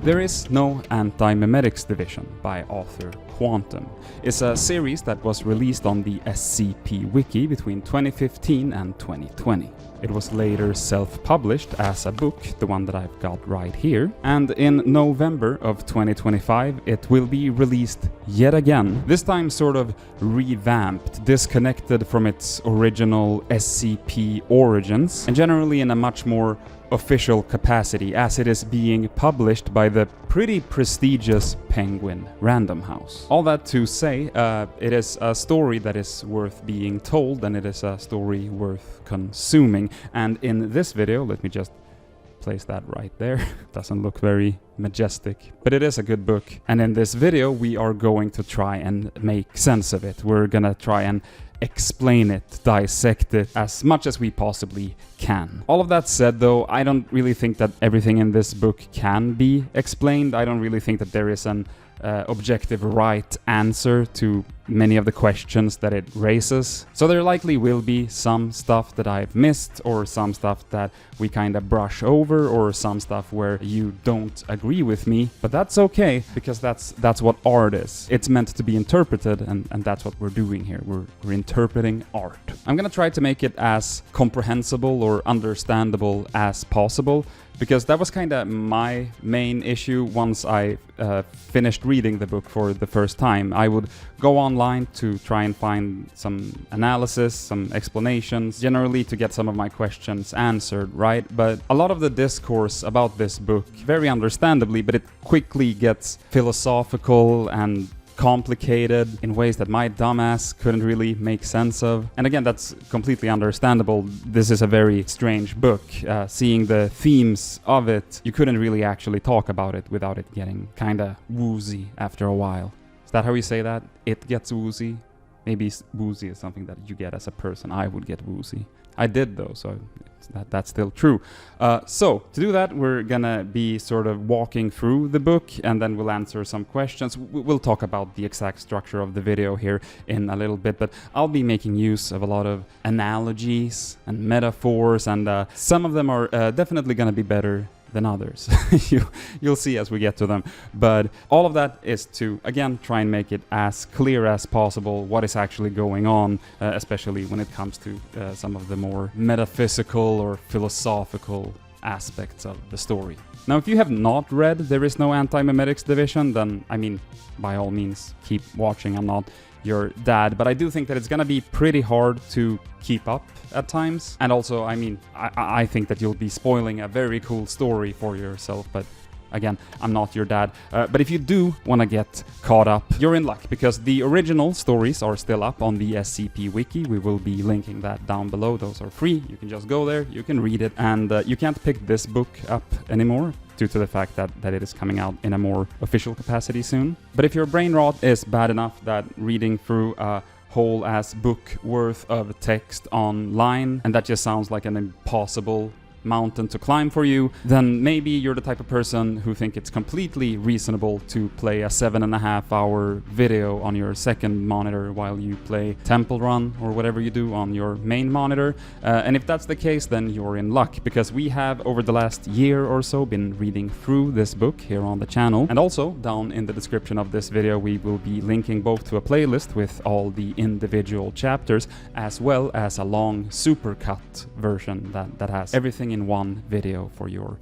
There is no Antimemetics division by author Quantum. It's a series that was released on the SCP Wiki between 2015 and 2020. It was later self-published as a book, the one that I've got right here, and in November of 2025 it will be released yet again, this time sort of revamped, disconnected from its original SCP origins, and generally in a much more official capacity, as it is being published by the pretty prestigious Penguin Random House. All that to say, it is a story that is worth being told, and it is a story worth consuming. And in this video, let me just place that right there. Doesn't look very majestic, but it is a good book. And in this video, we are going to try and make sense of it. We're gonna try and explain it, dissect it as much as we possibly can. All of that said though, I don't really think that everything in this book can be explained. I don't really think that there is an objective right answer to many of the questions that it raises. So there likely will be some stuff that I've missed, or some stuff that we kind of brush over, or some stuff where you don't agree with me, but that's okay, because that's what art is. It's meant to be interpreted, and that's what we're doing here. We're interpreting art. I'm gonna try to make it as comprehensible or understandable as possible, because that was kind of my main issue once I finished reading the book for the first time. I would go online to try and find some analysis, some explanations, generally to get some of my questions answered, right? But a lot of the discourse about this book, very understandably, but it quickly gets philosophical and complicated in ways that my dumbass couldn't really make sense of. And again, that's completely understandable. This is a very strange book. Seeing the themes of it, you couldn't really actually talk about it without it getting kinda woozy after a while. Is that how you say that? It gets woozy? Maybe woozy is something that you get as a person. I would get woozy. I did though, so that's still true. So to do that, we're gonna be sort of walking through the book, and then we'll answer some questions. We'll talk about the exact structure of the video here in a little bit, but I'll be making use of a lot of analogies and metaphors, and some of them are definitely gonna be better than others. You'll see as we get to them. But all of that is to, again, try and make it as clear as possible what is actually going on, especially when it comes to some of the more metaphysical or philosophical aspects of the story. Now, if you have not read There Is No Antimemetics Division, then, I mean, by all means, keep watching. I'm not your dad, but I do think that it's gonna be pretty hard to keep up at times. And also, I mean, I think that you'll be spoiling a very cool story for yourself, but again, I'm not your dad. But if you do want to get caught up, you're in luck, because the original stories are still up on the SCP Wiki. We will be linking that down below. Those are free. You can just go there, you can read it, and you can't pick this book up anymore due to the fact that it is coming out in a more official capacity soon. But if your brain rot is bad enough that reading through a whole ass book worth of text online, and that just sounds like an impossible mountain to climb for you, then maybe you're the type of person who think it's completely reasonable to play a 7.5 hour video on your second monitor while you play Temple Run or whatever you do on your main monitor. And if that's the case, then you're in luck, because we have over the last year or so been reading through this book here on the channel. And also down in the description of this video, we will be linking both to a playlist with all the individual chapters, as well as a long supercut version that has everything in one video for your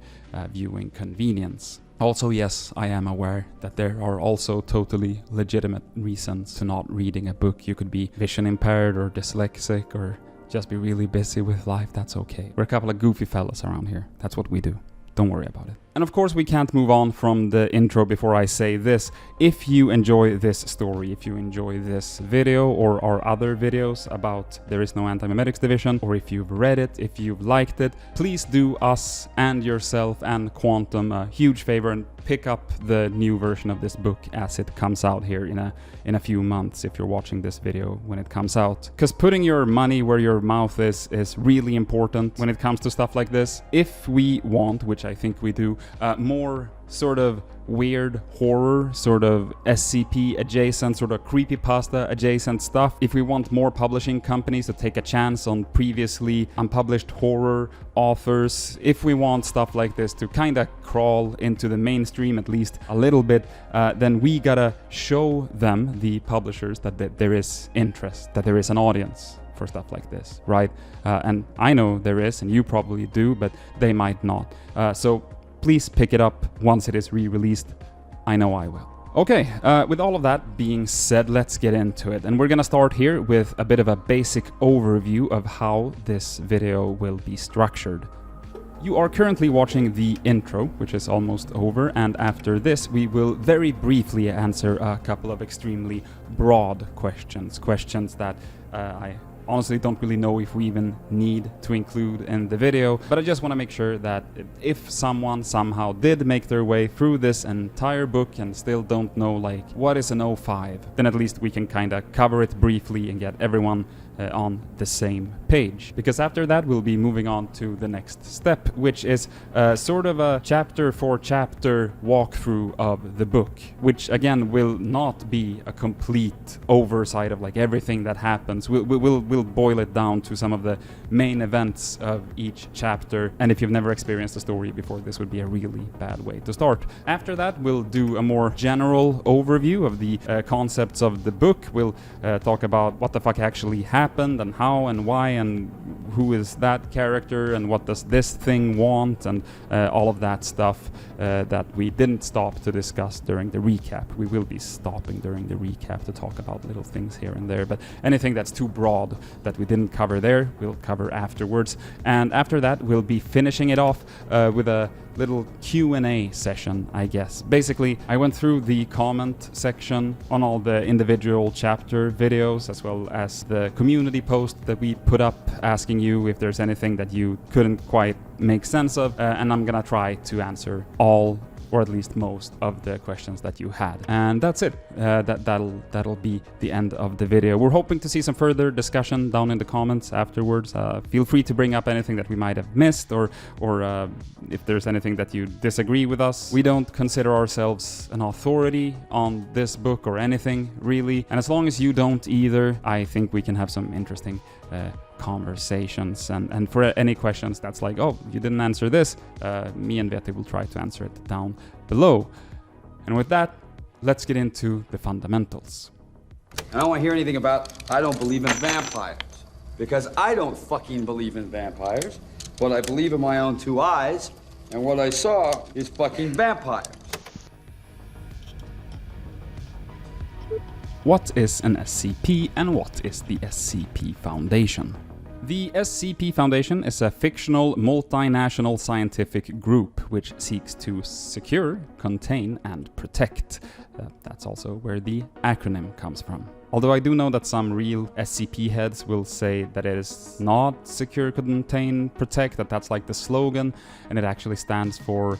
viewing convenience. Also, yes, I am aware that there are also totally legitimate reasons to not reading a book. You could be vision impaired or dyslexic, or just be really busy with life. That's okay. We're a couple of goofy fellas around here. That's what we do. Don't worry about it. And of course, we can't move on from the intro before I say this. If you enjoy this story, if you enjoy this video or our other videos about There Is No Antimemetics Division, or if you've read it, if you've liked it, please do us and yourself and Quantum a huge favor and pick up the new version of this book as it comes out here in a few months, if you're watching this video when it comes out. Because putting your money where your mouth is really important when it comes to stuff like this. If we want, which I think we do, more sort of weird horror, sort of SCP adjacent, sort of creepypasta adjacent stuff. If we want more publishing companies to take a chance on previously unpublished horror authors, if we want stuff like this to kind of crawl into the mainstream at least a little bit, then we gotta show them, the publishers, that there is interest, that there is an audience for stuff like this, right? And I know there is, and you probably do, but they might not. So please pick it up once it is re-released. I know I will. Okay, with all of that being said, let's get into it. And we're gonna start here with a bit of a basic overview of how this video will be structured. You are currently watching the intro, which is almost over, and after this we will very briefly answer a couple of extremely broad questions that I honestly don't really know if we even need to include in the video, but I just want to make sure that if someone somehow did make their way through this entire book and still don't know like what is an O5, then at least we can kind of cover it briefly and get everyone on the same page. Because after that we'll be moving on to the next step, which is sort of a chapter for chapter walkthrough of the book, which again will not be a complete oversight of like everything that happens. We'll boil it down to some of the main events of each chapter, and if you've never experienced a story before, this would be a really bad way to start. After that we'll do a more general overview of the concepts of the book. We'll talk about what the fuck actually happened and how and why and who is that character and what does this thing want, and all of that stuff that we didn't stop to discuss during the recap. We will be stopping during the recap to talk about little things here and there, but anything that's too broad that we didn't cover there, we'll cover afterwards. And after that we'll be finishing it off with a little Q&A session, I guess. Basically, I went through the comment section on all the individual chapter videos, as well as the community post that we put up asking you if there's anything that you couldn't quite make sense of, and I'm gonna try to answer all, or at least most, of the questions that you had. And that's it. That'll be the end of the video. We're hoping to see some further discussion down in the comments afterwards. Feel free to bring up anything that we might have missed, or if there's anything that you disagree with us. We don't consider ourselves an authority on this book or anything, really. And as long as you don't either, I think we can have some interesting conversations, and for any questions that's like, oh, you didn't answer this, me and Veeti will try to answer it down below. And with that, let's get into the fundamentals. I don't want to hear anything about I don't believe in vampires, because I don't fucking believe in vampires. What I believe in my own two eyes, and what I saw is fucking vampires. What is an SCP, and what is the SCP Foundation? The SCP Foundation is a fictional, multinational scientific group which seeks to secure, contain, and protect. That's also where the acronym comes from. Although I do know that some real SCP heads will say that it is not secure, contain, protect, that's like the slogan, and it actually stands for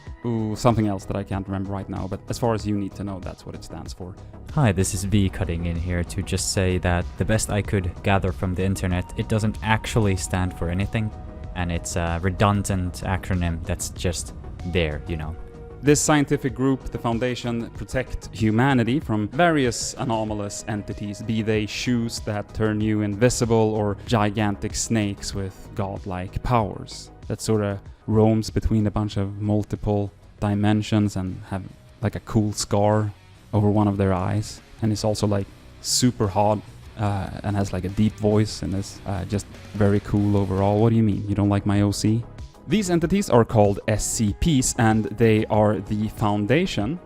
something else that I can't remember right now, but as far as you need to know, that's what it stands for. Hi, this is V cutting in here to just say that the best I could gather from the internet, it doesn't actually stand for anything, and it's a redundant acronym that's just there, you know. This scientific group, the Foundation, protect humanity from various anomalous entities, be they shoes that turn you invisible or gigantic snakes with godlike powers that sort of roams between a bunch of multiple dimensions and have like a cool scar over one of their eyes, and is also like super hot and has like a deep voice and is just very cool overall. What do you mean? You don't like my OC? These entities are called SCPs, and they are the foundation,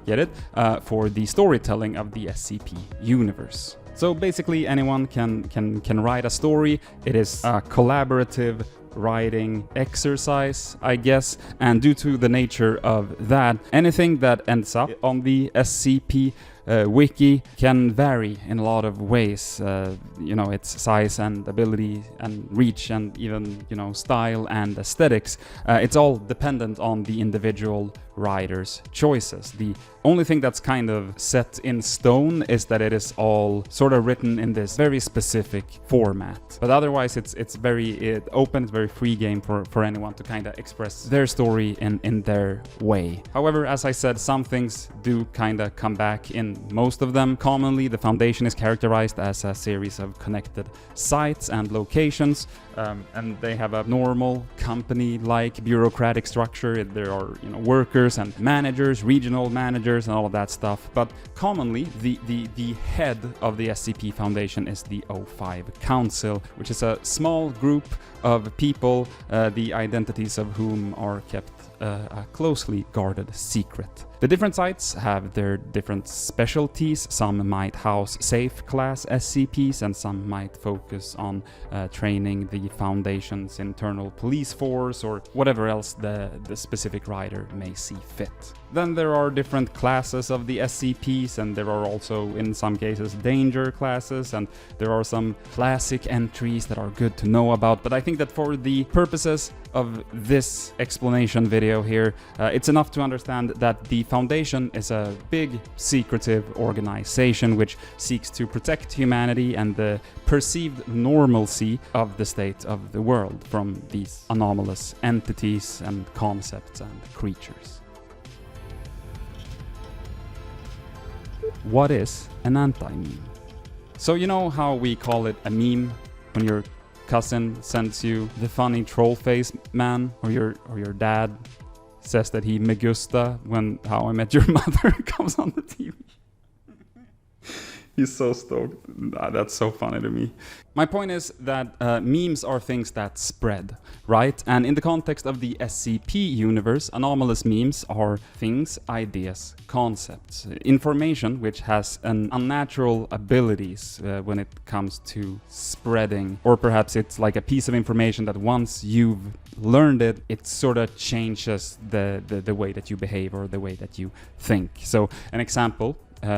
get it, for the storytelling of the SCP universe. So basically anyone can write a story. It is a collaborative writing exercise, I guess, and due to the nature of that, anything that ends up on the SCP wiki can vary in a lot of ways, its size and ability and reach and even, style and aesthetics. It's all dependent on the individual writer's choices. The only thing that's kind of set in stone is that it is all sort of written in this very specific format. But otherwise it's very open, it's very free game for anyone to kind of express their story in their way. However, as I said, some things do kind of come back in most of them. Commonly, the Foundation is characterized as a series of connected sites and locations, and they have a normal company-like bureaucratic structure. There are, you know, workers and managers, regional managers, and all of that stuff. But commonly, the head of the SCP Foundation is the O5 Council, which is a small group of people, the identities of whom are kept a closely guarded secret. The different sites have their different specialties. Some might house safe class SCPs, and some might focus on training the Foundation's internal police force or whatever else the specific writer may see fit. Then there are different classes of the SCPs, and there are also, in some cases, danger classes, and there are some classic entries that are good to know about. But I think that for the purposes of this explanation video here, it's enough to understand that the Foundation is a big, secretive organization which seeks to protect humanity and the perceived normalcy of the state of the world from these anomalous entities and concepts and creatures. What is an anti-meme? So you know how we call it a meme when your cousin sends you the funny troll face man, or your dad says that he me gusta when How I Met Your Mother comes on the TV. He's so stoked. That's so funny to me. My point is that memes are things that spread, right? And in the context of the SCP universe, anomalous memes are things, ideas, concepts, information which has an unnatural abilities when it comes to spreading. Or perhaps it's like a piece of information that once you've learned it, it sort of changes the way that you behave or the way that you think. So an example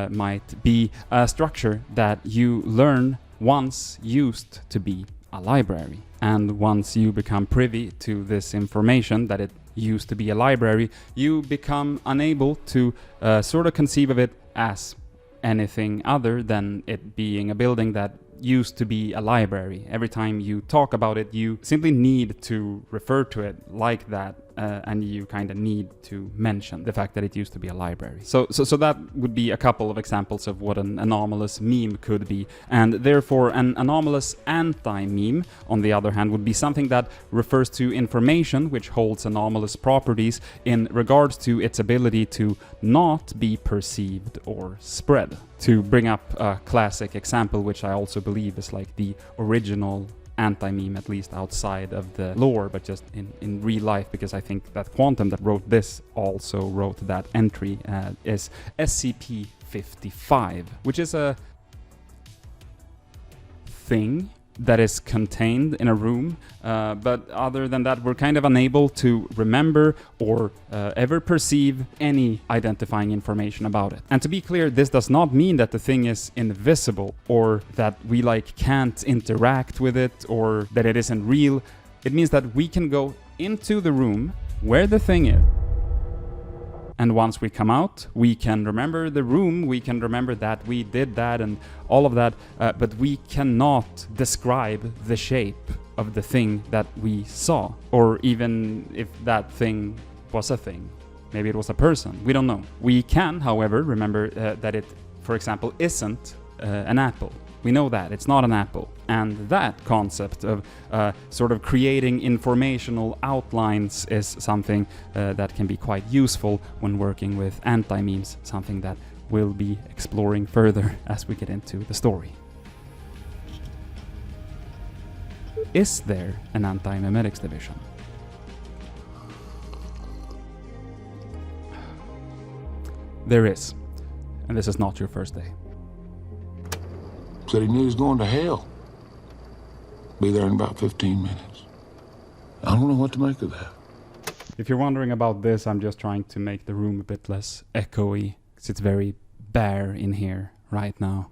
might be a structure that you learn once used to be a library. And once you become privy to this information that it used to be a library, you become unable to sort of conceive of it as anything other than it being a building that used to be a library. Every time you talk about it, you simply need to refer to it like that, and you kind of need to mention the fact that it used to be a library. So that would be a couple of examples of what an anomalous meme could be. And therefore, an anomalous anti-meme, on the other hand, would be something that refers to information which holds anomalous properties in regards to its ability to not be perceived or spread. To bring up a classic example, which I also believe is like the original anti-meme, at least outside of the lore, but just in real life, because I think that Quantum that wrote this also wrote that entry, is SCP-55, which is a thing that is contained in a room, but other than that, we're kind of unable to remember or ever perceive any identifying information about it. And to be clear, this does not mean that the thing is invisible or that we like can't interact with it or that it isn't real. It means that we can go into the room where the thing is, and once we come out, we can remember the room, we can remember that we did that and all of that, but we cannot describe the shape of the thing that we saw, or even if that thing was a thing. Maybe it was a person, we don't know. We can, however, remember that it, for example, isn't an apple. We know that, it's not an apple. And that concept of sort of creating informational outlines is something that can be quite useful when working with anti-memes, something that we'll be exploring further as we get into the story. Is there an Antimemetics division? There is, and this is not your first day. Said he knew he was going to hell. Be there in about 15 minutes. I don't know what to make of that. If you're wondering about this, I'm just trying to make the room a bit less echoey, because it's very bare in here right now.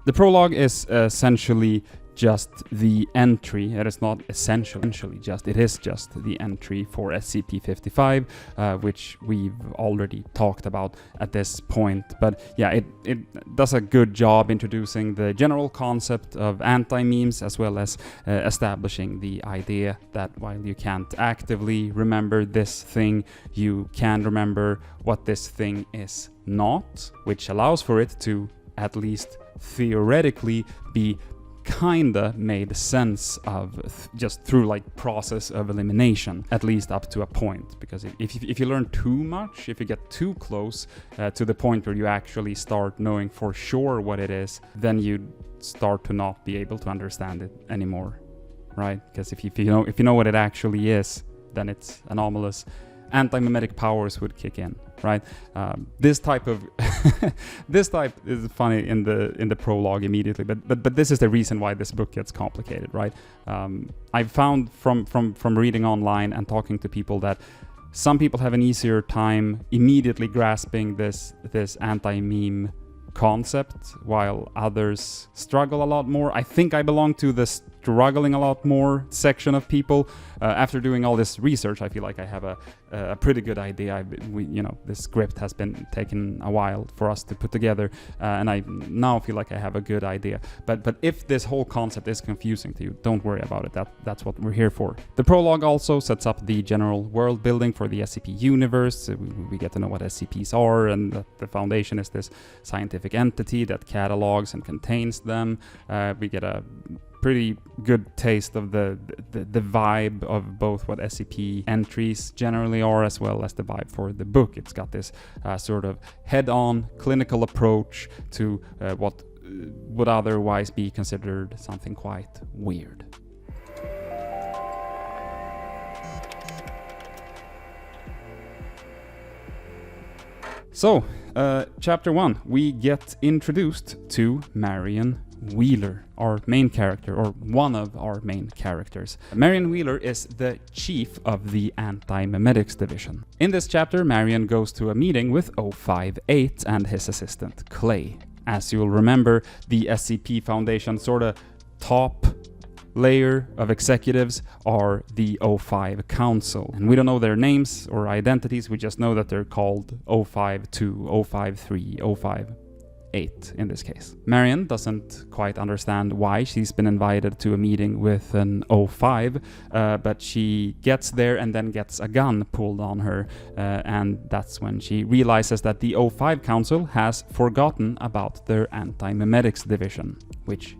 The prologue is essentially just the entry. It is not essentially just. It is just the entry for SCP-55, which we've already talked about at this point. But yeah, it does a good job introducing the general concept of anti-memes, as well as establishing the idea that while you can't actively remember this thing, you can remember what this thing is not, which allows for it to at least theoretically be kinda made sense of just through like process of elimination, at least up to a point. Because if you learn too much, if you get too close to the point where you actually start knowing for sure what it is, then you start to not be able to understand it anymore, right? Because if you know what it actually is, then it's anomalous. Antimemetic powers would kick in, right? This type is funny in the prologue immediately, but this is the reason why this book gets complicated, right? I've found from reading online and talking to people that some people have an easier time immediately grasping this anti-meme concept, while others struggle a lot more. I think I belong to the struggling a lot more section of people. After doing all this research, I feel like I have a pretty good idea. This script has been taken a while for us to put together, and I now feel like I have a good idea. But if this whole concept is confusing to you, don't worry about it. That's what we're here for. The prologue also sets up the general world building for the SCP universe. We get to know what SCPs are, and that the Foundation is this scientific entity that catalogs and contains them. We get a pretty good taste of the vibe of both what SCP entries generally are, as well as the vibe for the book. It's got this sort of head-on clinical approach to what would otherwise be considered something quite weird. So, chapter 1, we get introduced to Marion Wheeler, our main character, or one of our main characters. Marion Wheeler is the chief of the Antimemetics division. In this chapter, Marion goes to a meeting with 058 and his assistant, Clay. As you'll remember, the SCP Foundation sort of top layer of executives are the 05 Council. And we don't know their names or identities, we just know that they're called 052, 053, 058 in this case. Marion doesn't quite understand why she's been invited to a meeting with an 05, but she gets there and then gets a gun pulled on her, and that's when she realizes that the 05 Council has forgotten about their Antimemetics division, which,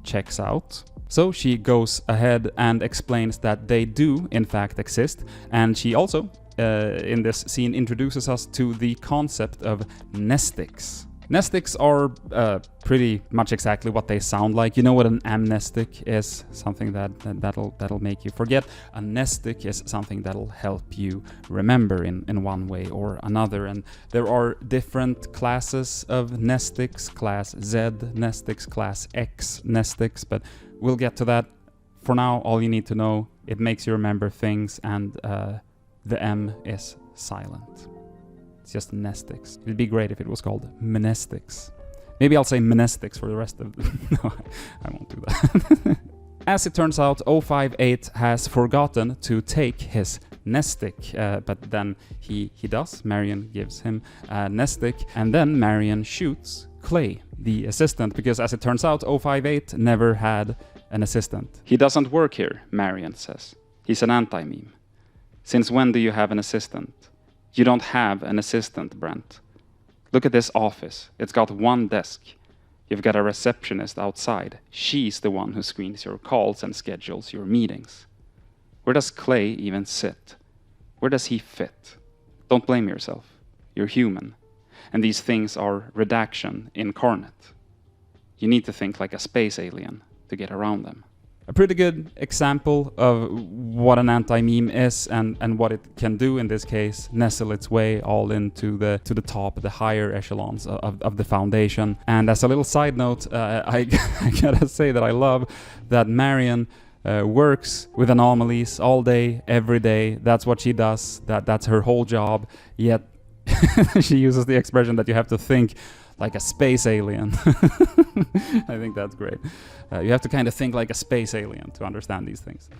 checks out. So she goes ahead and explains that they do in fact exist, and she also in this scene introduces us to the concept of nestics. Nestics are pretty much exactly what they sound like. You know what an amnestic is? Something that'll make you forget. A nestic is something that'll help you remember in one way or another. And there are different classes of nestics: Class Z nestics, Class X nestics, but we'll get to that. For now, all you need to know, it makes you remember things, and the M is silent. It's just nestics. It'd be great if it was called monestics. Maybe I'll say monestics for the rest of No, I won't do that. As it turns out, 058 has forgotten to take his nestic, but then he does. Marion gives him a nestic, and then Marion shoots Clay, the assistant, because as it turns out, 058 never had an assistant. He doesn't work here, Marion says. He's an anti-meme. Since when do you have an assistant? You don't have an assistant, Brent. Look at this office. It's got one desk. You've got a receptionist outside. She's the one who screens your calls and schedules your meetings. Where does Clay even sit? Where does he fit? Don't blame yourself. You're human. And these things are redaction incarnate. You need to think like a space alien to get around them. A pretty good example of what an anti-meme is and what it can do in this case, nestle its way all into the top, the higher echelons of the Foundation. And as a little side note, I gotta say that I love that Marion works with anomalies all day, every day. That's what she does. That's her whole job. Yet she uses the expression that you have to think like a space alien. I think that's great. You have to kind of think like a space alien to understand these things.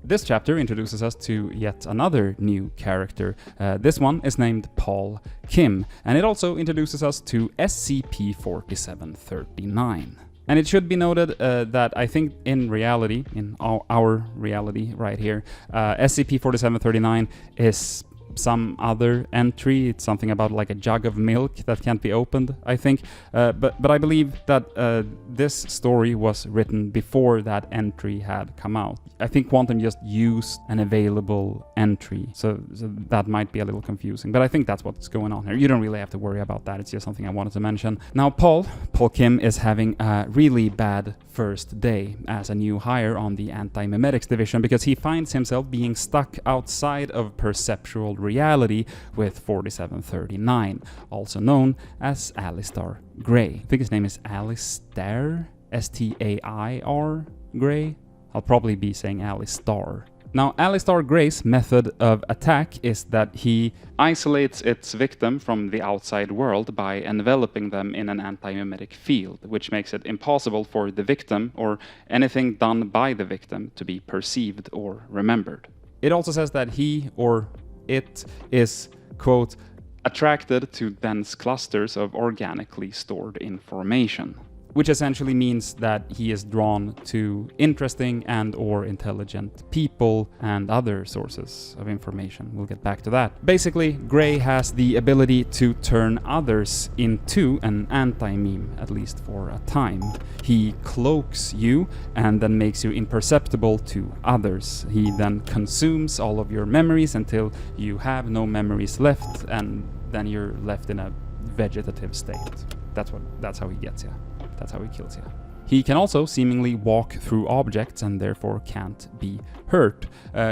This chapter introduces us to yet another new character. This one is named Paul Kim, and it also introduces us to SCP-4739. And it should be noted that I think in reality, in our reality right here, SCP-4739 is some other entry. It's something about like a jug of milk that can't be opened, I think. But I believe that this story was written before that entry had come out. I think Quantum just used an available entry, so that might be a little confusing. But I think that's what's going on here. You don't really have to worry about that. It's just something I wanted to mention. Now, Paul Kim is having a really bad first day as a new hire on the Antimemetics division because he finds himself being stuck outside of perceptual reality with 4739, also known as Alistair Gray. I think his name is Alistair, S-T-A-I-R Gray. I'll probably be saying Alistair. Now, Alistair Gray's method of attack is that he isolates its victim from the outside world by enveloping them in an anti-memetic field, which makes it impossible for the victim or anything done by the victim to be perceived or remembered. It also says that he or it is, quote, attracted to dense clusters of organically stored information, which essentially means that he is drawn to interesting and or intelligent people and other sources of information. We'll get back to that. Basically, Gray has the ability to turn others into an anti-meme, at least for a time. He cloaks you and then makes you imperceptible to others. He then consumes all of your memories until you have no memories left, and then you're left in a vegetative state. That's how he gets you. That's how he kills you. He can also seemingly walk through objects and therefore can't be hurt.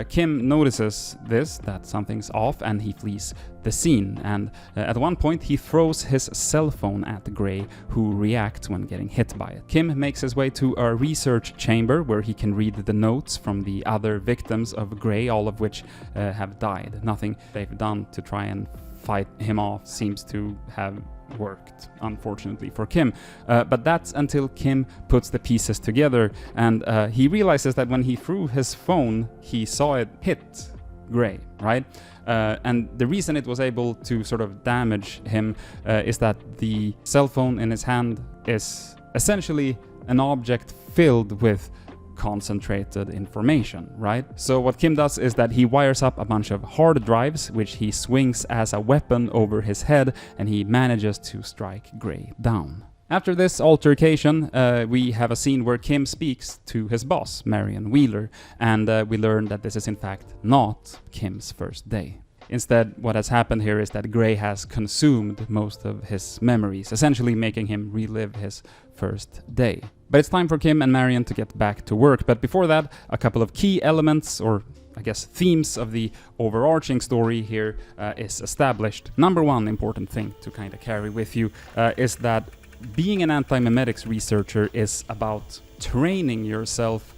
Kim notices this, that something's off, and he flees the scene. And at one point he throws his cell phone at Gray, who reacts when getting hit by it. Kim makes his way to a research chamber where he can read the notes from the other victims of Gray, all of which have died. Nothing they've done to try and fight him off seems to have worked, unfortunately for Kim. But that's until Kim puts the pieces together, and he realizes that when he threw his phone, he saw it hit Gray, right? And the reason it was able to sort of damage him is that the cell phone in his hand is essentially an object filled with concentrated information, right? So what Kim does is that he wires up a bunch of hard drives, which he swings as a weapon over his head, and he manages to strike Gray down. After this altercation, we have a scene where Kim speaks to his boss, Marion Wheeler, and we learn that this is in fact not Kim's first day. Instead, what has happened here is that Gray has consumed most of his memories, essentially making him relive his first day. But it's time for Kim and Marion to get back to work. But before that, a couple of key elements, or I guess themes of the overarching story here is established. Number one important thing to kind of carry with you is that being an antimemetics researcher is about training yourself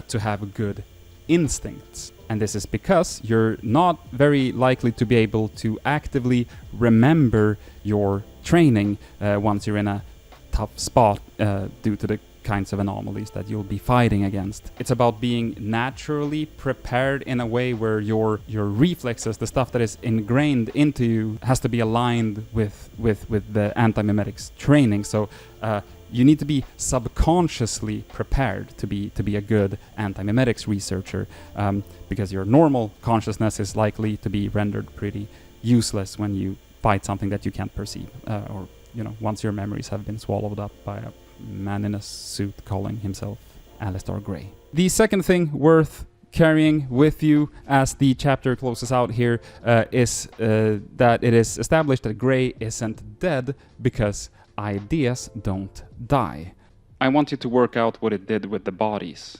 to have good instincts. And this is because you're not very likely to be able to actively remember your training once you're in a tough spot due to the kinds of anomalies that you'll be fighting against. It's about being naturally prepared in a way where your reflexes, the stuff that is ingrained into you, has to be aligned with the antimemetics training. So you need to be subconsciously prepared to be a good antimemetics researcher, because your normal consciousness is likely to be rendered pretty useless when you fight something that you can't perceive, or once your memories have been swallowed up by a man in a suit calling himself Alistair Gray. The second thing worth carrying with you as the chapter closes out here is that it is established that Gray isn't dead because ideas don't die. I want you to work out what it did with the bodies.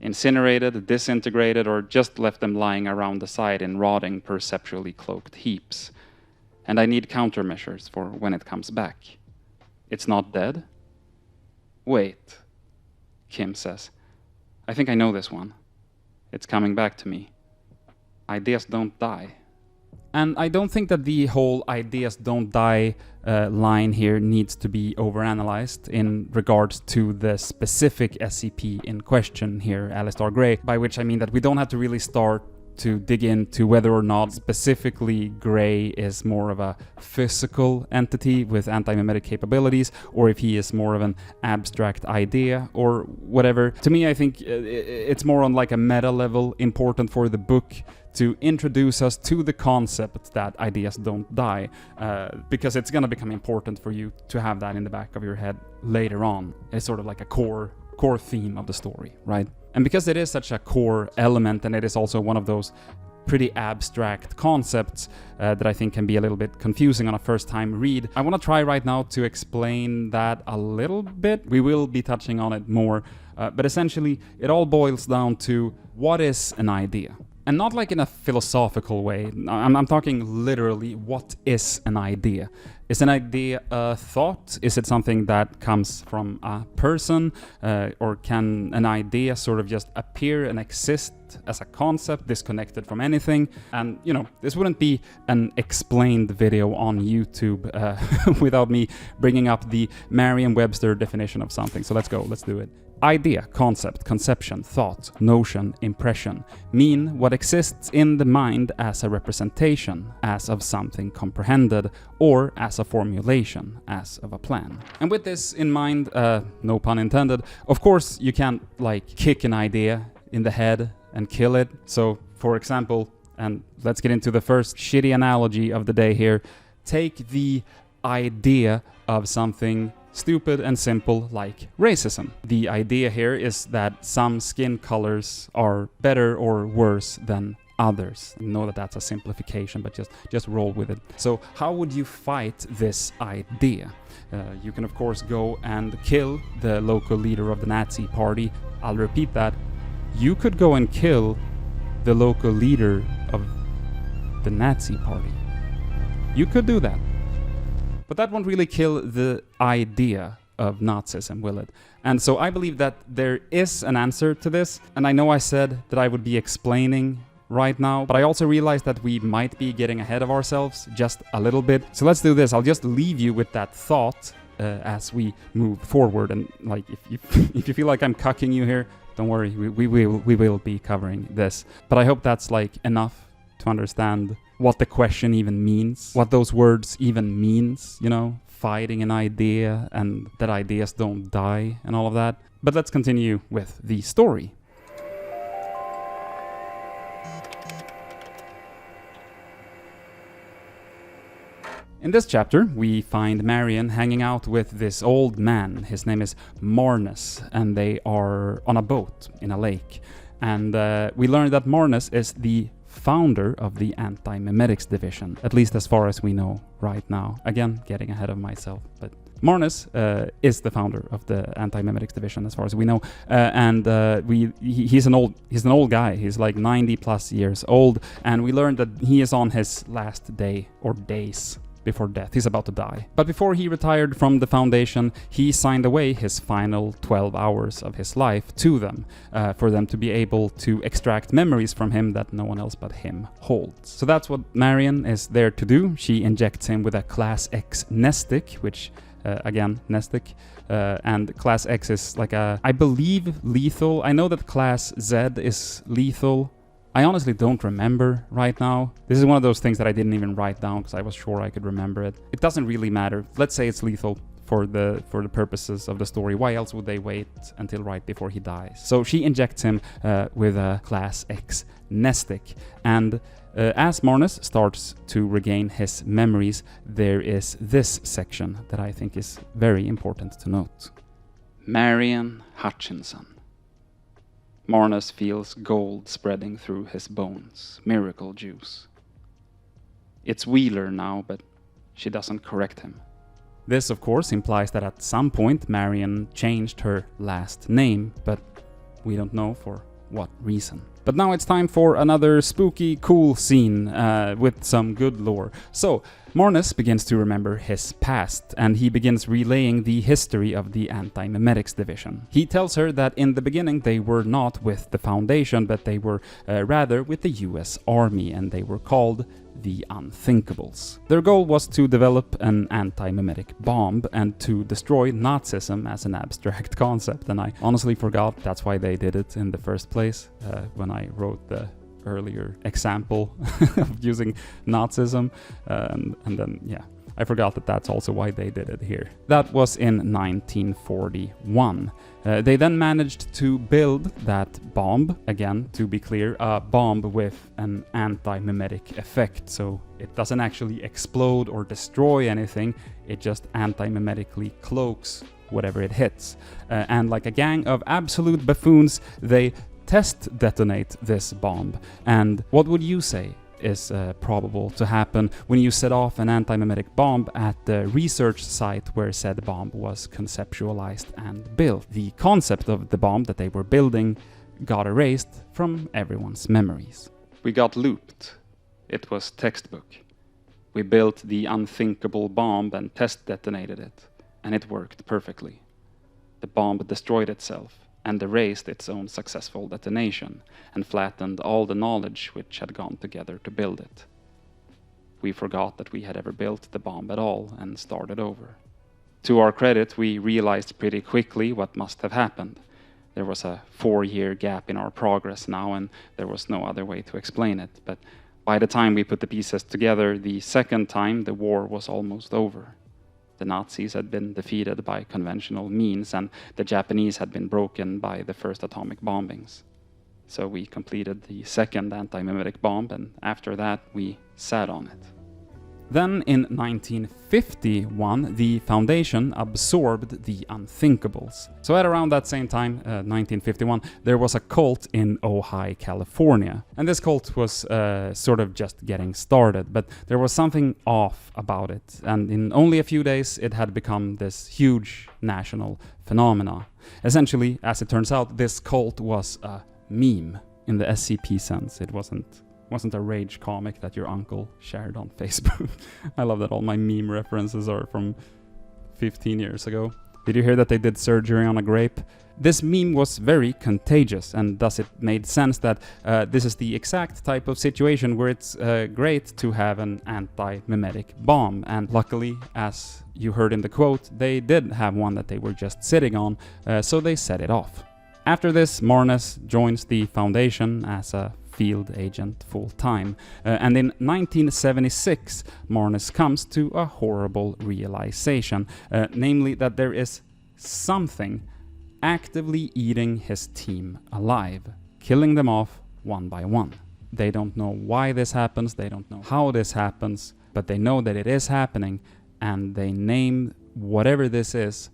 Incinerated, disintegrated, or just left them lying around the site in rotting, perceptually cloaked heaps. And I need countermeasures for when it comes back. It's not dead? Wait, Kim says. I think I know this one. It's coming back to me. Ideas don't die. And I don't think that the whole ideas don't die line here needs to be overanalyzed in regards to the specific SCP in question here, Alistair Gray, by which I mean that we don't have to really start to dig into whether or not specifically Gray is more of a physical entity with anti-memetic capabilities, or if he is more of an abstract idea or whatever. To me, I think it's more on like a meta level important for the book to introduce us to the concept that ideas don't die, because it's gonna become important for you to have that in the back of your head later on. It's sort of like a core theme of the story, right? And because it is such a core element, and it is also one of those pretty abstract concepts that I think can be a little bit confusing on a first-time read, I want to try right now to explain that a little bit. We will be touching on it more, but essentially it all boils down to what is an idea? And not like in a philosophical way. I'm talking literally, what is an idea? Is an idea a thought? Is it something that comes from a person? Or can an idea sort of just appear and exist as a concept, disconnected from anything? And, you know, this wouldn't be an explained video on YouTube without me bringing up the Merriam-Webster definition of something. So let's go, let's do it. Idea, concept, conception, thought, notion, impression mean what exists in the mind as a representation, as of something comprehended, or as a formulation, as of a plan. And with this in mind, no pun intended, of course you can't like kick an idea in the head and kill it. So for example, and let's get into the first shitty analogy of the day here, take the idea of something stupid and simple like racism. The idea here is that some skin colors are better or worse than others. I know that that's a simplification, but just roll with it. So how would you fight this idea? You can of course go and kill the local leader of the Nazi party. I'll repeat that. You could go and kill the local leader of the Nazi party. You could do that. But that won't really kill the idea of Nazism, will it? And so I believe that there is an answer to this. And I know I said that I would be explaining right now, but I also realized that we might be getting ahead of ourselves just a little bit. So let's do this. I'll just leave you with that thought as we move forward. And like, if you feel like I'm cucking you here, don't worry, we will be covering this. But I hope that's like enough to understand what the question even means, what those words even means, you know, fighting an idea and that ideas don't die and all of that. But let's continue with the story. In this chapter, we find Marion hanging out with this old man. His name is Marnus, and they are on a boat in a lake. And we learn that Marnus is the founder of the Antimemetics division, at least as far as we know right now. Again, getting ahead of myself, but Marnus is the founder of the Antimemetics division as far as we know, and he's an old guy. He's like 90 plus years old, and we learned that he is on his last day or days before death. He's about to die. But before he retired from the Foundation, he signed away his final 12 hours of his life to them, for them to be able to extract memories from him that no one else but him holds. So that's what Marion is there to do. She injects him with a Class X nestic, which, again, nestic, and Class X is like a, I believe, lethal. I know that Class Z is lethal. I honestly don't remember right now. This is one of those things that I didn't even write down because I was sure I could remember it. It doesn't really matter. Let's say it's lethal for the purposes of the story. Why else would they wait until right before he dies? So she injects him with a Class X nestic. And as Marnus starts to regain his memories, there is this section that I think is very important to note. Marion Hutchinson. Marnus feels gold spreading through his bones, miracle juice. It's Wheeler now, but she doesn't correct him. This, of course, implies that at some point Marion changed her last name, but we don't know for what reason. But now it's time for another spooky, cool scene with some good lore. So, Marnus begins to remember his past, and he begins relaying the history of the Antimemetics division. He tells her that in the beginning they were not with the Foundation, but they were rather with the US Army, and they were called the Unthinkables. Their goal was to develop an anti-memetic bomb and to destroy Nazism as an abstract concept, and I honestly forgot that's why they did it in the first place when I wrote the earlier example of using Nazism, and then yeah, I forgot that that's also why they did it here. That was in 1941. They then managed to build that bomb, again, to be clear, a bomb with an anti-memetic effect, so it doesn't actually explode or destroy anything, it just anti-memetically cloaks whatever it hits. And like a gang of absolute buffoons, they test detonate this bomb. And what would you say is probable to happen when you set off an anti-memetic bomb at the research site where said bomb was conceptualized and built? The concept of the bomb that they were building got erased from everyone's memories. We got looped. It was textbook. We built the unthinkable bomb and test detonated it, and it worked perfectly. The bomb destroyed itself and erased its own successful detonation, and flattened all the knowledge which had gone together to build it. We forgot that we had ever built the bomb at all, and started over. To our credit, we realized pretty quickly what must have happened. There was a 4-year gap in our progress now, and there was no other way to explain it, but by the time we put the pieces together the second time, the war was almost over. The Nazis had been defeated by conventional means, and the Japanese had been broken by the first atomic bombings. So we completed the second anti-memetic bomb, and after that we sat on it. Then in 1951, the Foundation absorbed the Unthinkables. So at around that same time, 1951, there was a cult in Ojai, California. And this cult was sort of just getting started, but there was something off about it. And in only a few days, it had become this huge national phenomena. Essentially, as it turns out, this cult was a meme in the SCP sense. It wasn't a rage comic that your uncle shared on Facebook. I love that all my meme references are from 15 years ago. Did you hear that they did surgery on a grape? This meme was very contagious, and thus it made sense that this is the exact type of situation where it's great to have an anti-memetic bomb. And luckily, as you heard in the quote, they did have one that they were just sitting on, so they set it off. After this, Marnus joins the Foundation as a field agent full-time, and in 1976 Marnus comes to a horrible realization, namely that there is something actively eating his team alive, killing them off one by one. They don't know why this happens, they don't know how this happens, but they know that it is happening, and they name whatever this is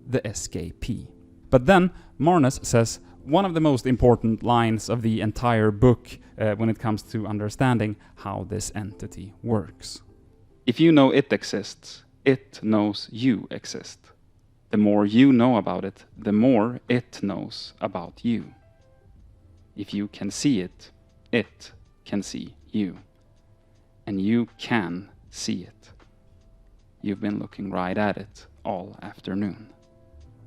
the SKP. But then Marnus says one of the most important lines of the entire book when it comes to understanding how this entity works. If you know it exists, it knows you exist. The more you know about it, the more it knows about you. If you can see it, it can see you. And you can see it. You've been looking right at it all afternoon.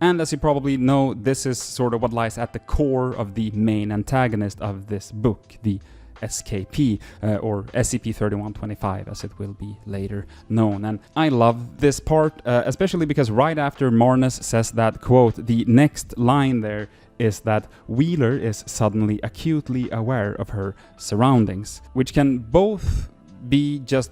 And as you probably know, this is sort of what lies at the core of the main antagonist of this book, the SKP, or SCP-3125 as it will be later known. And I love this part, especially because right after Marnus says that quote, the next line there is that Wheeler is suddenly acutely aware of her surroundings, which can both be just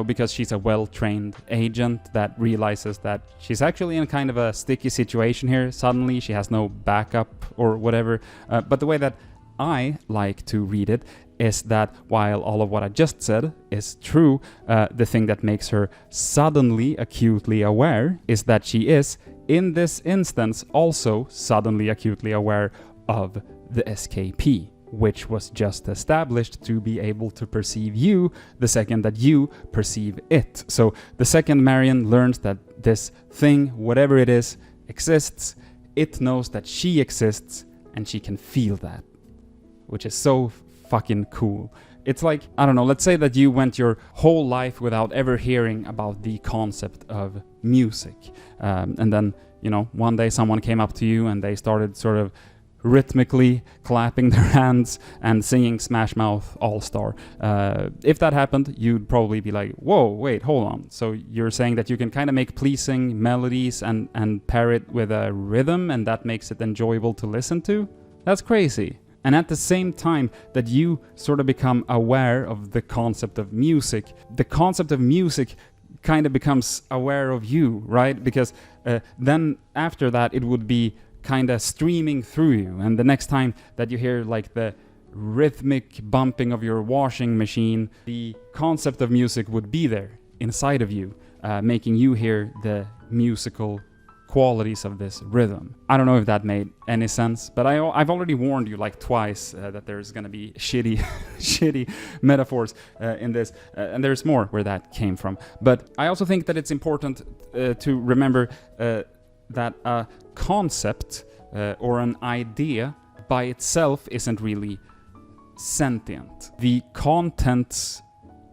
because she's a well-trained agent that realizes that she's actually in kind of a sticky situation here. Suddenly she has no backup or whatever. But the way that I like to read it is that while all of what I just said is true, the thing that makes her suddenly acutely aware is that she is, in this instance, also suddenly acutely aware of the SKP, which was just established to be able to perceive you the second that you perceive it. So the second Marion learns that this thing, whatever it is, exists, it knows that she exists, and she can feel that. which is so fucking cool. It's like, I don't know, let's say that you went your whole life without ever hearing about the concept of music. And then, you know, one day someone came up to you and they started sort of rhythmically clapping their hands and singing Smash Mouth All-Star. If that happened, you'd probably be like, whoa, wait, hold on. So you're saying that you can kind of make pleasing melodies and pair it with a rhythm, and that makes it enjoyable to listen to? That's crazy. And at the same time that you sort of become aware of the concept of music, the concept of music kind of becomes aware of you, right? Because then after that, it would be kind of streaming through you. And the next time that you hear like the rhythmic bumping of your washing machine, the concept of music would be there inside of you, making you hear the musical qualities of this rhythm. I don't know if that made any sense, but I've already warned you like twice that there's gonna be shitty metaphors in this, and there's more where that came from. But I also think that it's important to remember that a concept or an idea by itself isn't really sentient. The contents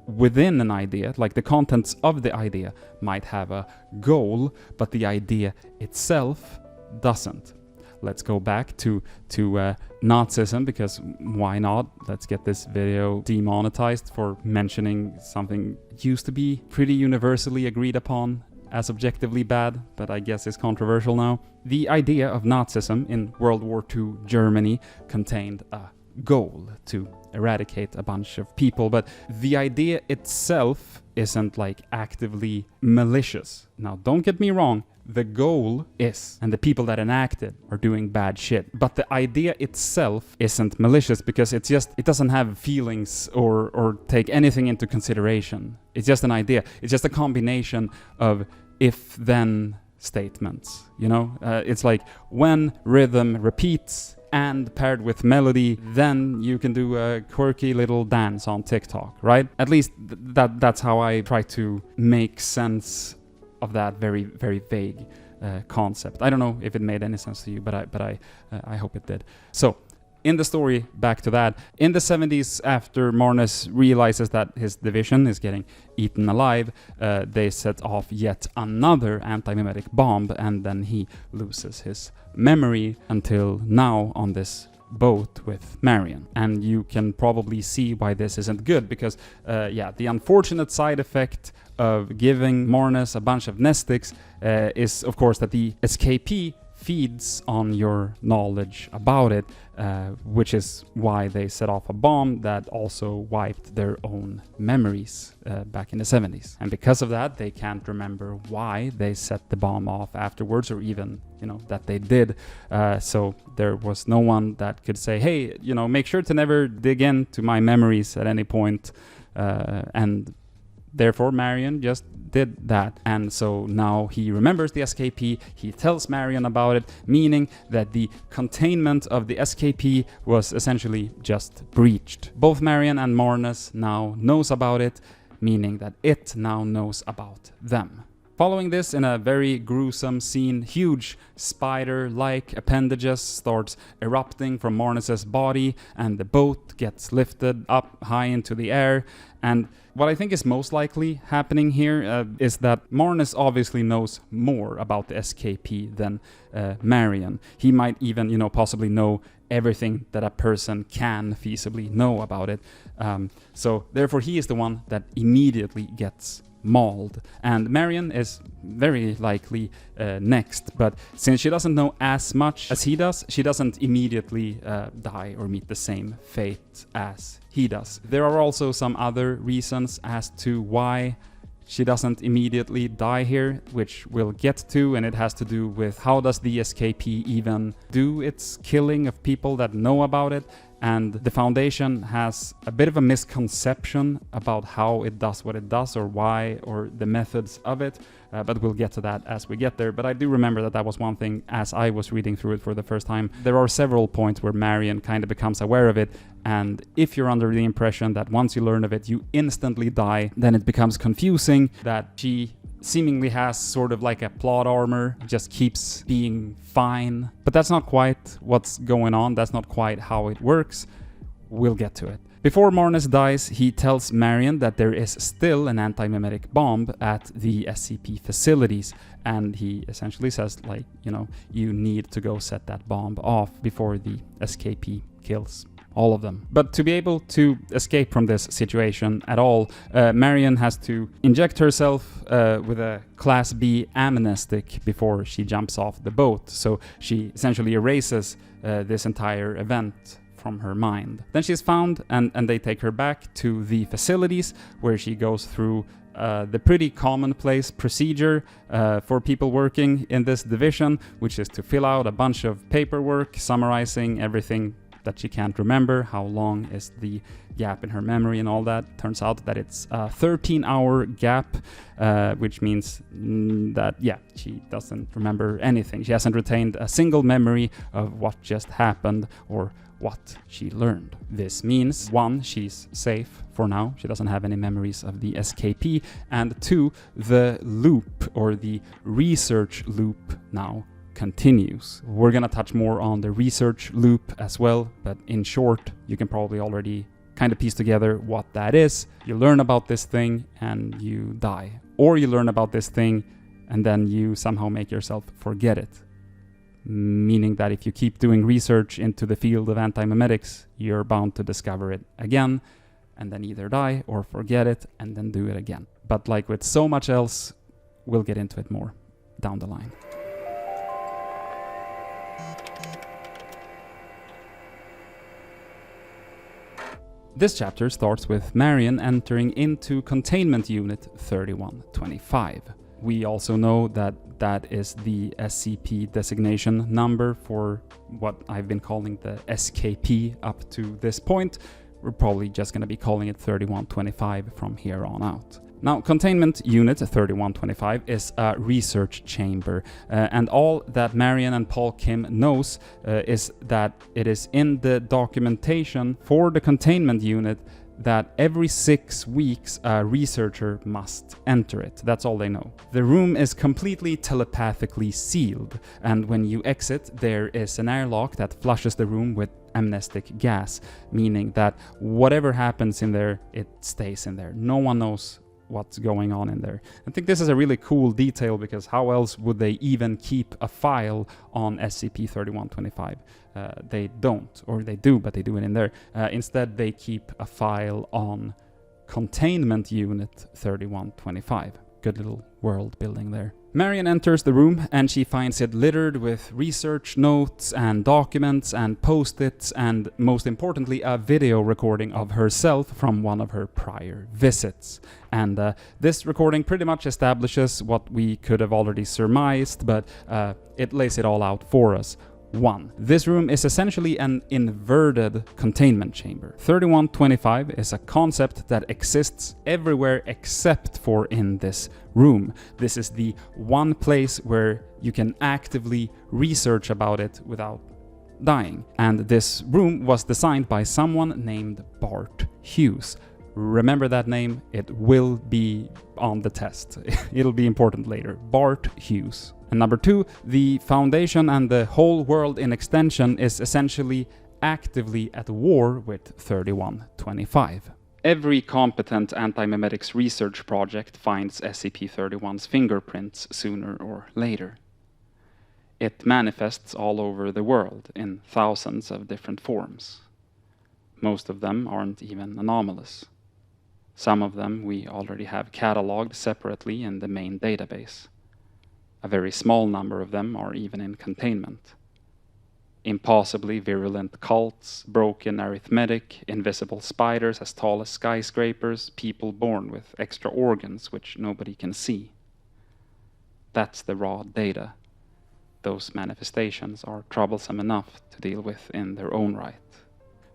within an idea, like the contents of the idea, might have a goal, but the idea itself doesn't. Let's go back to Nazism, because why not? Let's get this video demonetized for mentioning something used to be pretty universally agreed upon as objectively bad, but I guess is controversial now. The idea of Nazism in World War II Germany contained a goal to eradicate a bunch of people, but the idea itself isn't like actively malicious. Now, don't get me wrong, the goal is, and the people that enact it are doing bad shit, but the idea itself isn't malicious because it doesn't have feelings or take anything into consideration. It's just an idea. It's just a combination of if-then statements, you know? It's like when rhythm repeats and paired with melody, then you can do a quirky little dance on TikTok, right? At least that's how I try to make sense of that very, very vague concept. I don't know if it made any sense to you, but I hope it did. So, in the story, back to that, in the 70s, after Marnus realizes that his division is getting eaten alive, they set off yet another anti-memetic bomb, and then he loses his memory until now on this boat with Marion. And you can probably see why this isn't good, because the unfortunate side effect of giving Marnus a bunch of nestics is, of course, that the escapee feeds on your knowledge about it, which is why they set off a bomb that also wiped their own memories back in the 70s. And because of that, they can't remember why they set the bomb off afterwards, or even, you know, that they did. So there was no one that could say, hey, you know, make sure to never dig into my memories at any point. And therefore, Marion just did that. And so now he remembers the escapee, he tells Marion about it, meaning that the containment of the escapee was essentially just breached. Both Marion and Marnus now knows about it, meaning that it now knows about them. Following this, in a very gruesome scene, huge spider-like appendages starts erupting from Marnus's body, and the boat gets lifted up high into the air. And what I think is most likely happening here is that Marnus obviously knows more about the escapee than Marion. He might even, you know, possibly know everything that a person can feasibly know about it. So therefore, he is the one that immediately gets mauled, and Marion is very likely next, but since she doesn't know as much as he does, she doesn't immediately die or meet the same fate as he does. There are also some other reasons as to why she doesn't immediately die here, which we'll get to, and it has to do with how does the escapee even do its killing of people that know about it. And the Foundation has a bit of a misconception about how it does what it does, or why, or the methods of it, but we'll get to that as we get there. But I do remember that that was one thing as I was reading through it for the first time. There are several points where Marion kind of becomes aware of it, and if you're under the impression that once you learn of it, you instantly die, then it becomes confusing that she seemingly has sort of like a plot armor, just keeps being fine. But that's not quite what's going on, that's not quite how it works. we'll get to it. Before Marnus dies, he tells Marion that there is still an anti-memetic bomb at the SCP facilities, and he essentially says, like, you know, you need to go set that bomb off before the SKP kills all of them. But to be able to escape from this situation at all, Marion has to inject herself with a Class B amnestic before she jumps off the boat. So she essentially erases this entire event from her mind. Then she's found and they take her back to the facilities where she goes through the pretty commonplace procedure for people working in this division, which is to fill out a bunch of paperwork summarizing everything that she can't remember, how long is the gap in her memory and all that. Turns out that it's a 13-hour gap, which means that, yeah, she doesn't remember anything. She hasn't retained a single memory of what just happened or what she learned. This means, 1, she's safe for now. She doesn't have any memories of the SKP. And 2, the loop or the research loop now continues. We're gonna touch more on the research loop as well, but in short, you can probably already kind of piece together what that is. You learn about this thing and you die. Or you learn about this thing and then you somehow make yourself forget it. Meaning that if you keep doing research into the field of antimemetics, you're bound to discover it again and then either die or forget it and then do it again. But like with so much else, we'll get into it more down the line. This chapter starts with Marion entering into Containment Unit 3125. We also know that that is the SCP designation number for what I've been calling the SKP up to this point. We're probably just going to be calling it 3125 from here on out. Now, Containment Unit 3125 is a research chamber, and all that Marion and Paul Kim knows is that it is in the documentation for the Containment Unit that every 6 weeks a researcher must enter it. That's all they know. The room is completely telepathically sealed, and when you exit, there is an airlock that flushes the room with amnestic gas, meaning that whatever happens in there, it stays in there. No one knows what's going on in there. I think this is a really cool detail because how else would they even keep a file on SCP-3125? They don't, or they do, but they do it in there. Instead, they keep a file on Containment Unit 3125. Good little world building there. Marion enters the room and she finds it littered with research notes and documents and post-its and, most importantly, a video recording of herself from one of her prior visits. And this recording pretty much establishes what we could have already surmised, but it lays it all out for us. 1. This room is essentially an inverted containment chamber. 3125 is a concept that exists everywhere except for in this room. This is the one place where you can actively research about it without dying. And this room was designed by someone named Bart Hughes. Remember that name, it will be on the test. It'll be important later. Bart Hughes. And number 2, the Foundation and the whole world in extension is essentially actively at war with 3125. Every competent antimemetics research project finds SCP-31's fingerprints sooner or later. It manifests all over the world in thousands of different forms. Most of them aren't even anomalous. Some of them we already have cataloged separately in the main database. A very small number of them are even in containment. Impossibly virulent cults, broken arithmetic, invisible spiders as tall as skyscrapers, people born with extra organs which nobody can see. That's the raw data. Those manifestations are troublesome enough to deal with in their own right.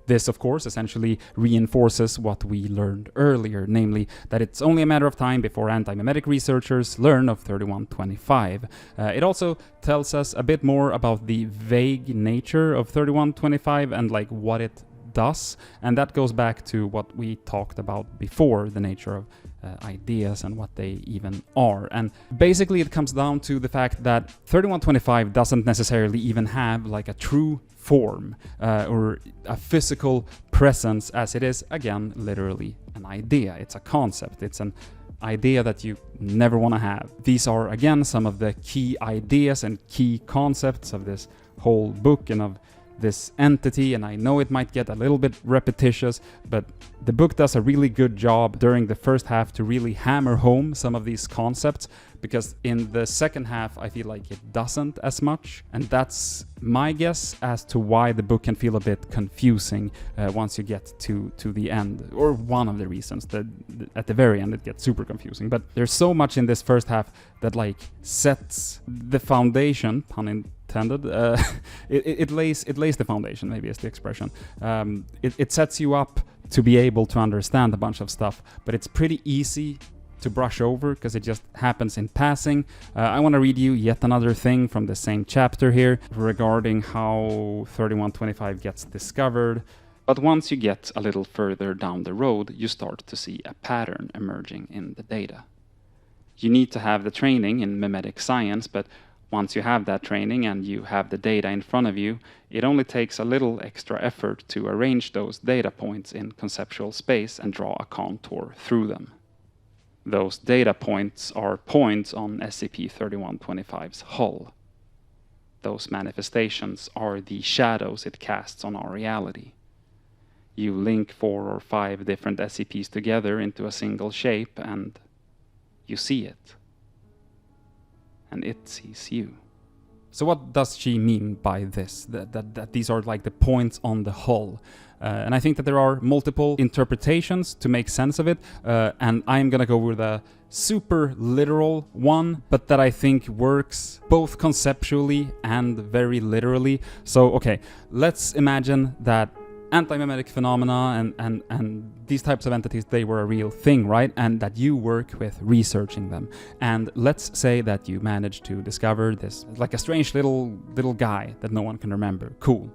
This, of course, essentially reinforces what we learned earlier, namely that it's only a matter of time before antimemetic researchers learn of 3125. It also tells us a bit more about the vague nature of 3125 and like what it does, and that goes back to what we talked about before, the nature of ideas and what they even are. And basically it comes down to the fact that 3125 doesn't necessarily even have like a true form or a physical presence, as it is, again, literally an idea. It's a concept. It's an idea that you never want to have. These are, again, some of the key ideas and key concepts of this whole book and of this entity, and I know it might get a little bit repetitious, but the book does a really good job during the first half to really hammer home some of these concepts, because in the second half I feel like it doesn't as much, and that's my guess as to why the book can feel a bit confusing once you get to the end, or one of the reasons that at the very end it gets super confusing. But there's so much in this first half that like sets the foundation, pun intended, it lays the foundation, maybe is the expression. It sets you up to be able to understand a bunch of stuff, but it's pretty easy to brush over because it just happens in passing. I want to read you yet another thing from the same chapter here regarding how 3125 gets discovered. But once you get a little further down the road, you start to see a pattern emerging in the data. You need to have the training in memetic science, but once you have that training and you have the data in front of you, it only takes a little extra effort to arrange those data points in conceptual space and draw a contour through them. Those data points are points on SCP-3125's hull. Those manifestations are the shadows it casts on our reality. You link 4 or 5 different SCPs together into a single shape and you see it. And it sees you. So what does she mean by this? That these are like the points on the hull. And I think that there are multiple interpretations to make sense of it. And I'm gonna go with a super literal one, but that I think works both conceptually and very literally. So, okay, let's imagine that antimemetic phenomena and these types of entities, they were a real thing, right? And that you work with researching them. And let's say that you managed to discover this, like a strange little guy that no one can remember. Cool,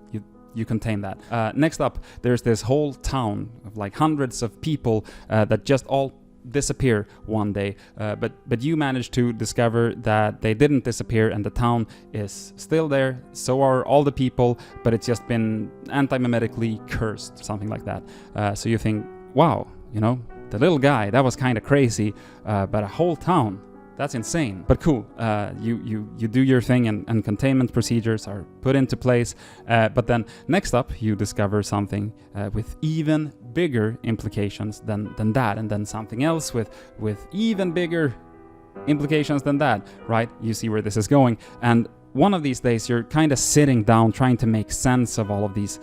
you contain that. Next up, there's this whole town of like hundreds of people that just all disappear one day, but you managed to discover that they didn't disappear and the town is still there, so are all the people, but it's just been antimemetically cursed, something like that. So you think, wow, you know, the little guy, that was kind of crazy, but a whole town, that's insane. But cool, you do your thing and containment procedures are put into place, but then next up you discover something with even bigger implications than that, and then something else with even bigger implications than that, right? You see where this is going, and one of these days you're kind of sitting down trying to make sense of all of these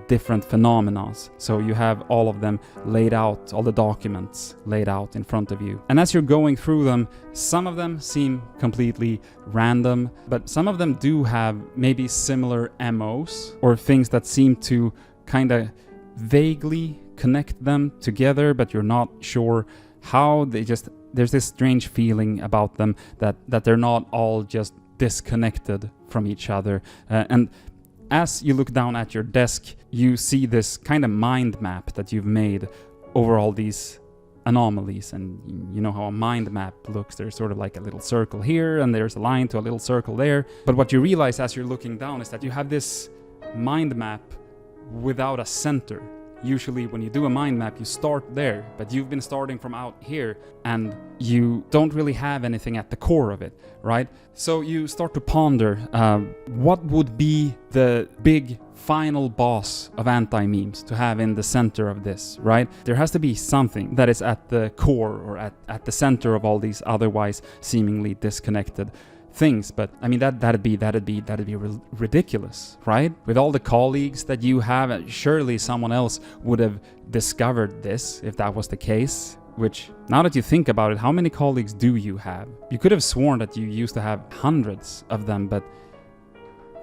different phenomena. So you have all of them laid out, all the documents laid out in front of you. And as you're going through them, some of them seem completely random, but some of them do have maybe similar MOs or things that seem to kind of vaguely connect them together, but you're not sure how. There's this strange feeling about them that they're not all just disconnected from each other. And as you look down at your desk, you see this kind of mind map that you've made over all these anomalies. And you know how a mind map looks. There's sort of like a little circle here, and there's a line to a little circle there. But what you realize as you're looking down is that you have this mind map without a center. Usually when you do a mind map, you start there, but you've been starting from out here and you don't really have anything at the core of it, right? So you start to ponder what would be the big final boss of anti-memes to have in the center of this, right? There has to be something that is at the core or at the center of all these otherwise seemingly disconnected things. But I mean that'd be ridiculous, right? With all the colleagues that you have, surely someone else would have discovered this if that was the case. Which, now that you think about it, how many colleagues do you have? You could have sworn that you used to have hundreds of them, but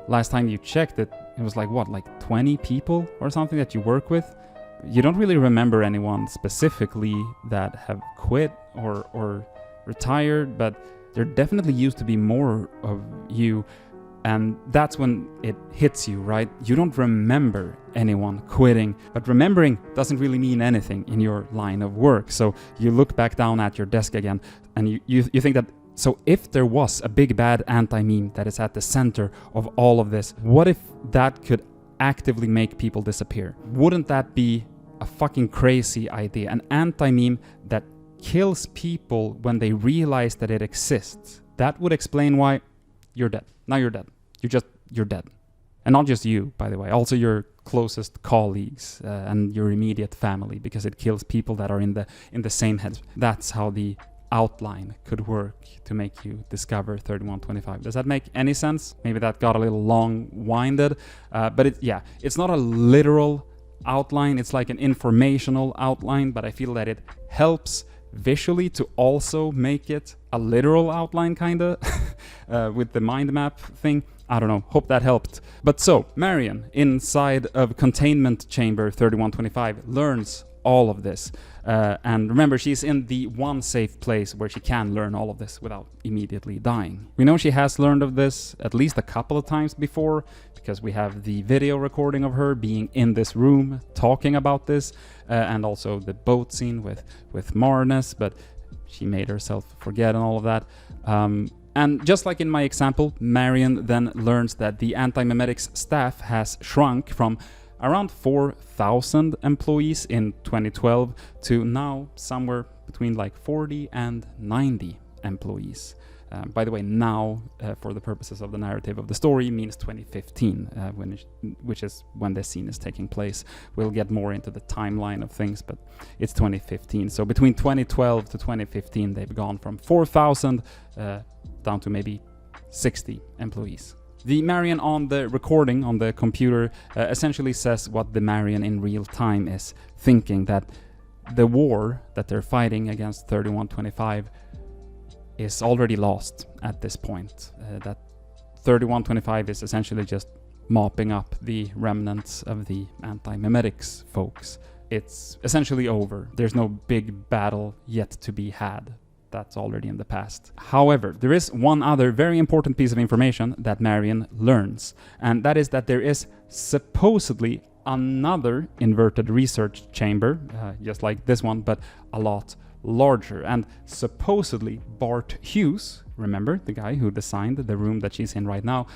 last time you checked it was like 20 people or something that you work with. You don't really remember anyone specifically that have quit or retired, but there definitely used to be more of you, And that's when it hits you, right? You don't remember anyone quitting, but remembering doesn't really mean anything in your line of work. So you look back down at your desk again, and you think that, so if there was a big bad anti-meme that is at the center of all of this, what if that could actively make people disappear? Wouldn't that be a fucking crazy idea? An anti-meme that kills people when they realize that it exists. That would explain why you're dead. Now you're dead. You're dead. And not just you, by the way, also your closest colleagues and your immediate family, because it kills people that are in the same head. That's how the outline could work to make you discover 3125. Does that make any sense? Maybe that got a little long-winded, but it's not a literal outline. It's like an informational outline, but I feel that it helps visually to also make it a literal outline, kinda, with the mind map thing. I don't know, hope that helped. But so, Marion, inside of containment chamber 3125, learns all of this. And remember, she's in the one safe place where she can learn all of this without immediately dying. We know she has learned of this at least a couple of times before, because we have the video recording of her being in this room talking about this, and also the boat scene with Marnus, but she made herself forget and all of that. And just like in my example, Marion then learns that the Antimemetics staff has shrunk from around 4,000 employees in 2012 to now somewhere between like 40 and 90 employees. By the way, now, for the purposes of the narrative of the story, means 2015, which is when this scene is taking place. We'll get more into the timeline of things, but it's 2015. So between 2012 to 2015, they've gone from 4,000 down to maybe 60 employees. The Marion on the recording on the computer essentially says what the Marion in real time is thinking, that the war that they're fighting against 3125 is already lost at this point. That 3125 is essentially just mopping up the remnants of the Antimemetics folks. It's essentially over. There's no big battle yet to be had. That's already in the past. However, there is one other very important piece of information that Marion learns, and that is that there is supposedly another inverted research chamber, just like this one, but a lot larger. And supposedly Bart Hughes, remember the guy who designed the room that she's in right now,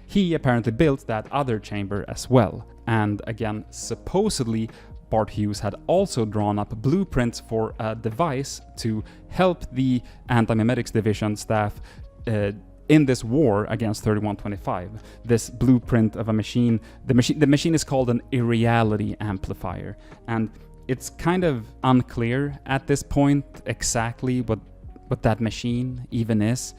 he apparently built that other chamber as well. And again, supposedly Bart Hughes had also drawn up blueprints for a device to help the Antimemetics division staff in this war against 3125. This blueprint of a machine, the machine is called an irreality amplifier, and it's kind of unclear at this point exactly what that machine even is,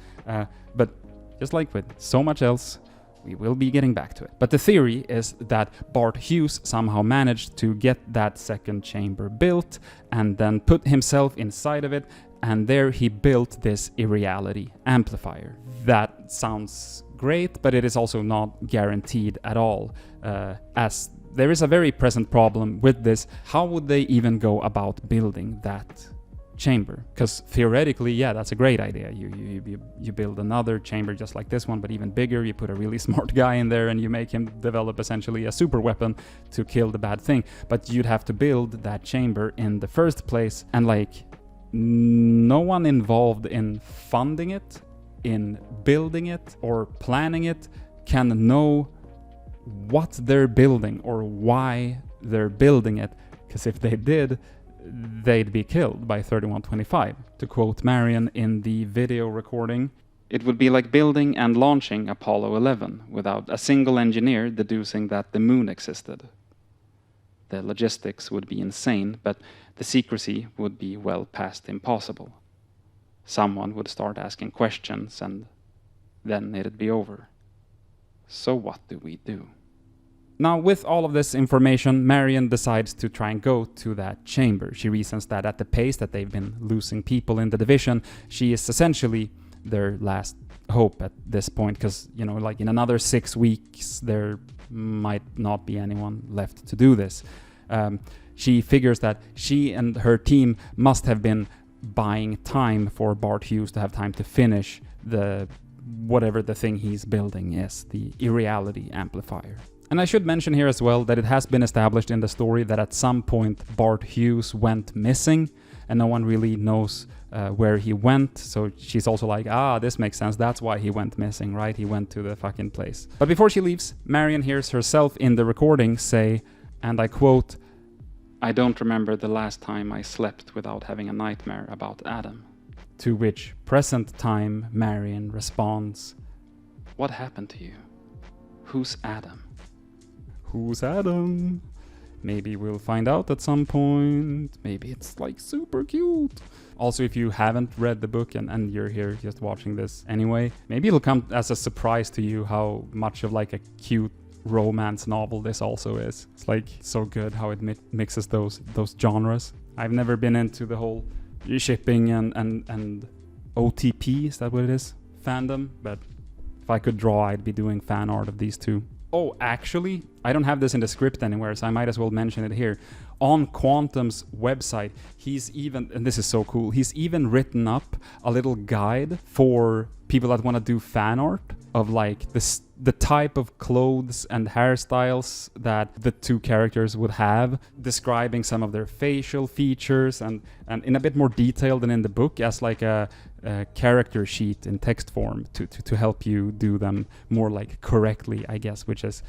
but just like with so much else, we will be getting back to it. But the theory is that Bart Hughes somehow managed to get that second chamber built and then put himself inside of it, and there he built this irreality amplifier. That sounds great, but it is also not guaranteed at all, as there is a very present problem with this. How would they even go about building that chamber? Because theoretically, yeah, that's a great idea. You build another chamber just like this one, but even bigger. You put a really smart guy in there and you make him develop essentially a super weapon to kill the bad thing. But you'd have to build that chamber in the first place, and like no one involved in funding it, in building it or planning it can know what they're building or why they're building it, because if they did, they'd be killed by 3125. To quote Marion in the video recording, "It would be like building and launching Apollo 11 without a single engineer deducing that the moon existed. The logistics would be insane, but the secrecy would be well past impossible. Someone would start asking questions and then it'd be over. So what do we do?" Now, with all of this information, Marion decides to try and go to that chamber. She reasons that at the pace that they've been losing people in the division, she is essentially their last hope at this point, because, you know, like in another 6 weeks, there might not be anyone left to do this. She figures that she and her team must have been buying time for Bart Hughes to have time to finish the whatever the thing he's building is, the irreality amplifier. And I should mention here as well that it has been established in the story that at some point Bart Hughes went missing, and no one really knows where he went. So she's also like, this makes sense. That's why he went missing, right? He went to the fucking place. But before she leaves, Marion hears herself in the recording say, and I quote, "I don't remember the last time I slept without having a nightmare about Adam." To which present time Marion responds, "What happened to you? Who's Adam?" Who's Adam? Maybe we'll find out at some point. Maybe it's like super cute. Also, if you haven't read the book and you're here just watching this anyway, maybe it'll come as a surprise to you how much of like a cute romance novel this also is. It's like so good how it mixes those genres. I've never been into the whole shipping and OTP, is that what it is? Fandom, but if I could draw, I'd be doing fan art of these two. Oh, actually, I don't have this in the script anywhere, so I might as well mention it here. On Quantum's website, he's even, and this is so cool, he's even written up a little guide for people that want to do fan art of like the type of clothes and hairstyles that the two characters would have, describing some of their facial features and in a bit more detail than in the book, as like a character sheet in text form to help you do them more like correctly, I guess, which is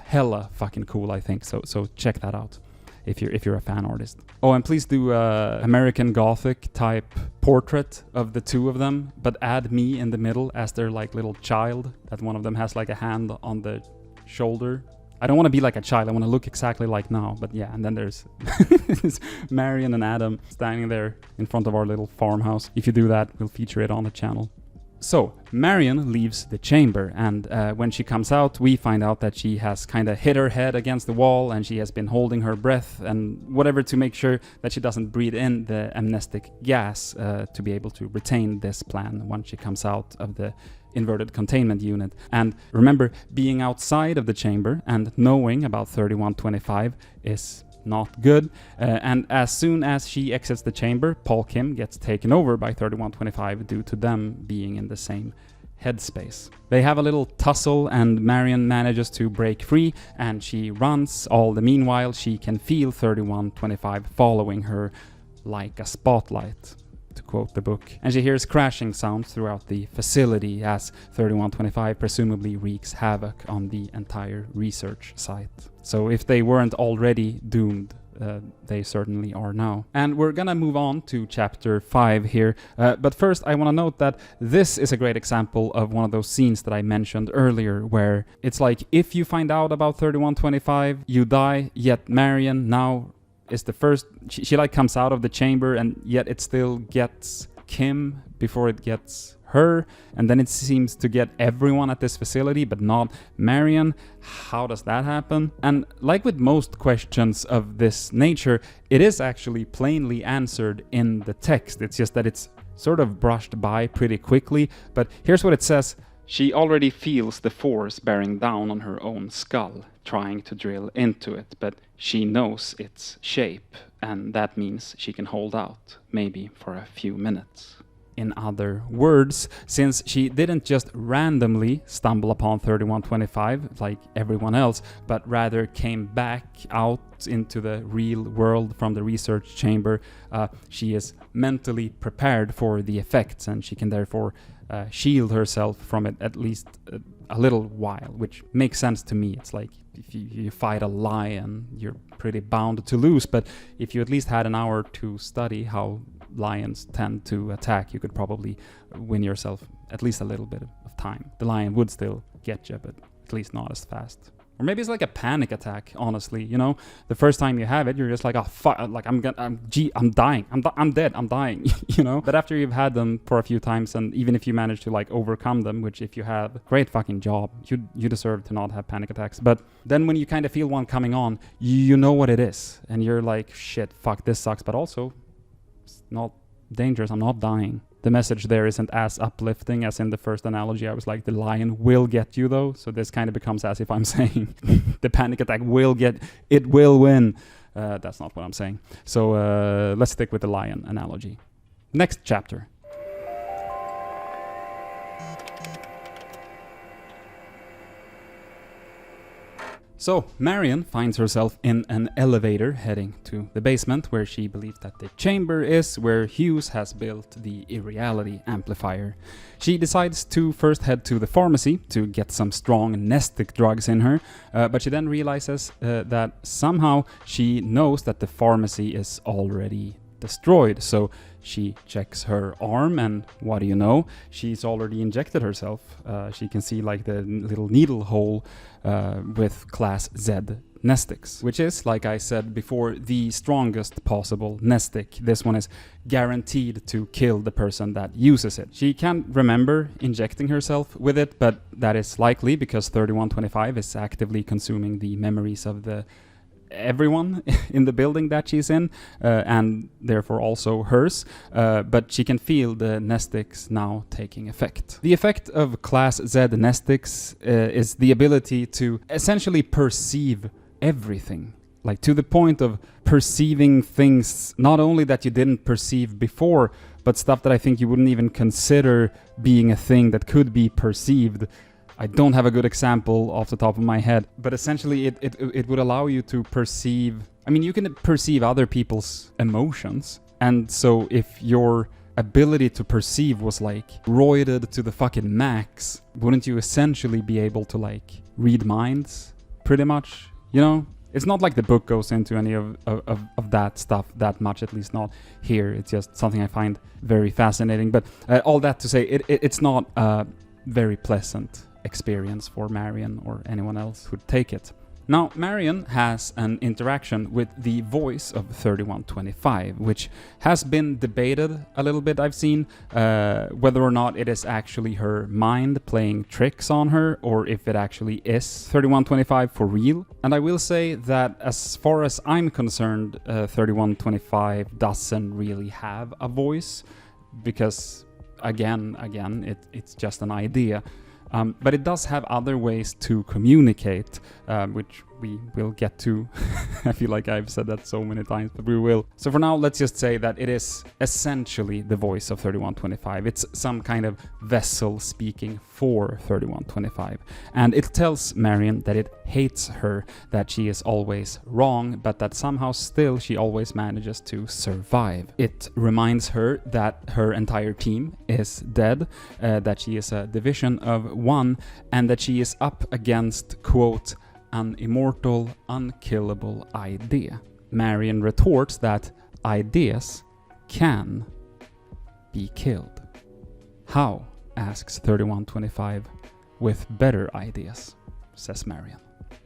hella fucking cool, I think. So check that out if you're a fan artist. Oh, and please do American Gothic type portrait of the two of them, but add me in the middle as their like little child, that one of them has like a hand on the shoulder. I don't want to be like a child, I want to look exactly like now, but yeah, and then there's Marion and Adam standing there in front of our little farmhouse. If you do that, we'll feature it on the channel. So, Marion leaves the chamber, and when she comes out, we find out that she has kind of hit her head against the wall, and she has been holding her breath and whatever to make sure that she doesn't breathe in the amnestic gas to be able to retain this plan once she comes out of the inverted containment unit. And remember, being outside of the chamber and knowing about 3125 is not good, and as soon as she exits the chamber, Paul Kim gets taken over by 3125 due to them being in the same headspace. They have a little tussle and Marion manages to break free and she runs. All the meanwhile, she can feel 3125 following her like a spotlight, to quote the book. And she hears crashing sounds throughout the facility as 3125 presumably wreaks havoc on the entire research site. So if they weren't already doomed, they certainly are now. And we're gonna move on to chapter 5 here, but first I want to note that this is a great example of one of those scenes that I mentioned earlier, where it's like if you find out about 3125, you die, yet Marion now is the first, she like comes out of the chamber and yet it still gets Kim before it gets her, and then it seems to get everyone at this facility but not Marion. How does that happen? And like with most questions of this nature, it is actually plainly answered in the text. It's just that it's sort of brushed by pretty quickly, but here's what it says. She already feels the force bearing down on her own skull, trying to drill into it, but she knows its shape, and that means she can hold out, maybe for a few minutes. In other words, since she didn't just randomly stumble upon 3125 like everyone else, but rather came back out into the real world from the research chamber, she is mentally prepared for the effects, and she can therefore shield herself from it at least a little while, which makes sense to me. It's like if you fight a lion, you're pretty bound to lose, but if you at least had an hour to study how lions tend to attack, you could probably win yourself at least a little bit of time. The lion would still get you, but at least not as fast. Or maybe it's like a panic attack, honestly, you know? The first time you have it, you're just like, oh, fuck, like, I'm dying, I'm dead, I'm dying, you know? But after you've had them for a few times, and even if you manage to, like, overcome them, which if you have, great fucking job, you deserve to not have panic attacks. But then when you kind of feel one coming on, you know what it is, and you're like, shit, fuck, this sucks, but also, it's not dangerous, I'm not dying. The message there isn't as uplifting as in the first analogy. I was like, the lion will get you though. So this kind of becomes as if I'm saying the panic attack will win. That's not what I'm saying. So let's stick with the lion analogy. Next chapter. So, Marion finds herself in an elevator heading to the basement where she believes that the chamber is where Hughes has built the irreality amplifier. She decides to first head to the pharmacy to get some strong nestic drugs in her, but she then realizes that somehow she knows that the pharmacy is already destroyed. So she checks her arm, and what do you know? She's already injected herself. She can see like the little needle hole with class Z nestics, which is, like I said before, the strongest possible nestic. This one is guaranteed to kill the person that uses it. She can't remember injecting herself with it, but that is likely because 3125 is actively consuming the memories of everyone in the building that she's in, and therefore also hers, but she can feel the nestics now taking effect. The effect of class Z nestics is the ability to essentially perceive everything, like to the point of perceiving things not only that you didn't perceive before, but stuff that I think you wouldn't even consider being a thing that could be perceived. I don't have a good example off the top of my head, but essentially it would allow you to perceive, I mean, you can perceive other people's emotions, and so if your ability to perceive was like roided to the fucking max, wouldn't you essentially be able to like read minds, pretty much? You know? It's not like the book goes into any of that stuff that much, at least not here. It's just something I find very fascinating, but all that to say, it's not very pleasant experience for Marion or anyone else who'd take it. Now, Marion has an interaction with the voice of 3125, which has been debated a little bit, I've seen, whether or not it is actually her mind playing tricks on her, or if it actually is 3125 for real. And I will say that as far as I'm concerned, 3125 doesn't really have a voice, because again, it's just an idea. But it does have other ways to communicate, which we will get to. I feel like I've said that so many times, but we will. So for now, let's just say that it is essentially the voice of 3125. It's some kind of vessel speaking for 3125. And it tells Marion that it hates her, that she is always wrong, but that somehow still she always manages to survive. It reminds her that her entire team is dead, that she is a division of one, and that she is up against, quote, an immortal, unkillable idea. Marion retorts that ideas can be killed. How? Asks 3125. With better ideas, says Marion.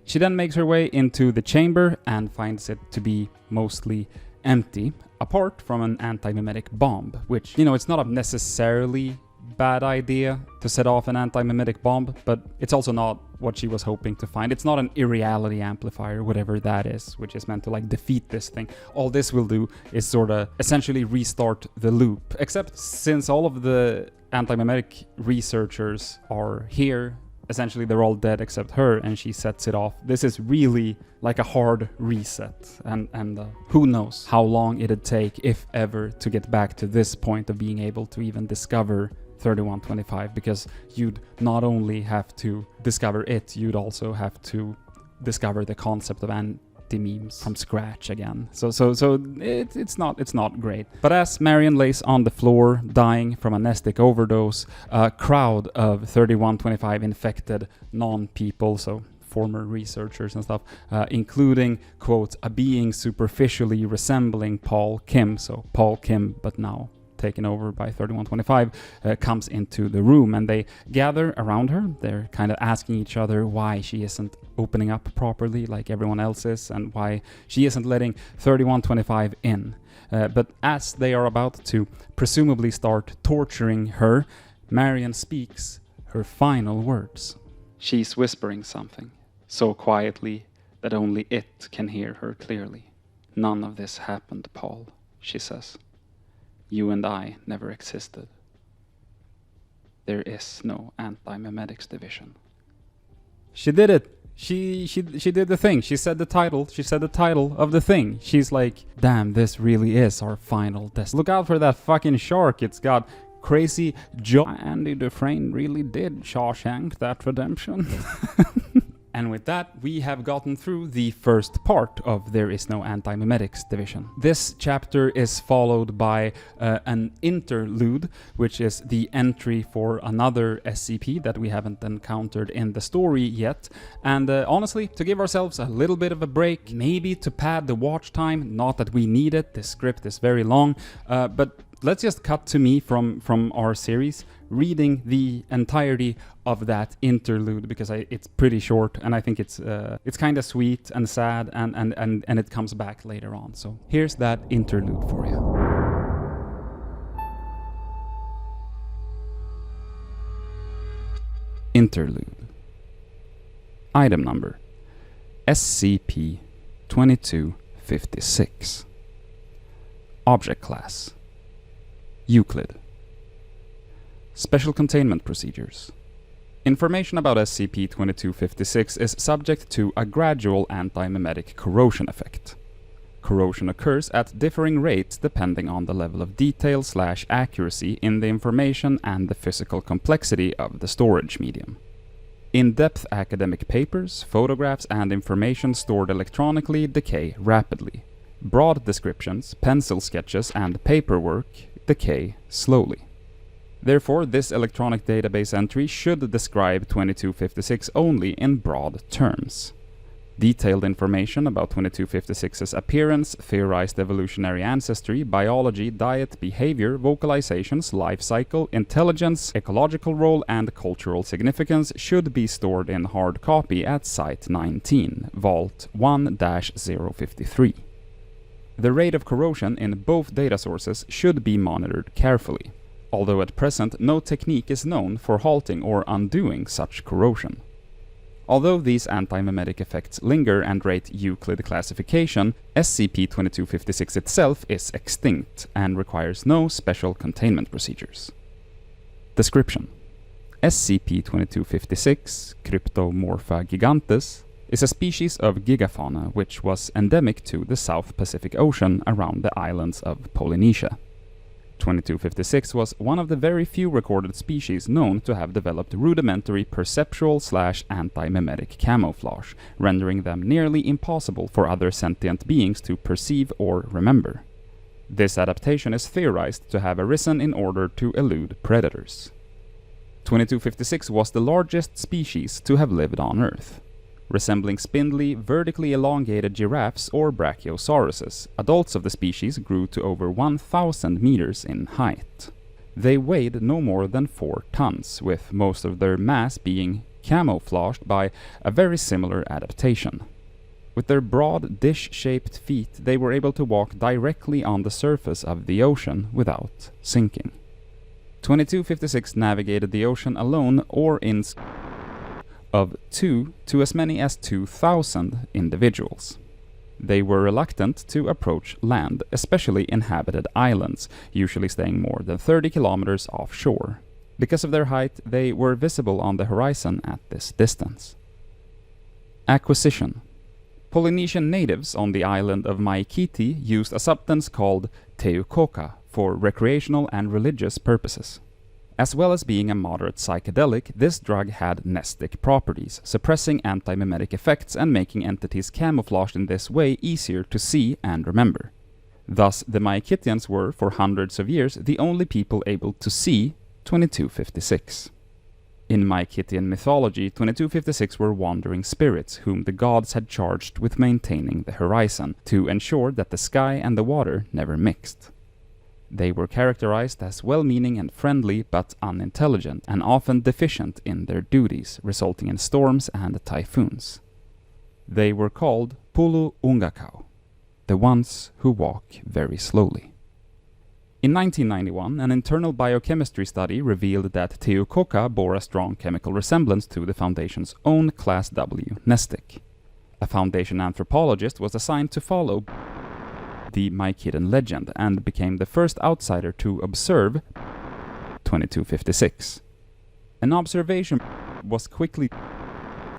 She then makes her way into the chamber and finds it to be mostly empty, apart from an antimemetic bomb, which, you know, it's not a necessarily bad idea to set off an antimemetic bomb, but it's also not what she was hoping to find. It's not an irreality amplifier, whatever that is, which is meant to like defeat this thing. All this will do is sort of essentially restart the loop, except since all of the antimemetic researchers are here, essentially they're all dead except her, and she sets it off. This is really like a hard reset, and who knows how long it'd take, if ever, to get back to this point of being able to even discover 3125, because you'd not only have to discover it, you'd also have to discover the concept of anti-memes from scratch again. So it's not great. But as Marion lays on the floor dying from a nestic overdose, a crowd of 3125 infected non-people, so former researchers and stuff, including, quote, a being superficially resembling Paul Kim, so Paul Kim but now taken over by 3125, comes into the room, and they gather around her. They're kind of asking each other why she isn't opening up properly like everyone else is, and why she isn't letting 3125 in. But as they are about to presumably start torturing her, Marion speaks her final words. She's whispering something, so quietly that only it can hear her clearly. None of this happened, Paul, she says. You and I never existed. There is no antimemetics division. She did it. She did the thing. She said the title. She said the title of the thing. She's like, damn, this really is our final test. Look out for that fucking shark. It's got crazy Andy Dufresne really did Shawshank that redemption. And with that, we have gotten through the first part of There Is No Antimemetics division. This chapter is followed by an interlude, which is the entry for another SCP that we haven't encountered in the story yet. And honestly, to give ourselves a little bit of a break, maybe to pad the watch time, not that we need it, this script is very long, but let's just cut to me from our series reading the entirety of that interlude, because it's pretty short and I think it's kind of sweet and sad and it comes back later on. So here's that interlude for you. Interlude. Item number SCP-2256. Object class Euclid. Special containment procedures. Information about SCP-2256 is subject to a gradual antimemetic corrosion effect. Corrosion occurs at differing rates depending on the level of detail/accuracy in the information and the physical complexity of the storage medium. In-depth academic papers, photographs, and information stored electronically decay rapidly. Broad descriptions, pencil sketches, and paperwork decay slowly. Therefore, this electronic database entry should describe 2256 only in broad terms. Detailed information about 2256's appearance, theorized evolutionary ancestry, biology, diet, behavior, vocalizations, life cycle, intelligence, ecological role, and cultural significance should be stored in hard copy at Site 19, Vault 1-053. The rate of corrosion in both data sources should be monitored carefully, although at present no technique is known for halting or undoing such corrosion. Although these antimemetic effects linger and rate Euclid classification, SCP-2256 itself is extinct and requires no special containment procedures. Description: SCP-2256, Cryptomorpha gigantes, is a species of gigafauna which was endemic to the South Pacific Ocean around the islands of Polynesia. 2256 was one of the very few recorded species known to have developed rudimentary perceptual/antimemetic camouflage, rendering them nearly impossible for other sentient beings to perceive or remember. This adaptation is theorized to have arisen in order to elude predators. 2256 was the largest species to have lived on Earth. Resembling spindly, vertically elongated giraffes or brachiosauruses, adults of the species grew to over 1,000 meters in height. They weighed no more than 4 tons, with most of their mass being camouflaged by a very similar adaptation. With their broad, dish-shaped feet, they were able to walk directly on the surface of the ocean without sinking. 2256 navigated the ocean alone or in of 2 to as many as 2,000 individuals. They were reluctant to approach land, especially inhabited islands, usually staying more than 30 kilometers offshore. Because of their height, they were visible on the horizon at this distance. Acquisition. Polynesian natives on the island of Maikiti used a substance called teucoca for recreational and religious purposes. As well as being a moderate psychedelic, this drug had nestic properties, suppressing antimemetic effects and making entities camouflaged in this way easier to see and remember. Thus, the Maikitians were, for hundreds of years, the only people able to see 2256. In Maikitian mythology, 2256 were wandering spirits whom the gods had charged with maintaining the horizon, to ensure that the sky and the water never mixed. They were characterized as well-meaning and friendly, but unintelligent, and often deficient in their duties, resulting in storms and typhoons. They were called Pulu Ungakau, the ones who walk very slowly. In 1991, an internal biochemistry study revealed that teucoca bore a strong chemical resemblance to the Foundation's own Class W nestic. A Foundation anthropologist was assigned to follow the Maikitian legend and became the first outsider to observe 2256. An observation was quickly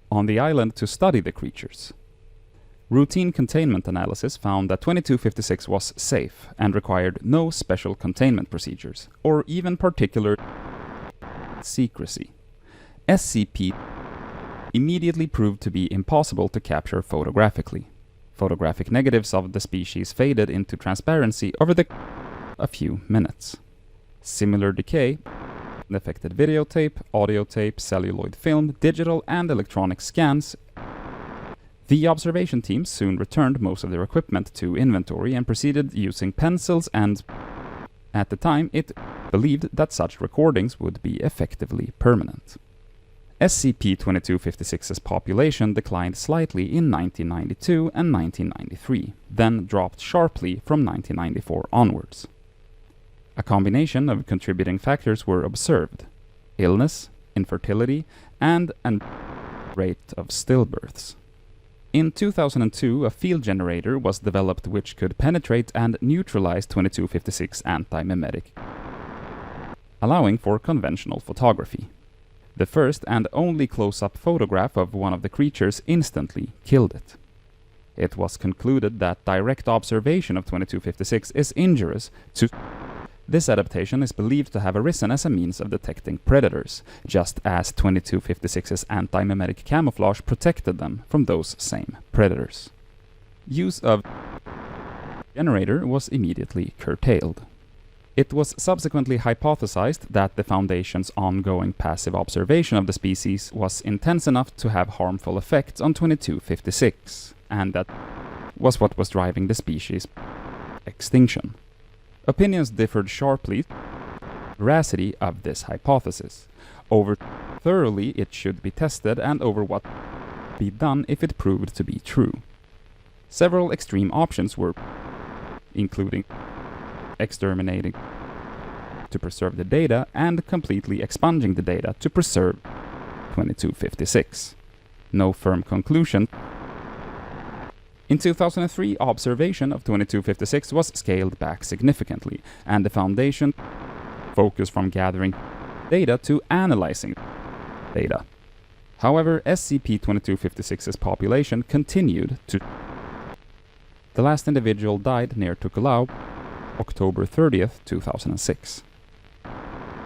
on the island to study the creatures. Routine containment analysis found that 2256 was safe and required no special containment procedures, or even particular secrecy. SCP immediately proved to be impossible to capture photographically. Photographic negatives of the species faded into transparency over a few minutes. Similar decay affected videotape, audio tape, celluloid film, digital and electronic scans. The observation team soon returned most of their equipment to inventory and proceeded using pencils, and at the time it believed that such recordings would be effectively permanent. SCP-2256's population declined slightly in 1992 and 1993, then dropped sharply from 1994 onwards. A combination of contributing factors were observed: illness, infertility, and a rate of stillbirths. In 2002, a field generator was developed which could penetrate and neutralize 2256 antimemetic, allowing for conventional photography. The first and only close-up photograph of one of the creatures instantly killed it. It was concluded that direct observation of 2256 is injurious to. This adaptation is believed to have arisen as a means of detecting predators, just as 2256's antimemetic camouflage protected them from those same predators. Use of generator was immediately curtailed. It was subsequently hypothesized that the Foundation's ongoing passive observation of the species was intense enough to have harmful effects on 2256, and that was what was driving the species' extinction. Opinions differed sharply on the veracity of this hypothesis, over thoroughly it should be tested and over what would be done if it proved to be true. Several extreme options were, including exterminating to preserve the data and completely expunging the data to preserve 2256. No firm conclusion. In 2003, observation of 2256 was scaled back significantly, and the Foundation focused from gathering data to analyzing data. However, SCP-2256's population continued to. The last individual died near Tukalau, October 30th, 2006.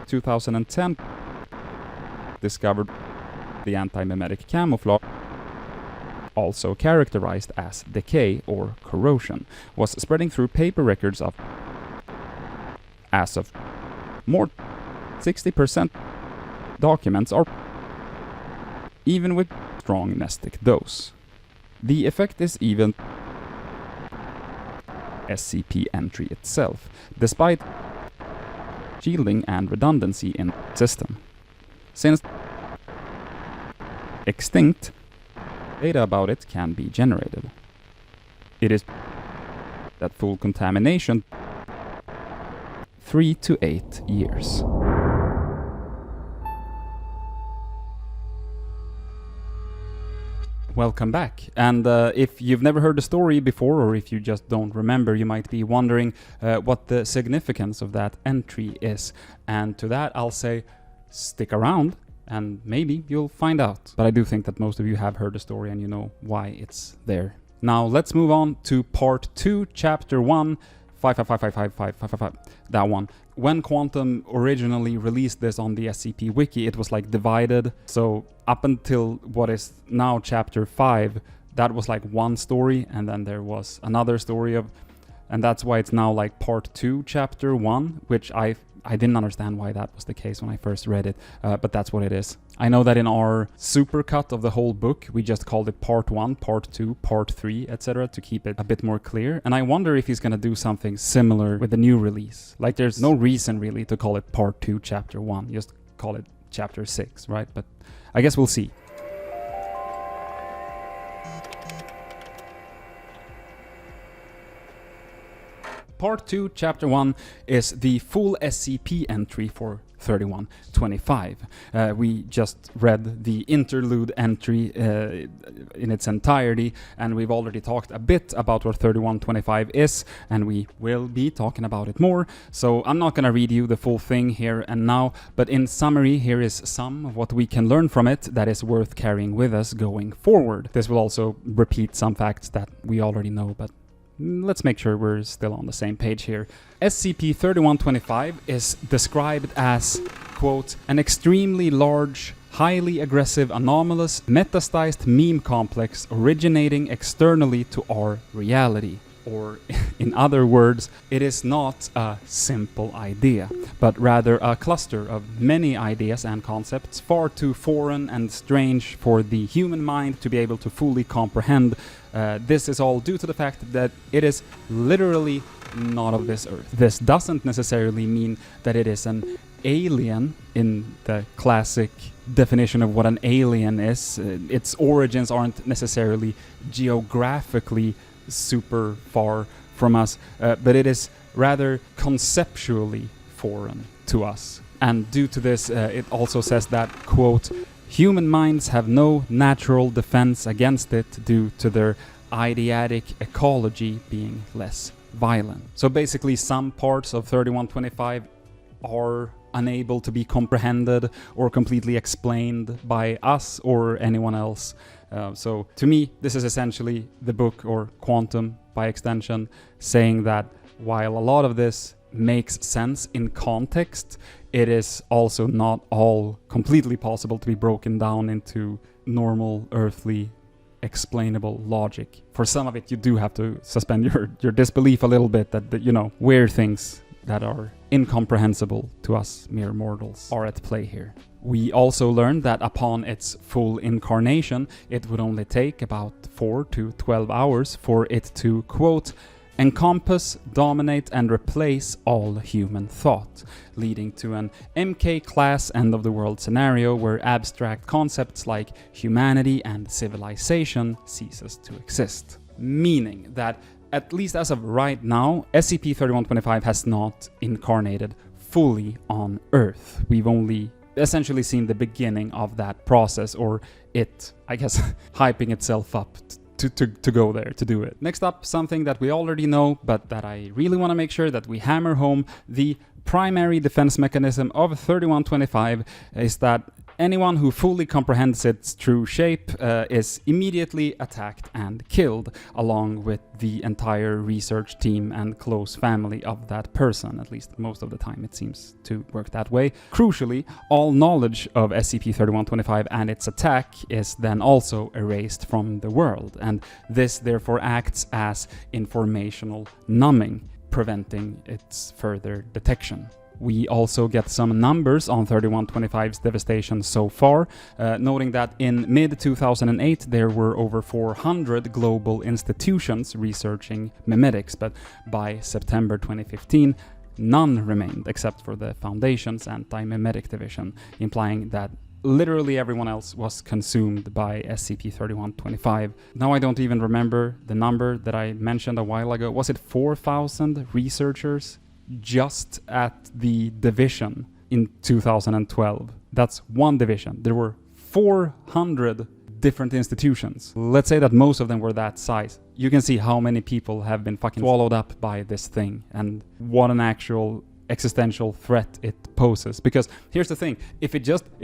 2010 discovered the antimemetic camouflage, also characterized as decay or corrosion, was spreading through paper records of, as of more 60% documents are even with strong nestic dose. The effect is even SCP entry itself, despite shielding and redundancy in the system. Since extinct, data about it can be generated. It is that full contamination 3 to 8 years. Welcome back. And if you've never heard the story before, or if you just don't remember, you might be wondering what the significance of that entry is. And to that I'll say, stick around and maybe you'll find out. But I do think that most of you have heard the story and you know why it's there. Now let's move on to part 2, chapter 1, 555555555, that one. When Quantum originally released this on the SCP Wiki, it was like divided. So up until what is now chapter 5, that was like one story, and then there was another story of, and that's why it's now like part 2, chapter 1, which I didn't understand why that was the case when I first read it, but that's what it is. I know that in our supercut of the whole book, we just called it part 1, part 2, part 3, etc. to keep it a bit more clear. And I wonder if he's gonna do something similar with the new release. Like there's no reason really to call it part 2, chapter 1. Just call it chapter 6, right? But I guess we'll see. Part 2, Chapter 1 is the full SCP entry for 3125. We just read the interlude entry in its entirety, and we've already talked a bit about what 3125 is, and we will be talking about it more. So I'm not going to read you the full thing here and now, but in summary, here is some of what we can learn from it that is worth carrying with us going forward. This will also repeat some facts that we already know, but let's make sure we're still on the same page here. SCP-3125 is described as, quote, an extremely large, highly aggressive, anomalous, metastasized meme complex originating externally to our reality. Or, in other words, it is not a simple idea, but rather a cluster of many ideas and concepts far too foreign and strange for the human mind to be able to fully comprehend. This is all due to the fact that it is literally not of this earth. This doesn't necessarily mean that it is an alien in the classic definition of what an alien is. Its origins aren't necessarily geographically super far from us, but it is rather conceptually foreign to us. And due to this, it also says that, quote, human minds have no natural defense against it due to their eidetic ecology being less violent. So basically some parts of 3125 are unable to be comprehended or completely explained by us or anyone else. So to me, this is essentially the book, or Quantum by extension, saying that while a lot of this makes sense in context, it is also not all completely possible to be broken down into normal earthly explainable logic. For some of it, you do have to suspend your disbelief a little bit that you know, weird things that are incomprehensible to us mere mortals are at play here. We also learned that upon its full incarnation, it would only take about 4 to 12 hours for it to, quote, encompass, dominate, and replace all human thought, leading to an MK-class end-of-the-world scenario where abstract concepts like humanity and civilization ceases to exist. Meaning that, at least as of right now, SCP-3125 has not incarnated fully on Earth. We've only essentially seen the beginning of that process, or it, I guess, hyping itself up to go there, to do it. Next up, something that we already know, but that I really want to make sure that we hammer home. The primary defense mechanism of 3125 is that anyone who fully comprehends its true shape is immediately attacked and killed, along with the entire research team and close family of that person. At least most of the time it seems to work that way. Crucially, all knowledge of SCP-3125 and its attack is then also erased from the world, and this therefore acts as informational numbing, preventing its further detection. We also get some numbers on 3125's devastation so far, noting that in mid-2008 there were over 400 global institutions researching memetics, but by September 2015, none remained except for the Foundation's Antimemetic division, implying that literally everyone else was consumed by SCP-3125. Now I don't even remember the number that I mentioned a while ago. Was it 4,000 researchers just at the division in 2012? That's one division. There were 400 different institutions. Let's say that most of them were that size. You can see how many people have been fucking swallowed up by this thing, and what an actual existential threat it poses. Because here's the thing, if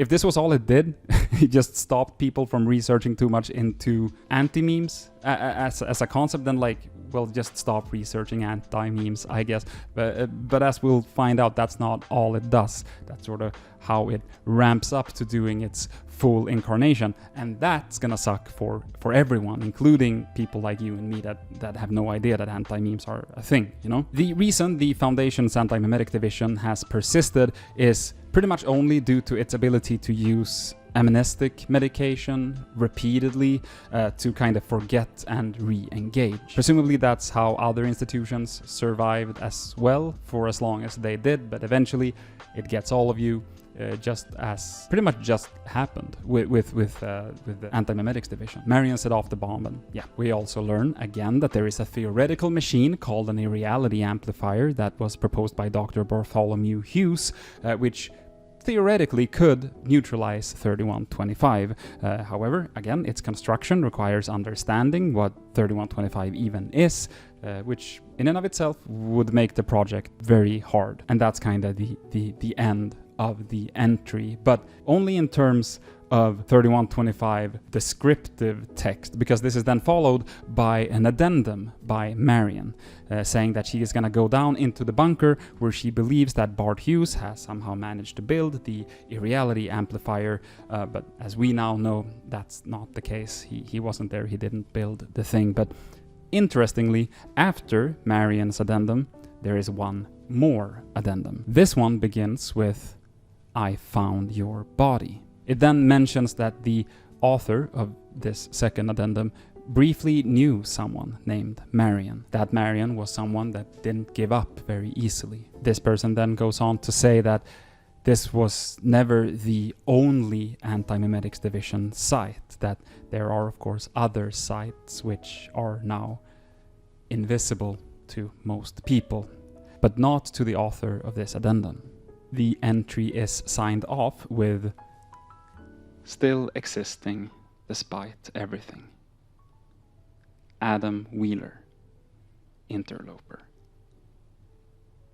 this was all it did, it just stopped people from researching too much into anti-memes as a concept, then like, well, just stop researching anti-memes, I guess. But as we'll find out, that's not all it does. That's sort of how it ramps up to doing its full incarnation, and that's gonna suck for everyone, including people like you and me that have no idea that anti-memes are a thing, you know? The reason the Foundation's Antimemetic division has persisted is pretty much only due to its ability to use amnestic medication repeatedly to kind of forget and re-engage. Presumably that's how other institutions survived as well for as long as they did, but eventually it gets all of you, just as pretty much just happened with the Antimemetics division. Marion set off the bomb, and yeah, we also learn again that there is a theoretical machine called an irreality amplifier that was proposed by Dr. Bartholomew Hughes, which theoretically could neutralize 3125. However, again, its construction requires understanding what 3125 even is, which in and of itself would make the project very hard. And that's kind of the end of the entry, but only in terms of 3125 descriptive text, because this is then followed by an addendum by Marion, saying that she is going to go down into the bunker where she believes that Bart Hughes has somehow managed to build the irreality amplifier, but as we now know, that's not the case. He wasn't there, he didn't build the thing. But interestingly, after Marion's addendum, there is one more addendum. This one begins with, "I found your body." It then mentions that the author of this second addendum briefly knew someone named Marion. That Marion was someone that didn't give up very easily. This person then goes on to say that this was never the only Antimemetics Division site, that there are of course other sites which are now invisible to most people, but not to the author of this addendum. The entry is signed off with, "Still existing despite everything. Adam Wheeler, interloper."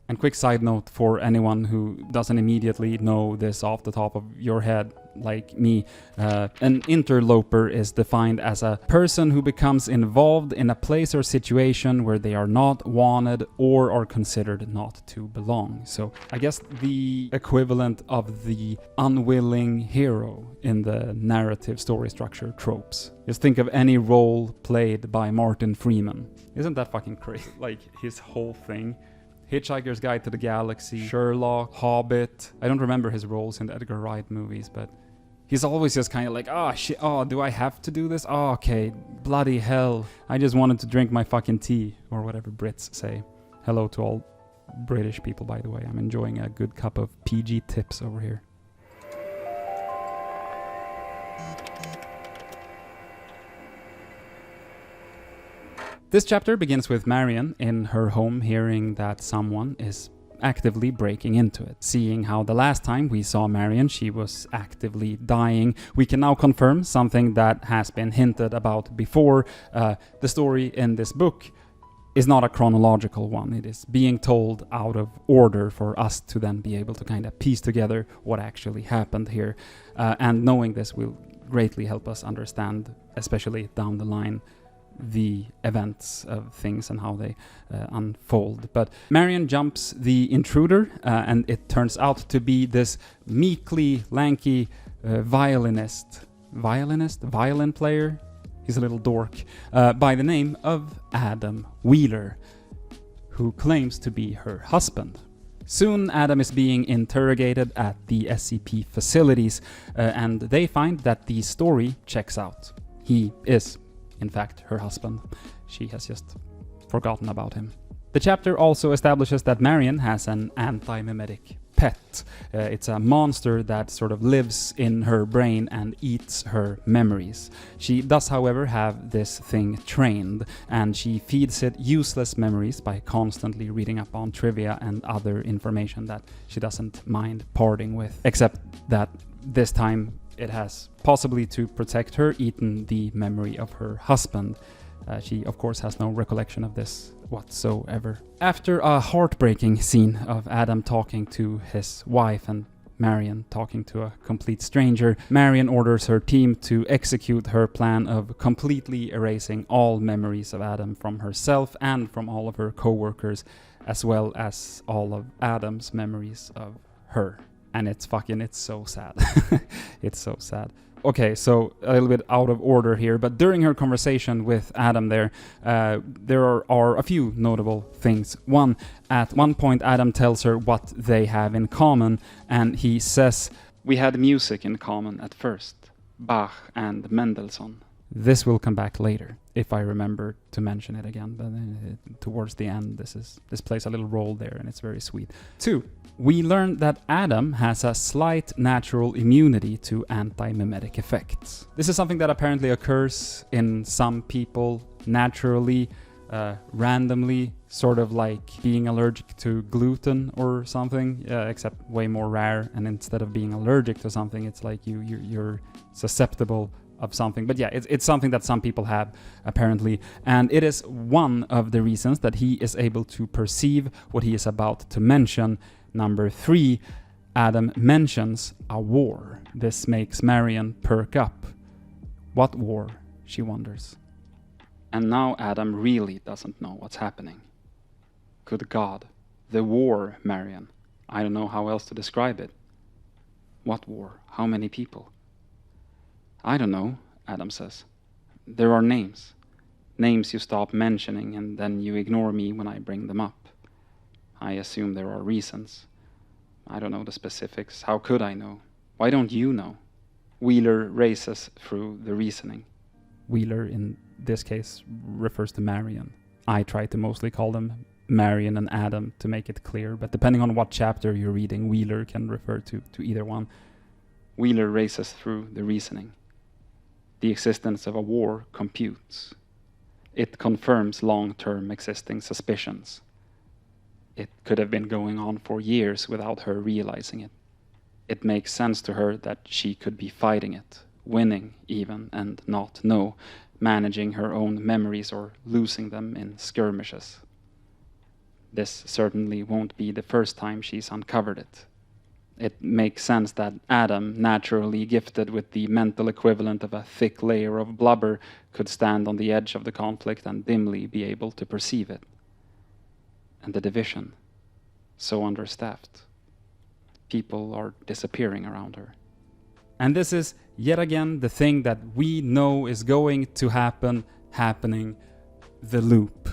And quick side note for anyone who doesn't immediately know this off the top of your head, like me, an interloper is defined as a person who becomes involved in a place or situation where they are not wanted or are considered not to belong. So I guess the equivalent of the unwilling hero in the narrative story structure tropes. Just think of any role played by Martin Freeman. Isn't that fucking crazy? Like his whole thing. Hitchhiker's Guide to the Galaxy, Sherlock, Hobbit. I don't remember his roles in the Edgar Wright movies, but he's always just kind of like, "Oh shit, oh, do I have to do this? Oh, okay, bloody hell. I just wanted to drink my fucking tea," or whatever Brits say. Hello to all British people, by the way. I'm enjoying a good cup of PG tips over here. This chapter begins with Marion in her home hearing that someone is actively breaking into it. Seeing how the last time we saw Marion, she was actively dying, we can now confirm something that has been hinted about before. The story in this book is not a chronological one. It is being told out of order for us to then be able to kind of piece together what actually happened here. And knowing this will greatly help us understand, especially down the line, the events of things and how they unfold. But Marion jumps the intruder, and it turns out to be this meekly, lanky violin player. He's a little dork, by the name of Adam Wheeler, who claims to be her husband. Soon Adam is being interrogated at the SCP facilities, and they find that the story checks out. He is in fact her husband. She has just forgotten about him. The chapter also establishes that Marion has an anti-memetic pet. It's a monster that sort of lives in her brain and eats her memories. She does, however, have this thing trained, and she feeds it useless memories by constantly reading up on trivia and other information that she doesn't mind parting with. Except that this time it has, possibly to protect her, eaten the memory of her husband. She, of course, has no recollection of this whatsoever. After a heartbreaking scene of Adam talking to his wife and Marion talking to a complete stranger, Marion orders her team to execute her plan of completely erasing all memories of Adam from herself and from all of her co-workers, as well as all of Adam's memories of her. And it's so sad. It's so sad. Okay, so a little bit out of order here, but during her conversation with Adam there are a few notable things. One, at one point Adam tells her what they have in common, and he says, "We had music in common at first, Bach and Mendelssohn." This will come back later, if I remember to mention it again, but towards the end this plays a little role there, and it's very sweet. 2, we learn that Adam has a slight natural immunity to anti-memetic effects. This is something that apparently occurs in some people naturally, randomly, sort of like being allergic to gluten or something, except way more rare, and instead of being allergic to something, it's like you're susceptible of something. But yeah, it's something that some people have, apparently, and it is one of the reasons that he is able to perceive what he is about to mention. Number 3, Adam mentions a war. This makes Marion perk up. What war? She wonders. And now Adam really doesn't know what's happening. Good God. The war, Marion. I don't know how else to describe it. What war? How many people? I don't know, Adam says. There are names. Names you stop mentioning and then you ignore me when I bring them up. I assume there are reasons. I don't know the specifics. How could I know? Why don't you know? Wheeler races through the reasoning. Wheeler, in this case, refers to Marion. I try to mostly call them Marion and Adam to make it clear, but depending on what chapter you're reading, Wheeler can refer to either one. Wheeler races through the reasoning. The existence of a war computes. It confirms long-term existing suspicions. It could have been going on for years without her realizing it. It makes sense to her that she could be fighting it, winning even, and not know, managing her own memories or losing them in skirmishes. This certainly won't be the first time she's uncovered it. It makes sense that Adam, naturally gifted with the mental equivalent of a thick layer of blubber, could stand on the edge of the conflict and dimly be able to perceive it. And the division, so understaffed. People are disappearing around her. And this is, yet again, the thing that we know is going to happen, happening, the loop.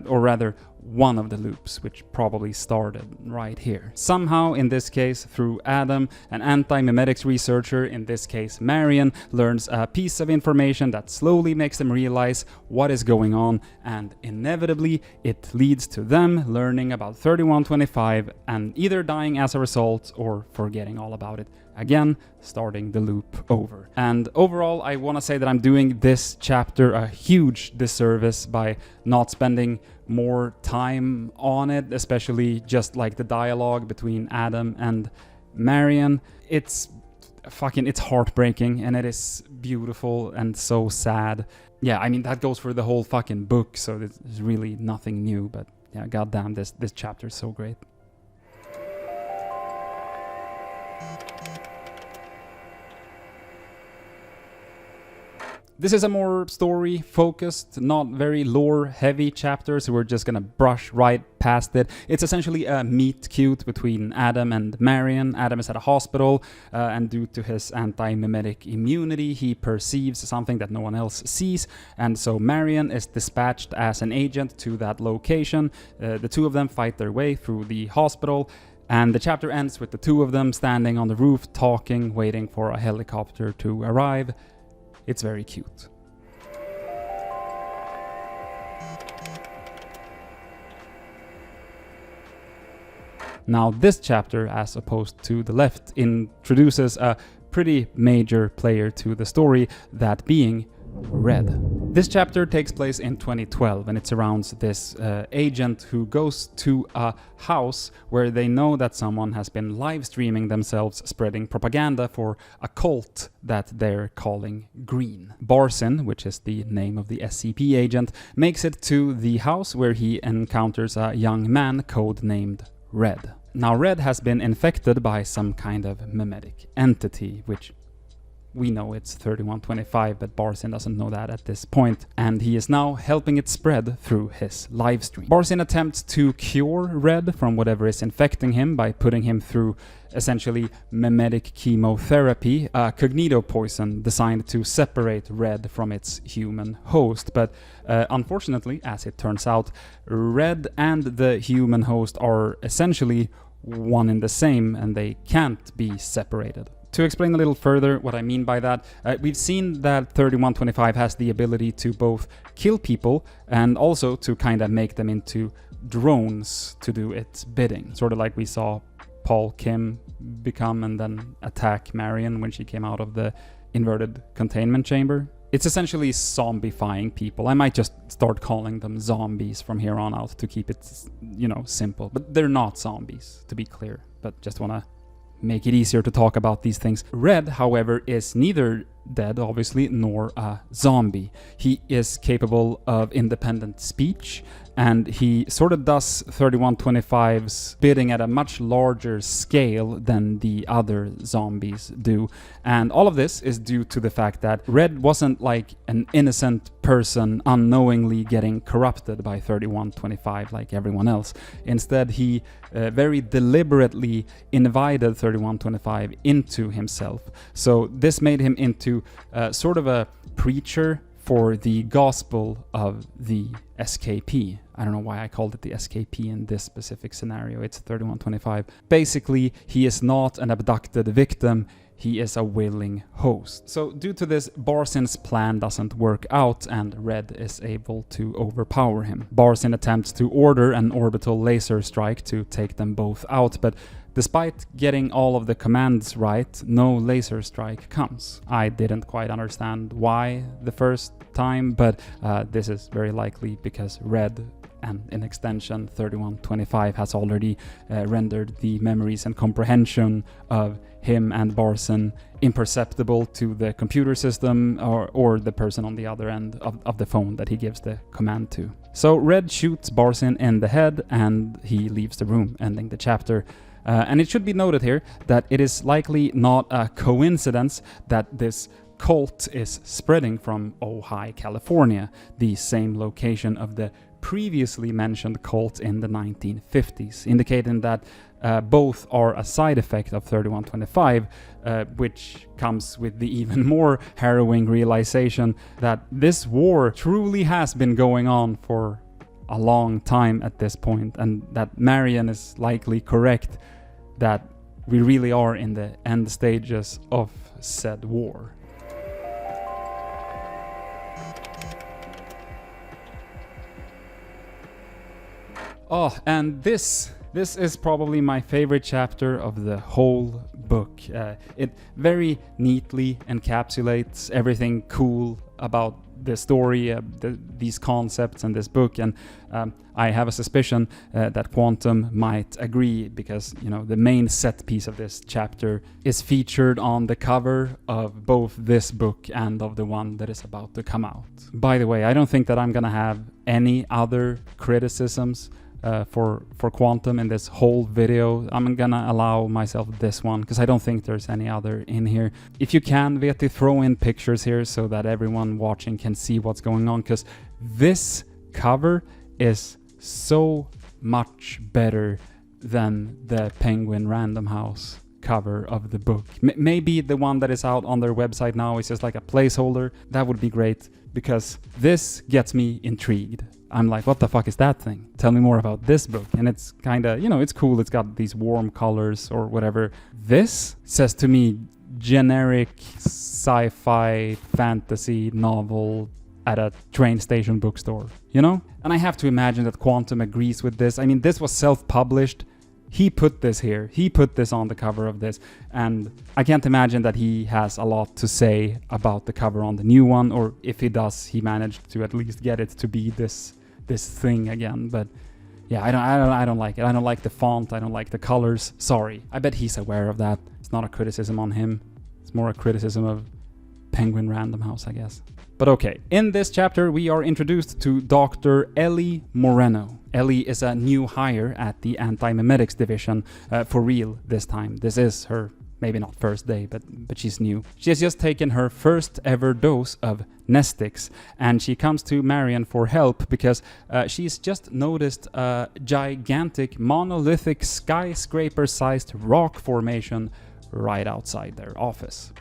Or rather, one of the loops, which probably started right here. Somehow, in this case, through Adam, an antimemetics researcher, in this case Marion, learns a piece of information that slowly makes them realize what is going on, and inevitably it leads to them learning about 3125 and either dying as a result or forgetting all about it. Again, starting the loop over. And overall, I want to say that I'm doing this chapter a huge disservice by not spending more time on it, especially just like the dialogue between Adam and Marion. It's heartbreaking, and it is beautiful and so sad. Yeah, I mean, that goes for the whole fucking book, so there's really nothing new, but yeah, goddamn, this chapter is so great. This is a more story-focused, not very lore-heavy chapter, so we're just gonna brush right past it. It's essentially a meet-cute between Adam and Marion. Adam is at a hospital, and due to his anti-memetic immunity, he perceives something that no one else sees, and so Marion is dispatched as an agent to that location. The two of them fight their way through the hospital, and the chapter ends with the two of them standing on the roof, talking, waiting for a helicopter to arrive. It's very cute. Now this chapter, as opposed to the left, introduces a pretty major player to the story, that being Red. This chapter takes place in 2012, and it surrounds this agent who goes to a house where they know that someone has been live streaming themselves spreading propaganda for a cult that they're calling Green. Barsin, which is the name of the SCP agent, makes it to the house where he encounters a young man codenamed Red. Now Red has been infected by some kind of memetic entity, which we know it's 3125, but Barsin doesn't know that at this point, and he is now helping it spread through his livestream. Barsin attempts to cure Red from whatever is infecting him by putting him through essentially memetic chemotherapy, a cognito poison designed to separate Red from its human host. But unfortunately, as it turns out, Red and the human host are essentially one and the same, and they can't be separated. To explain a little further what I mean by that, we've seen that 3125 has the ability to both kill people and also to kind of make them into drones to do its bidding. Sort of like we saw Paul Kim become and then attack Marion when she came out of the inverted containment chamber. It's essentially zombifying people. I might just start calling them zombies from here on out to keep it, simple. But they're not zombies, to be clear. But just want to make it easier to talk about these things. Red, however, is neither dead, obviously, nor a zombie. He is capable of independent speech, and he sort of does 3125's bidding at a much larger scale than the other zombies do. And all of this is due to the fact that Red wasn't like an innocent person unknowingly getting corrupted by 3125 like everyone else. Instead, he very deliberately invited 3125 into himself. So this made him into sort of a preacher for the gospel of the SKP. I don't know why I called it the SKP in this specific scenario. It's 3125. Basically, he is not an abducted victim. He is a willing host. So due to this, Barsin's plan doesn't work out and Red is able to overpower him. Barsin attempts to order an orbital laser strike to take them both out, but despite getting all of the commands right, no laser strike comes. I didn't quite understand why the first time, but this is very likely because Red, and in extension 3125, has already rendered the memories and comprehension of him and Barsin imperceptible to the computer system or the person on the other end of the phone that he gives the command to. So Red shoots Barsin in the head and he leaves the room, ending the chapter. And it should be noted here that it is likely not a coincidence that this cult is spreading from Ojai, California, the same location of the previously mentioned cult in the 1950s, indicating that both are a side effect of 3125, which comes with the even more harrowing realization that this war truly has been going on for a long time at this point, and that Marion is likely correct that we really are in the end stages of said war. Oh, and this is probably my favorite chapter of the whole book. It very neatly encapsulates everything cool about the story, these concepts in this book, and I have a suspicion that Quantum might agree, because the main set piece of this chapter is featured on the cover of both this book and of the one that is about to come out. By the way, I don't think that I'm gonna have any other criticisms for Quantum in this whole video. I'm gonna allow myself this one because I don't think there's any other in here. If you can, Veeti, throw in pictures here so that everyone watching can see what's going on, because this cover is so much better than the Penguin Random House cover of the book. Maybe the one that is out on their website now is just like a placeholder. That would be great, because this gets me intrigued. I'm like, what the fuck is that thing? Tell me more about this book. And it's kind of, it's cool. It's got these warm colors or whatever. This says to me generic sci-fi fantasy novel at a train station bookstore, And I have to imagine that Quantum agrees with this. I mean, this was self-published. He put this here. He put this on the cover of this. And I can't imagine that he has a lot to say about the cover on the new one, or if he does, he managed to at least get it to be this thing again. But yeah, I don't like it. I don't like the font. I don't like the colors. Sorry. I bet he's aware of that. It's not a criticism on him. It's more a criticism of Penguin Random House, I guess. But okay, in this chapter we are introduced to Dr. Ellie Moreno. Ellie is a new hire at the Antimemetics division, for real this time. This is her, maybe not first day, but she's new. She has just taken her first ever dose of Nestix, and she comes to Marion for help because she's just noticed a gigantic monolithic skyscraper-sized rock formation right outside their office.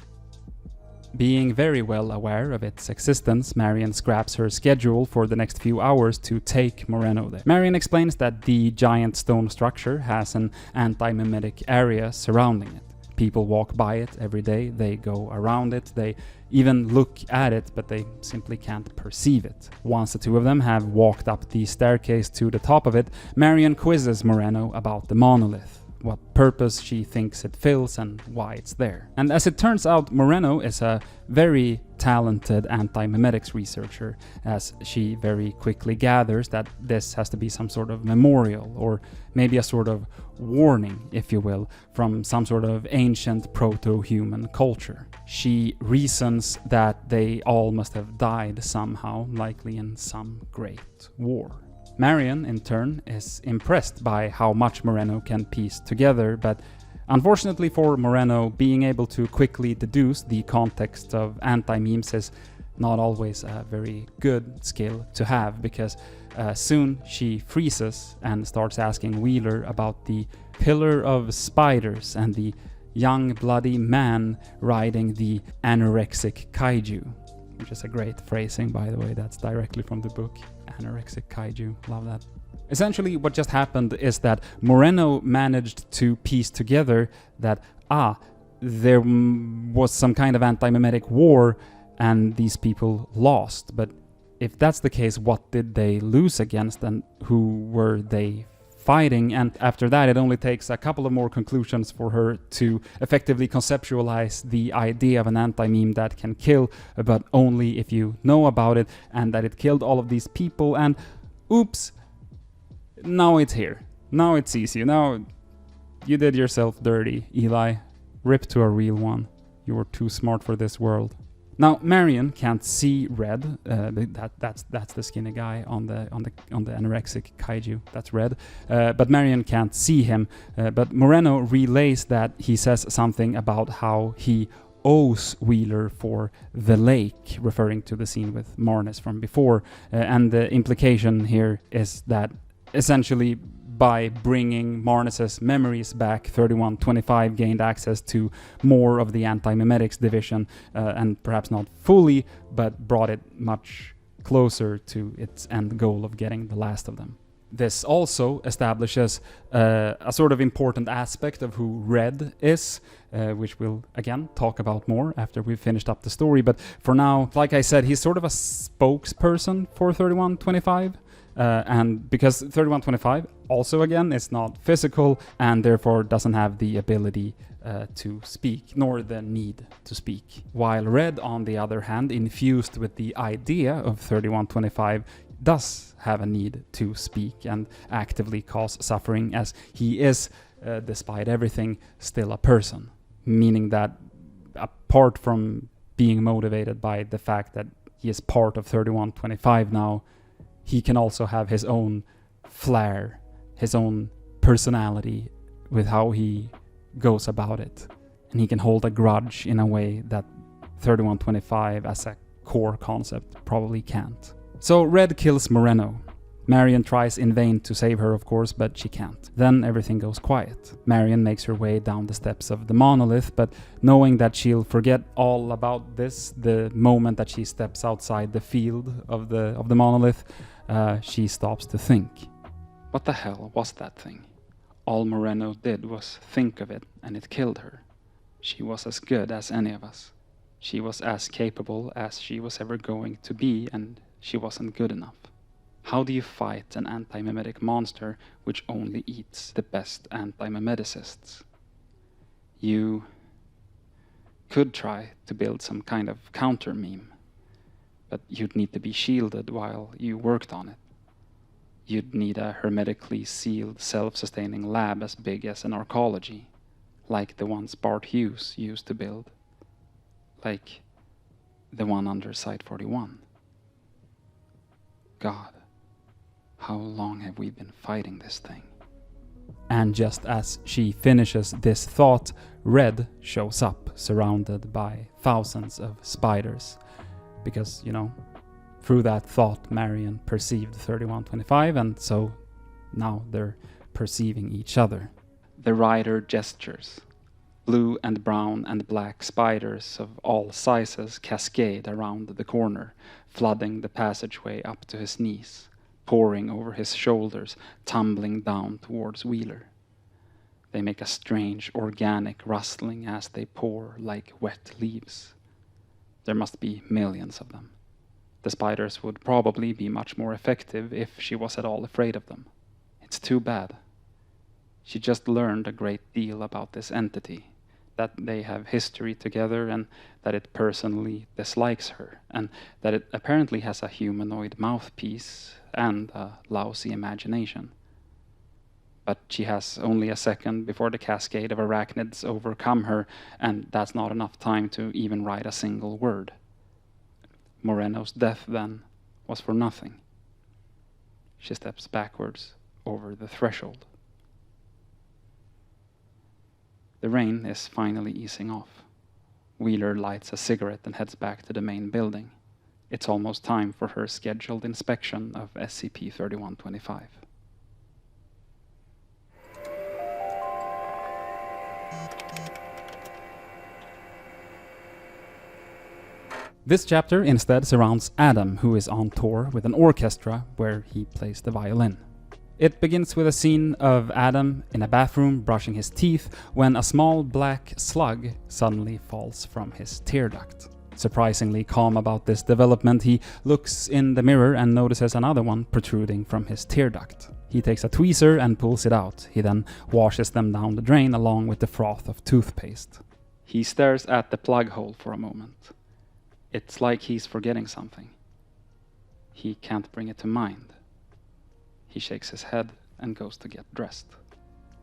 Being very well aware of its existence, Marion scraps her schedule for the next few hours to take Moreno there. Marion explains that the giant stone structure has an anti-memetic area surrounding it. People walk by it every day, they go around it, they even look at it, but they simply can't perceive it. Once the two of them have walked up the staircase to the top of it, Marion quizzes Moreno about the monolith. what purpose she thinks it fills and why it's there. And as it turns out, Moreno is a very talented antimemetics researcher, as she very quickly gathers that this has to be some sort of memorial, or maybe a sort of warning, if you will, from some sort of ancient proto-human culture. She reasons that they all must have died somehow, likely in some great war. Marion, in turn, is impressed by how much Moreno can piece together, but unfortunately for Moreno, being able to quickly deduce the context of anti-memes is not always a very good skill to have, because soon she freezes and starts asking Wheeler about the pillar of spiders and the young bloody man riding the anorexic kaiju, which is a great phrasing, by the way. That's directly from the book. Anorexic kaiju, love that. Essentially what just happened is that Moreno managed to piece together that there was some kind of anti-memetic war and these people lost. But if that's the case, what did they lose against and who were they fighting? And after that, it only takes a couple of more conclusions for her to effectively conceptualize the idea of an anti-meme that can kill, but only if you know about it, and that it killed all of these people, and oops, now it's here. Now it sees you. Now you did yourself dirty, Eli. Rip to a real one. You were too smart for this world. Now Marion can't see Red. That's the skinny guy on the anorexic kaiju. That's Red. But Marion can't see him. But Moreno relays that he says something about how he owes Wheeler for the lake, referring to the scene with Marnes from before. And the implication here is that essentially by bringing Marnes's memories back, 3125 gained access to more of the antimemetics division, and perhaps not fully, but brought it much closer to its end goal of getting the last of them. This also establishes a sort of important aspect of who Red is, which we'll again talk about more after we've finished up the story. But for now, like I said, he's sort of a spokesperson for 3125. And because 3125 also again is not physical and therefore doesn't have the ability to speak, nor the need to speak. While Red, on the other hand, infused with the idea of 3125, does have a need to speak and actively cause suffering, as he is, despite everything, still a person. Meaning that apart from being motivated by the fact that he is part of 3125 now, he can also have his own flair, his own personality with how he goes about it. And he can hold a grudge in a way that 3125 as a core concept probably can't. So Red kills Moreno. Marion tries in vain to save her, of course, but she can't. Then everything goes quiet. Marion makes her way down the steps of the monolith, but knowing that she'll forget all about this the moment that she steps outside the field of the monolith, she stops to think. What the hell was that thing? All Moreno did was think of it, and it killed her. She was as good as any of us. She was as capable as she was ever going to be, and she wasn't good enough. How do you fight an anti-memetic monster which only eats the best anti-memeticists? You could try to build some kind of counter meme, but you'd need to be shielded while you worked on it. You'd need a hermetically sealed, self-sustaining lab as big as an arcology, like the ones Bart Hughes used to build, like the one under Site 41. God, how long have we been fighting this thing? And just as she finishes this thought, Red shows up, surrounded by thousands of spiders. Because, through that thought, Marion perceived 3125, and so now they're perceiving each other. The rider gestures. Blue and brown and black spiders of all sizes cascade around the corner, flooding the passageway up to his knees, pouring over his shoulders, tumbling down towards Wheeler. They make a strange, organic rustling as they pour like wet leaves. There must be millions of them. The spiders would probably be much more effective if she was at all afraid of them. It's too bad. She just learned a great deal about this entity, that they have history together and that it personally dislikes her, and that it apparently has a humanoid mouthpiece and a lousy imagination. But she has only a second before the cascade of arachnids overcome her, and that's not enough time to even write a single word. Moreno's death, then, was for nothing. She steps backwards over the threshold. The rain is finally easing off. Wheeler lights a cigarette and heads back to the main building. It's almost time for her scheduled inspection of SCP-3125. This chapter instead surrounds Adam, who is on tour with an orchestra where he plays the violin. It begins with a scene of Adam in a bathroom brushing his teeth when a small black slug suddenly falls from his tear duct. Surprisingly calm about this development, he looks in the mirror and notices another one protruding from his tear duct. He takes a tweezer and pulls it out. He then washes them down the drain along with the froth of toothpaste. He stares at the plug hole for a moment. It's like he's forgetting something. He can't bring it to mind. He shakes his head and goes to get dressed.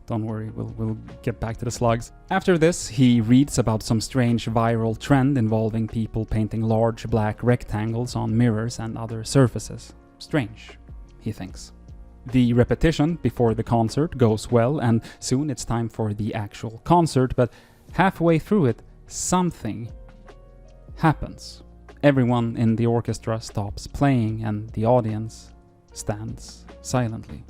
Don't worry, we'll get back to the slugs. After this, he reads about some strange viral trend involving people painting large black rectangles on mirrors and other surfaces. Strange, he thinks. The repetition before the concert goes well, and soon it's time for the actual concert, but halfway through it, something happens. Everyone in the orchestra stops playing and the audience stands silently.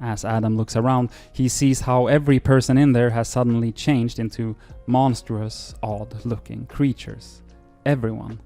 As Adam looks around, he sees how every person in there has suddenly changed into monstrous, odd-looking creatures. Everyone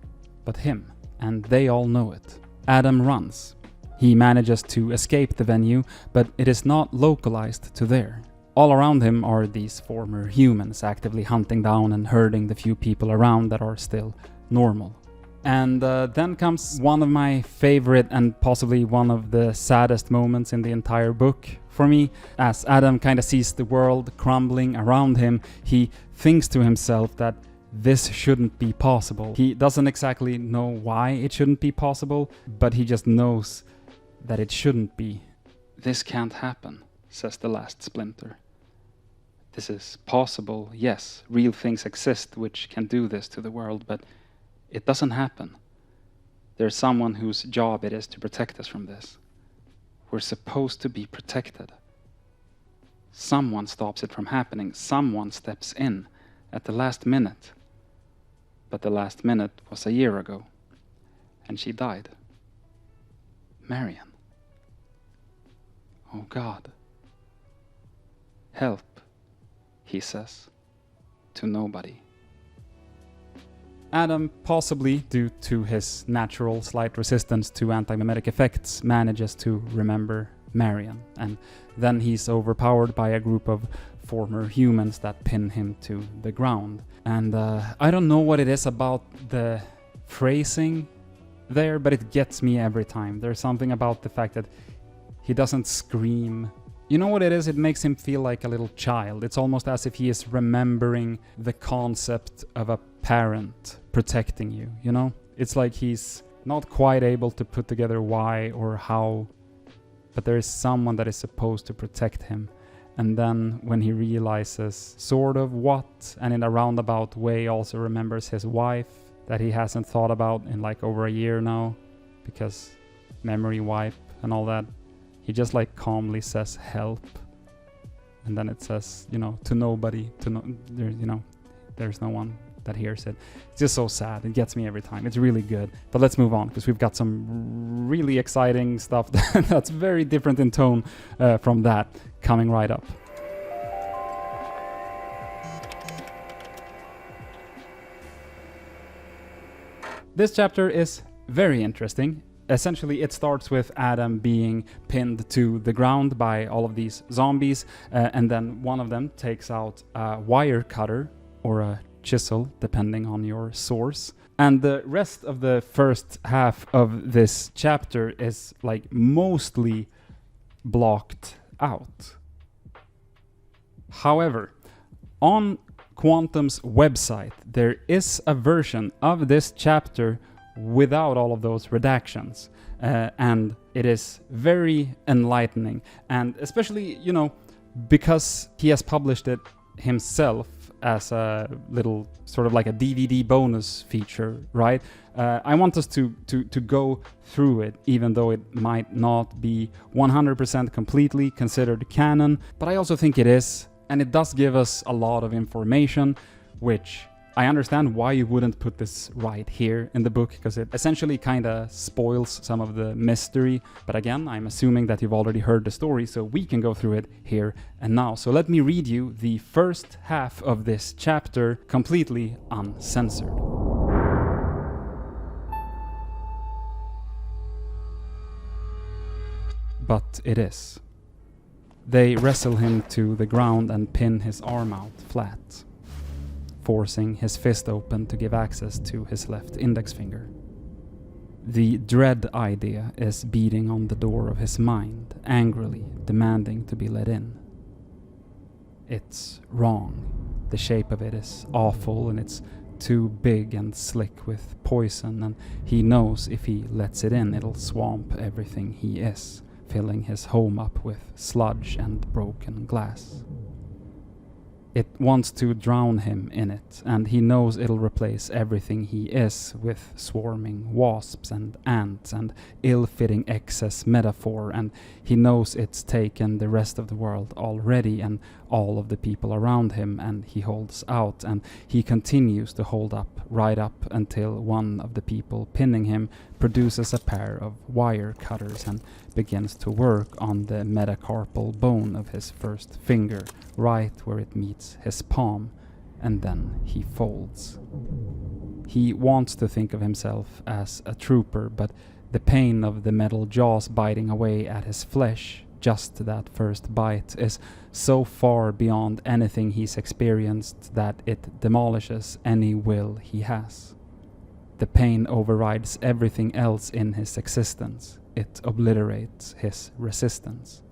but him, and they all know it. Adam runs. He manages to escape the venue, but it is not localized to there. All around him are these former humans actively hunting down and herding the few people around that are still normal. And then comes one of my favorite and possibly one of the saddest moments in the entire book for me. As Adam kind of sees the world crumbling around him, he thinks to himself that this shouldn't be possible. He doesn't exactly know why it shouldn't be possible, but he just knows that it shouldn't be. This can't happen, says the last splinter. This is possible, yes, real things exist which can do this to the world, but it doesn't happen. There's someone whose job it is to protect us from this. We're supposed to be protected. Someone stops it from happening. Someone steps in at the last minute. But the last minute was a year ago, and she died. Marion. Oh God. Help, he says, to nobody. Adam, possibly due to his natural slight resistance to antimemetic effects, manages to remember Marion, and then he's overpowered by a group of former humans that pin him to the ground. And I don't know what it is about the phrasing there, but it gets me every time. There's something about the fact that he doesn't scream. You know what it is? It makes him feel like a little child. It's almost as if he is remembering the concept of a parent protecting you, you know? It's like he's not quite able to put together why or how, but there is someone that is supposed to protect him. And then when he realizes sort of what, and in a roundabout way also remembers his wife that he hasn't thought about in like over a year now, because memory wipe and all that, he just like calmly says help. And then it says, you know, to nobody, to no, there, you know, there's no one that hears it. It's just so sad. It gets me every time. It's really good. But let's move on, because we've got some really exciting stuff that's very different in tone from that coming right up. This chapter is very interesting. Essentially, it starts with Adam being pinned to the ground by all of these zombies, and then one of them takes out a wire cutter or a chisel, depending on your source. And the rest of the first half of this chapter is like mostly blocked out. However, on Quantum's website, there is a version of this chapter without all of those redactions. And it is very enlightening. And especially, you know, because he has published it himself as a little sort of like a DVD bonus feature, right? I want us to go through it, even though it might not be 100% completely considered canon, but I also think it is, and it does give us a lot of information, which I understand why you wouldn't put this right here in the book, because it essentially kind of spoils some of the mystery. But again, I'm assuming that you've already heard the story, so we can go through it here and now. So let me read you the first half of this chapter completely uncensored. But it is. They wrestle him to the ground and pin his arm out flat, forcing his fist open to give access to his left index finger. The dread idea is beating on the door of his mind, angrily demanding to be let in. It's wrong. The shape of it is awful, and it's too big and slick with poison, and he knows if he lets it in, it'll swamp everything he is, filling his home up with sludge and broken glass. It wants to drown him in it, and he knows it'll replace everything he is with swarming wasps and ants and ill-fitting excess metaphor, and he knows it's taken the rest of the world already and all of the people around him, and he holds out, and he continues to hold up right up until one of the people pinning him produces a pair of wire cutters and begins to work on the metacarpal bone of his first finger, right where it meets his palm, and then he folds. He wants to think of himself as a trooper, but the pain of the metal jaws biting away at his flesh, just that first bite, is so far beyond anything he's experienced that it demolishes any will he has. The pain overrides everything else in his existence. It obliterates his resistance.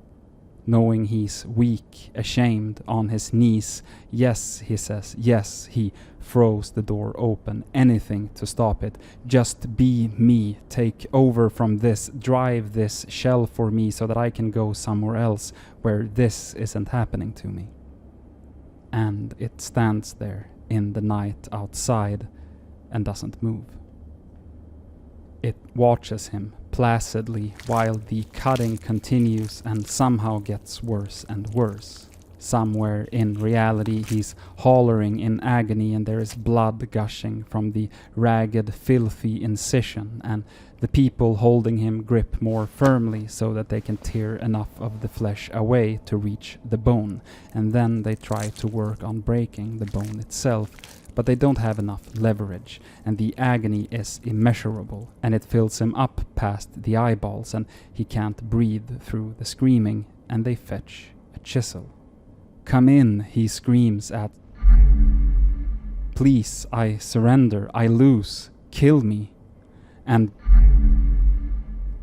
Knowing he's weak, ashamed, on his knees, yes, he says, yes, he throws the door open, anything to stop it. Just be me, take over from this, drive this shell for me so that I can go somewhere else where this isn't happening to me. And it stands there in the night outside and doesn't move. It watches him placidly while the cutting continues and somehow gets worse and worse. Somewhere in reality he's hollering in agony, and there is blood gushing from the ragged, filthy incision, and the people holding him grip more firmly so that they can tear enough of the flesh away to reach the bone, and then they try to work on breaking the bone itself. But they don't have enough leverage, and the agony is immeasurable, and it fills him up past the eyeballs, and he can't breathe through the screaming, and they fetch a chisel. "Come in," he screams at. "Please, I surrender, I lose, kill me," and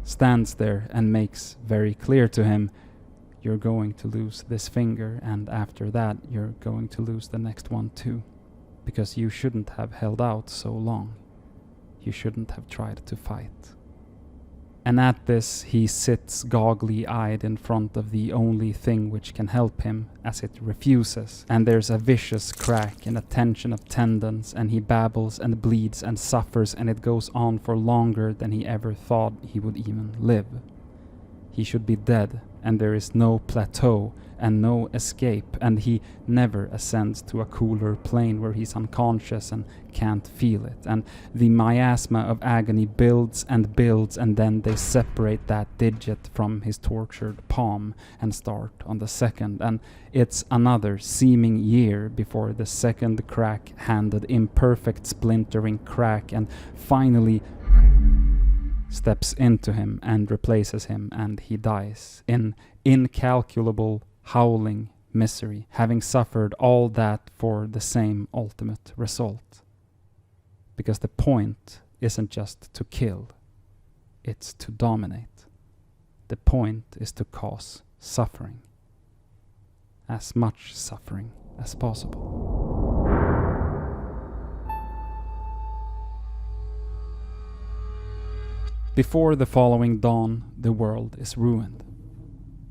stands there and makes very clear to him, "You're going to lose this finger, and after that you're going to lose the next one too. Because you shouldn't have held out so long. You shouldn't have tried to fight." And at this he sits goggly-eyed in front of the only thing which can help him, as it refuses, and there's a vicious crack and a tension of tendons, and he babbles and bleeds and suffers, and it goes on for longer than he ever thought he would even live. He should be dead, and there is no plateau and no escape, and he never ascends to a cooler plane where he's unconscious and can't feel it, and the miasma of agony builds, and then they separate that digit from his tortured palm and start on the second, and it's another seeming year before the second crack-handed, imperfect, splintering crack and finally steps into him and replaces him, and he dies in incalculable howling misery, having suffered all that for the same ultimate result. Because the point isn't just to kill, it's to dominate. The point is to cause suffering. as much suffering as possible. Before the following dawn, the world is ruined.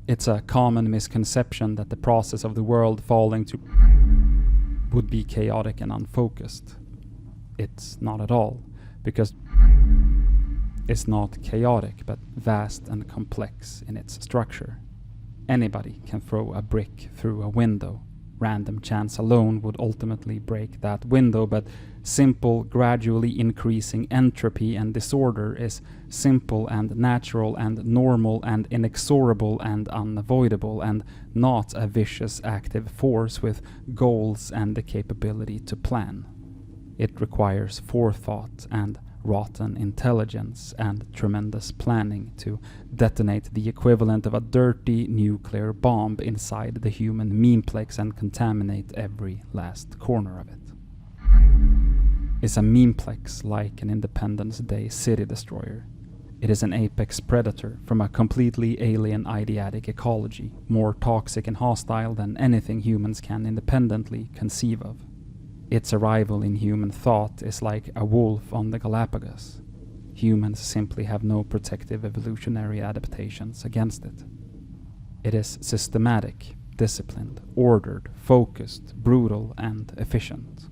It's a common misconception that the process of the world falling to would be chaotic and unfocused. It's not at all, because it's not chaotic, but vast and complex in its structure. Anybody can throw a brick through a window. Random chance alone would ultimately break that window, but simple, gradually increasing entropy and disorder is simple and natural and normal and inexorable and unavoidable, and not a vicious active force with goals and the capability to plan. It requires forethought and rotten intelligence and tremendous planning to detonate the equivalent of a dirty nuclear bomb inside the human memeplex and contaminate every last corner of it. Is a memeplex like an Independence Day city destroyer? It is an apex predator from a completely alien ideatic ecology, more toxic and hostile than anything humans can independently conceive of. Its arrival in human thought is like a wolf on the Galapagos. Humans simply have no protective evolutionary adaptations against it. It is systematic, disciplined, ordered, focused, brutal, and efficient.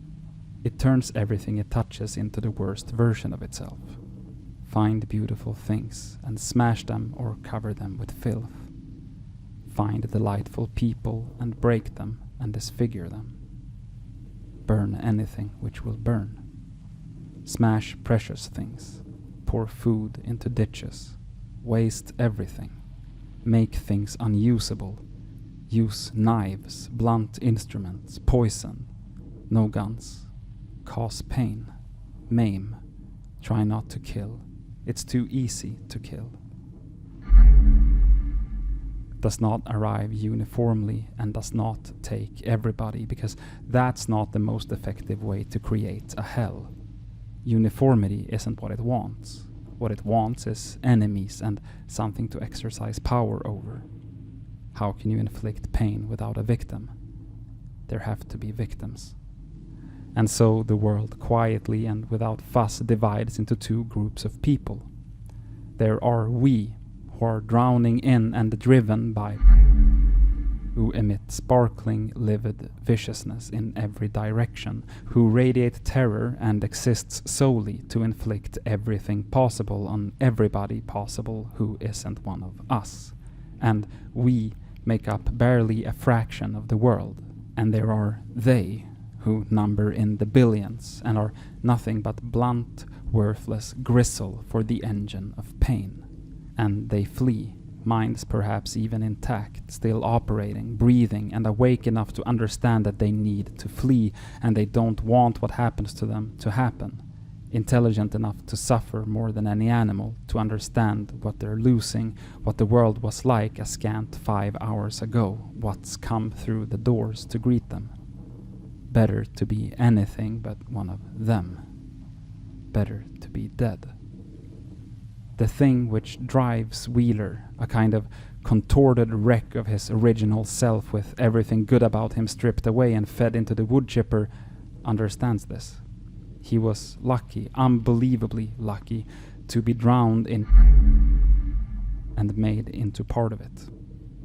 It turns everything it touches into the worst version of itself. Find beautiful things and smash them or cover them with filth. Find delightful people and break them and disfigure them. Burn anything which will burn. Smash precious things. Pour food into ditches. Waste everything. Make things unusable. Use knives, blunt instruments, poison. No guns. Cause pain. Maim. Try not to kill. It's too easy to kill. Does not arrive uniformly and does not take everybody, because that's not the most effective way to create a hell. Uniformity isn't what it wants. What it wants is enemies and something to exercise power over. How can you inflict pain without a victim? There have to be victims. And so the world quietly and without fuss divides into two groups of people. There are we, who are drowning in and driven by, who emit sparkling, livid viciousness in every direction, who radiate terror and exists solely to inflict everything possible on everybody possible who isn't one of us. And we make up barely a fraction of the world. And there are they, who number in the billions and are nothing but blunt, worthless gristle for the engine of pain. And they flee, minds perhaps even intact, still operating, breathing, and awake enough to understand that they need to flee, and they don't want what happens to them to happen. Intelligent enough to suffer more than any animal, to understand what they're losing, what the world was like a scant 5 hours ago, what's come through the doors to greet them. Better to be anything but one of them. Better to be dead. The thing which drives Wheeler, a kind of contorted wreck of his original self with everything good about him stripped away and fed into the wood chipper, understands this. He was lucky, unbelievably lucky, to be drowned in and made into part of it.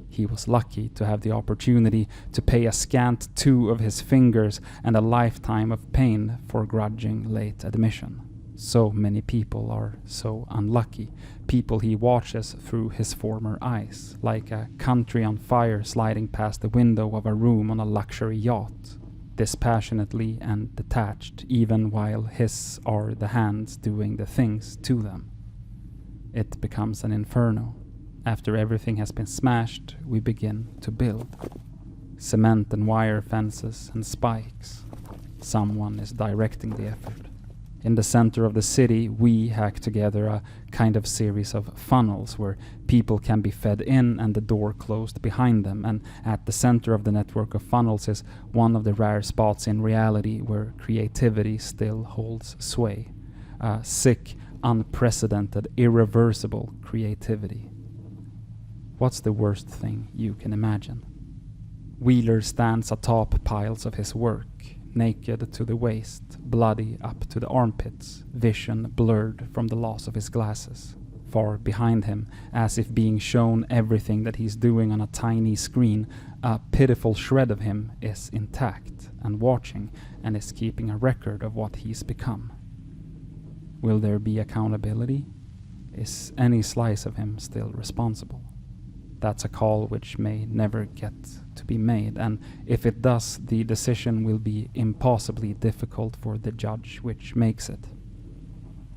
He was lucky to have the opportunity to pay a scant 2 of his fingers and a lifetime of pain for grudging late admission. So many people are so unlucky, people he watches through his former eyes, like a country on fire sliding past the window of a room on a luxury yacht, dispassionately and detached, even while his are the hands doing the things to them. It becomes an inferno. After everything has been smashed, we begin to build. Cement and wire fences and spikes. Someone is directing the effort. In the center of the city, we hack together a kind of series of funnels where people can be fed in and the door closed behind them, and at the center of the network of funnels is one of the rare spots in reality where creativity still holds sway. A sick, unprecedented, irreversible creativity. What's the worst thing you can imagine? Wheeler stands atop piles of his work, naked to the waist, bloody up to the armpits, vision blurred from the loss of his glasses. Far behind him, as if being shown everything that he's doing on a tiny screen, a pitiful shred of him is intact and watching and is keeping a record of what he's become. Will there be accountability? Is any slice of him still responsible? That's a call which may never get to be made, and if it does, the decision will be impossibly difficult for the judge which makes it.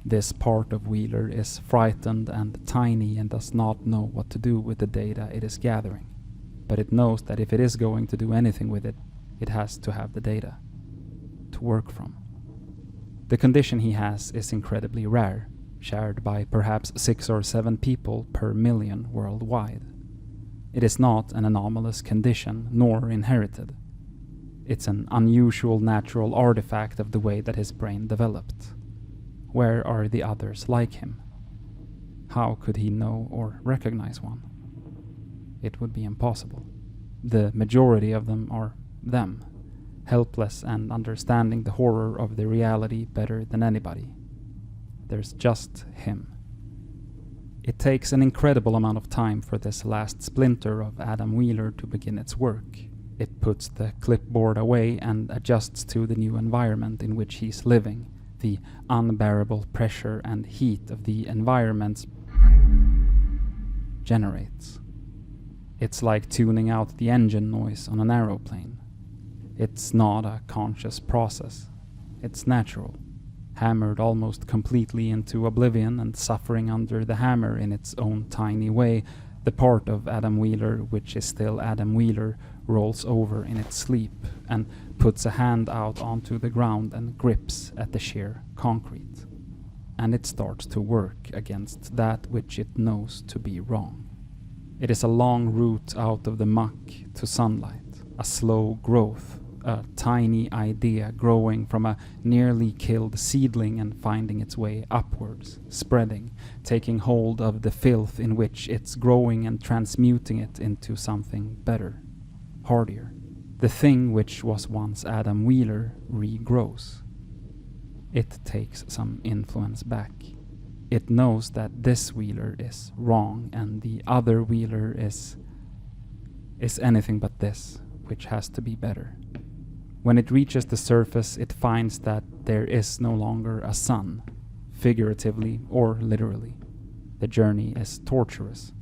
This part of Wheeler is frightened and tiny and does not know what to do with the data it is gathering. But it knows that if it is going to do anything with it, it has to have the data to work from. The condition he has is incredibly rare, shared by perhaps 6 or 7 people per million worldwide. It is not an anomalous condition, nor inherited. It's an unusual natural artifact of the way that his brain developed. Where are the others like him? How could he know or recognize one? It would be impossible. The majority of them are them, helpless and understanding the horror of the reality better than anybody. There's just him. It takes an incredible amount of time for this last splinter of Adam Wheeler to begin its work. It puts the clipboard away and adjusts to the new environment in which he's living. The unbearable pressure and heat of the environment generates. It's like tuning out the engine noise on an aeroplane. It's not a conscious process. It's natural, hammered almost completely into oblivion and suffering under the hammer in its own tiny way. The part of Adam Wheeler which is still Adam Wheeler rolls over in its sleep and puts a hand out onto the ground and grips at the sheer concrete. And it starts to work against that which it knows to be wrong. It is a long route out of the muck to sunlight, a slow growth, a tiny idea growing from a nearly killed seedling and finding its way upwards, spreading, taking hold of the filth in which it's growing and transmuting it into something better, hardier. The thing which was once Adam Wheeler regrows. It takes some influence back. It knows that this Wheeler is wrong and the other Wheeler is anything but this, which has to be better. When it reaches the surface, it finds that there is no longer a sun, figuratively or literally. The journey is torturous.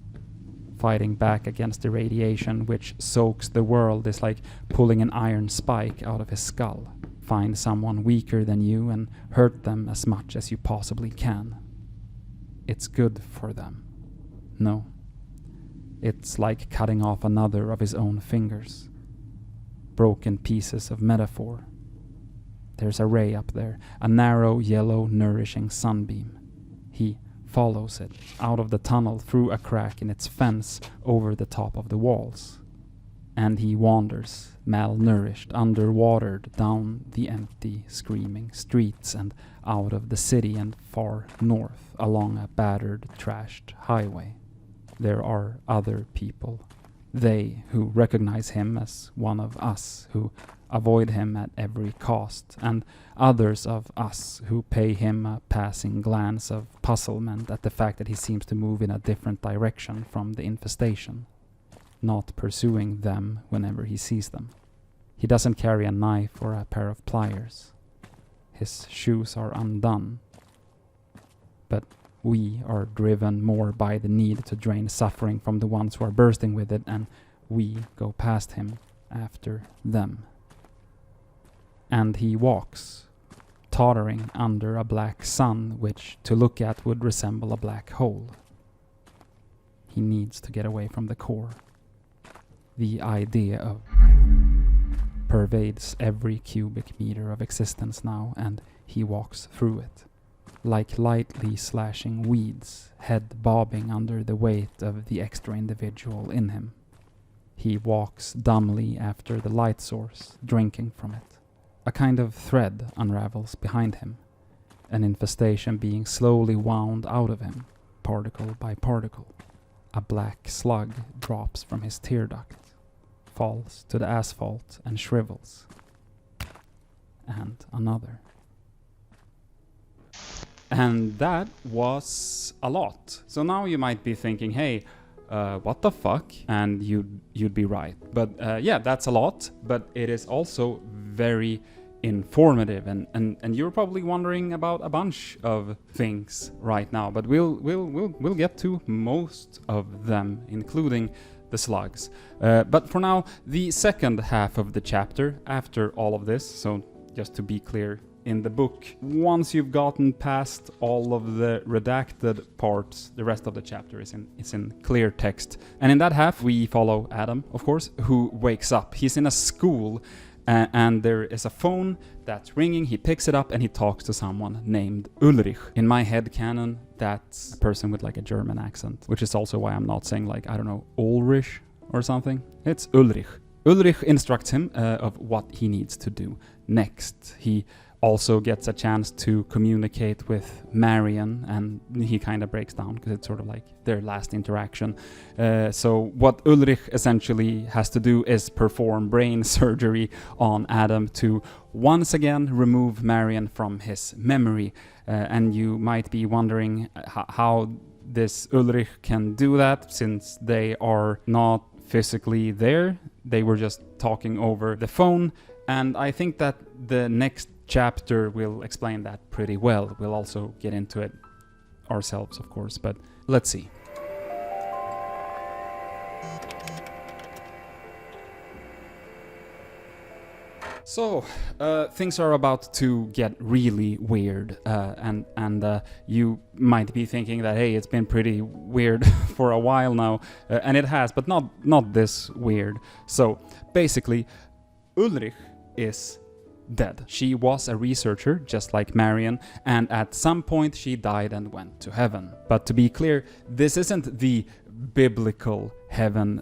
Fighting back against the radiation which soaks the world is like pulling an iron spike out of his skull. Find someone weaker than you and hurt them as much as you possibly can. It's good for them. No. It's like cutting off another of his own fingers. Broken pieces of metaphor. There's a ray up there, a narrow, yellow, nourishing sunbeam. He follows it out of the tunnel through a crack in its fence over the top of the walls. And he wanders, malnourished, underwatered, down the empty, screaming streets and out of the city and far north along a battered, trashed highway. There are other people. They who recognize him as one of us, who avoid him at every cost, and others of us who pay him a passing glance of puzzlement at the fact that he seems to move in a different direction from the infestation, not pursuing them whenever he sees them. He doesn't carry a knife or a pair of pliers. His shoes are undone. But we are driven more by the need to drain suffering from the ones who are bursting with it, and we go past him after them. And he walks, tottering under a black sun which to look at would resemble a black hole. He needs to get away from the core. The idea of pervades every cubic meter of existence now, and he walks through it, like lightly slashing weeds, head bobbing under the weight of the extra individual in him. He walks dumbly after the light source, drinking from it. A kind of thread unravels behind him, an infestation being slowly wound out of him, particle by particle. A black slug drops from his tear duct, falls to the asphalt and shrivels. And another. And that was a lot. So now you might be thinking, hey, what the fuck? And you'd be right. But yeah, that's a lot, but it is also very informative, and you're probably wondering about a bunch of things right now, but we'll get to most of them, including the slugs. But for now, the second half of the chapter, after all of this, so just to be clear, in the book, once you've gotten past all of the redacted parts, the rest of the chapter is in clear text. And in that half, we follow Adam, of course, who wakes up. He's in a school, and there is a phone that's ringing. He picks it up and he talks to someone named Ulrich. In my head canon, that's a person with like a German accent, which is also why I'm not saying like, I don't know, Ulrich or something. It's Ulrich. Ulrich instructs him of what he needs to do next. He also gets a chance to communicate with Marion, and he kind of breaks down because it's sort of like their last interaction. So what Ulrich essentially has to do is perform brain surgery on Adam to once again remove Marion from his memory. And you might be wondering how this Ulrich can do that, since they are not physically there. They were just talking over the phone. And I think that the next chapter will explain that pretty well. We'll also get into it ourselves, of course, but let's see. So, things are about to get really weird, and you might be thinking that, hey, it's been pretty weird for a while now, and it has, but not this weird. So, basically, Ulrich is dead. She was a researcher, just like Marion, and at some point she died and went to heaven. But to be clear, this isn't the biblical heaven.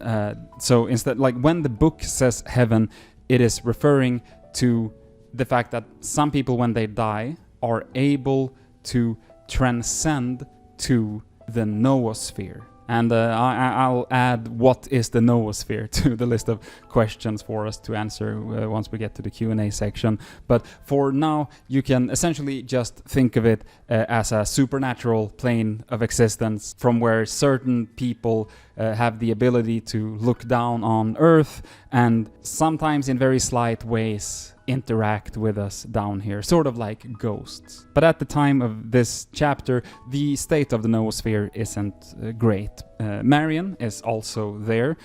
So instead, like when the book says heaven, it is referring to the fact that some people, when they die, are able to transcend to the noosphere. And I'll add what is the noosphere to the list of questions for us to answer once we get to the Q&A section. But for now, you can essentially just think of it as a supernatural plane of existence from where certain people have the ability to look down on Earth and sometimes in very slight ways interact with us down here, sort of like ghosts. But at the time of this chapter, the state of the noosphere isn't great. Marion is also there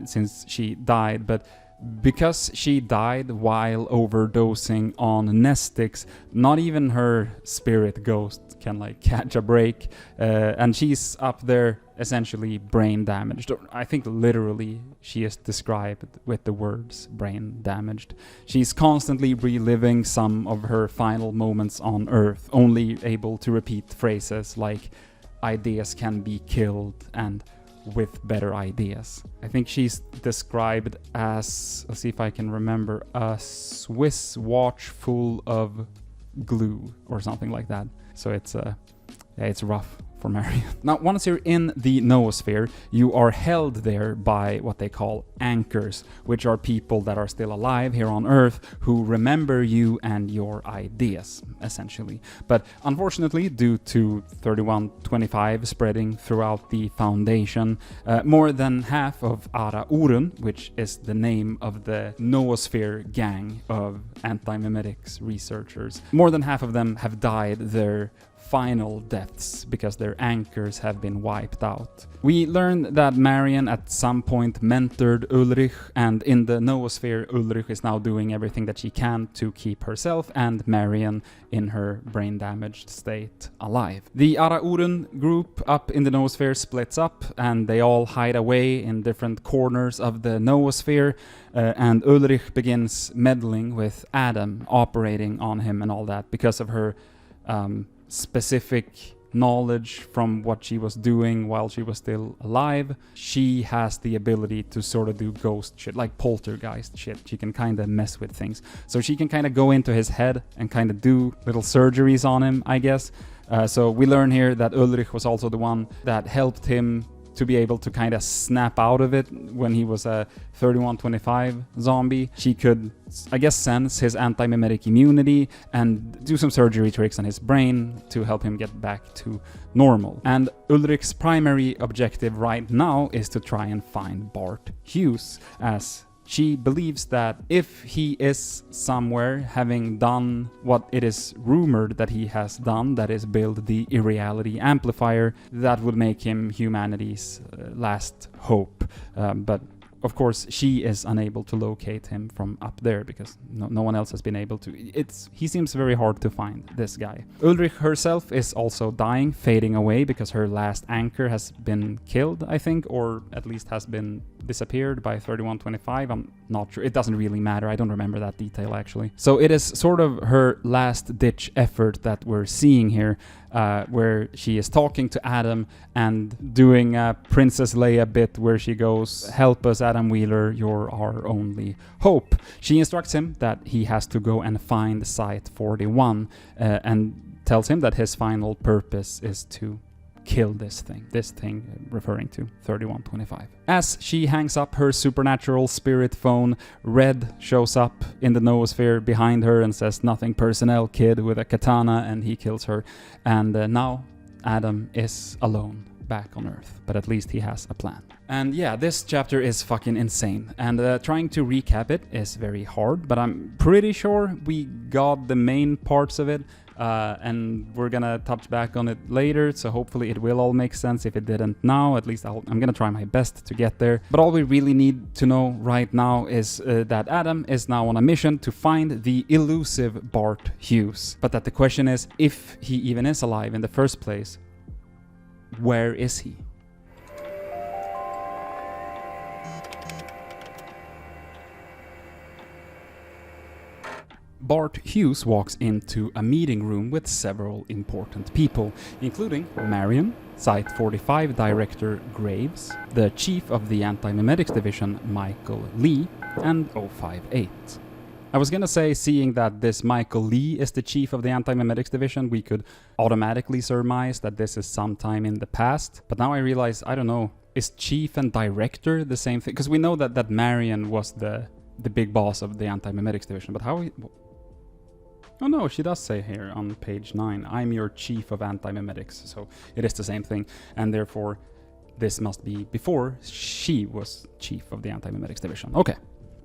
since she died, but because she died while overdosing on Nestix, not even her spirit ghost can like catch a break, and she's up there essentially brain damaged. I think literally she is described with the words brain damaged. She's constantly reliving some of her final moments on Earth, only able to repeat phrases like ideas can be killed and with better ideas. I think she's described as, let's see if I can remember, a Swiss watch full of glue or something like that. So it's rough for Marion. Now, once you're in the noosphere, you are held there by what they call anchors, which are people that are still alive here on Earth who remember you and your ideas, essentially. But unfortunately, due to 3125 spreading throughout the Foundation, more than half of Ara Orun, which is the name of the noosphere gang of antimemetics researchers, more than half of them have died their final deaths because their anchors have been wiped out. We learned that Marion at some point mentored Ulrich, and in the noosphere, Ulrich is now doing everything that she can to keep herself and Marion in her brain-damaged state alive. The Ara Orun group up in the noosphere splits up, and they all hide away in different corners of the noosphere, and Ulrich begins meddling with Adam, operating on him and all that because of her specific knowledge from what she was doing while she was still alive. She has the ability to sort of do ghost shit, like poltergeist shit. She can kind of mess with things. So she can kind of go into his head and kind of do little surgeries on him, I guess. So we learn here that Ulrich was also the one that helped him to be able to kind of snap out of it when he was a 3125 zombie. She could, I guess, sense his anti-memetic immunity and do some surgery tricks on his brain to help him get back to normal. And Ulrich's primary objective right now is to try and find Bart Hughes, as she believes that if he is somewhere having done what it is rumored that he has done, that is build the irreality amplifier, that would make him humanity's last hope. But of course, she is unable to locate him from up there because no one else has been able to. He seems very hard to find, this guy. Ulrich herself is also dying, fading away because her last anchor has been killed, I think, or at least has been disappeared by 3125. I'm not sure. It doesn't really matter. I don't remember that detail, actually. So it is sort of her last-ditch effort that we're seeing here, where she is talking to Adam and doing a Princess Leia bit where she goes, "Help us, Adam Wheeler, you're our only hope." She instructs him that he has to go and find Site 41 and tells him that his final purpose is to kill this thing referring to 3125. As she hangs up her supernatural spirit phone, Red shows up in the noosphere behind her and says, "Nothing personnel, kid," with a katana, and he kills her. And now Adam is alone back on Earth, but at least he has a plan. And yeah, this chapter is fucking insane, and trying to recap it is very hard, but I'm pretty sure we got the main parts of it. And we're gonna touch back on it later, so hopefully it will all make sense. If it didn't now, at least I'm gonna try my best to get there. But all we really need to know right now is that Adam is now on a mission to find the elusive Bart Hughes. But that the question is, if he even is alive in the first place, where is he? Bart Hughes walks into a meeting room with several important people, including Marion, Site 45 Director Graves, the Chief of the Antimemetics Division Michael Lee, and 058. I was gonna say, seeing that this Michael Lee is the Chief of the Antimemetics Division, we could automatically surmise that this is sometime in the past, but now I realize, I don't know, is Chief and Director the same thing? Because we know that Marion was the big boss of the Antimemetics Division, but how... Oh no, she does say here on page 9, "I'm your Chief of Antimemetics," so it is the same thing, and therefore this must be before she was Chief of the Antimemetics Division. Okay.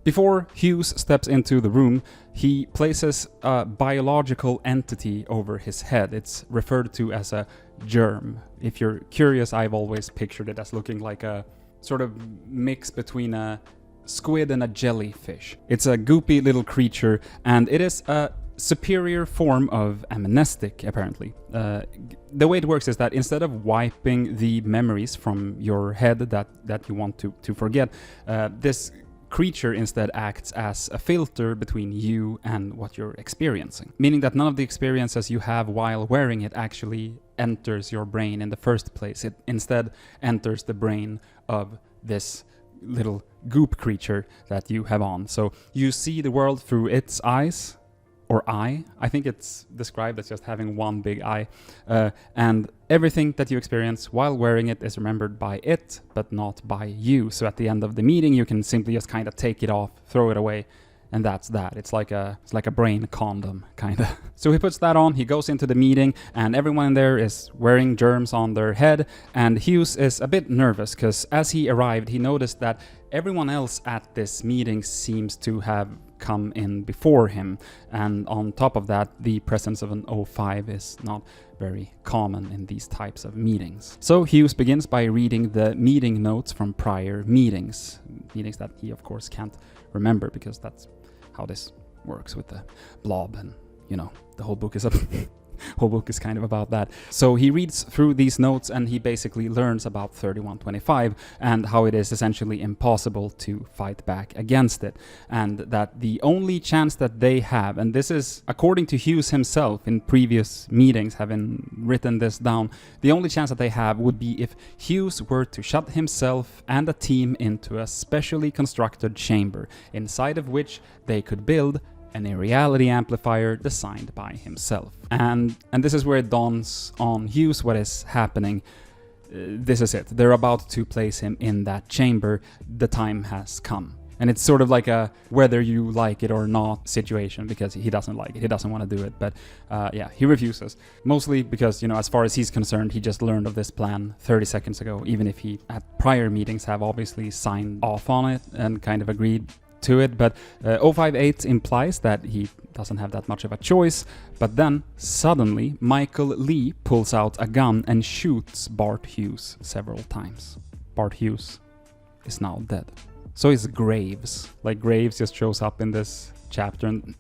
Before Hughes steps into the room, he places a biological entity over his head. It's referred to as a germ. If you're curious, I've always pictured it as looking like a sort of mix between a squid and a jellyfish. It's a goopy little creature, and it is a superior form of amnestic, apparently. The way it works is that instead of wiping the memories from your head that you want to forget, this creature instead acts as a filter between you and what you're experiencing. Meaning that none of the experiences you have while wearing it actually enters your brain in the first place. It instead enters the brain of this little goop creature that you have on. So you see the world through its eyes, or eye. I think it's described as just having one big eye. And everything that you experience while wearing it is remembered by it, but not by you. So at the end of the meeting, you can simply just kind of take it off, throw it away, and that's that. It's like a brain condom, kind of. So he puts that on, he goes into the meeting, and everyone in there is wearing germs on their head, and Hughes is a bit nervous, because as he arrived, he noticed that everyone else at this meeting seems to have come in before him, and on top of that, the presence of an 05 is not very common in these types of meetings. So Hughes begins by reading the meeting notes from prior meetings that he of course can't remember, because that's how this works with the blob, and the whole book is whole book is kind of about that. So he reads through these notes, and he basically learns about 3125 and how it is essentially impossible to fight back against it, and that the only chance that they have, and this is according to Hughes himself in previous meetings, having written this down, the only chance that they have would be if Hughes were to shut himself and a team into a specially constructed chamber, inside of which they could build an irreality amplifier designed by himself. And this is where it dawns on Hughes what is happening. this is it. They're about to place him in that chamber. The time has come. And it's sort of like a whether you like it or not situation, because he doesn't like it. He doesn't want to do it. But yeah, he refuses. Mostly because, you know, as far as he's concerned, he just learned of this plan 30 seconds ago, even if he at prior meetings have obviously signed off on it and kind of agreed to it. But 058 implies that he doesn't have that much of a choice. But then, suddenly, Michael Lee pulls out a gun and shoots Bart Hughes several times. Bart Hughes is now dead. So is Graves. Like, Graves just shows up in this chapter, and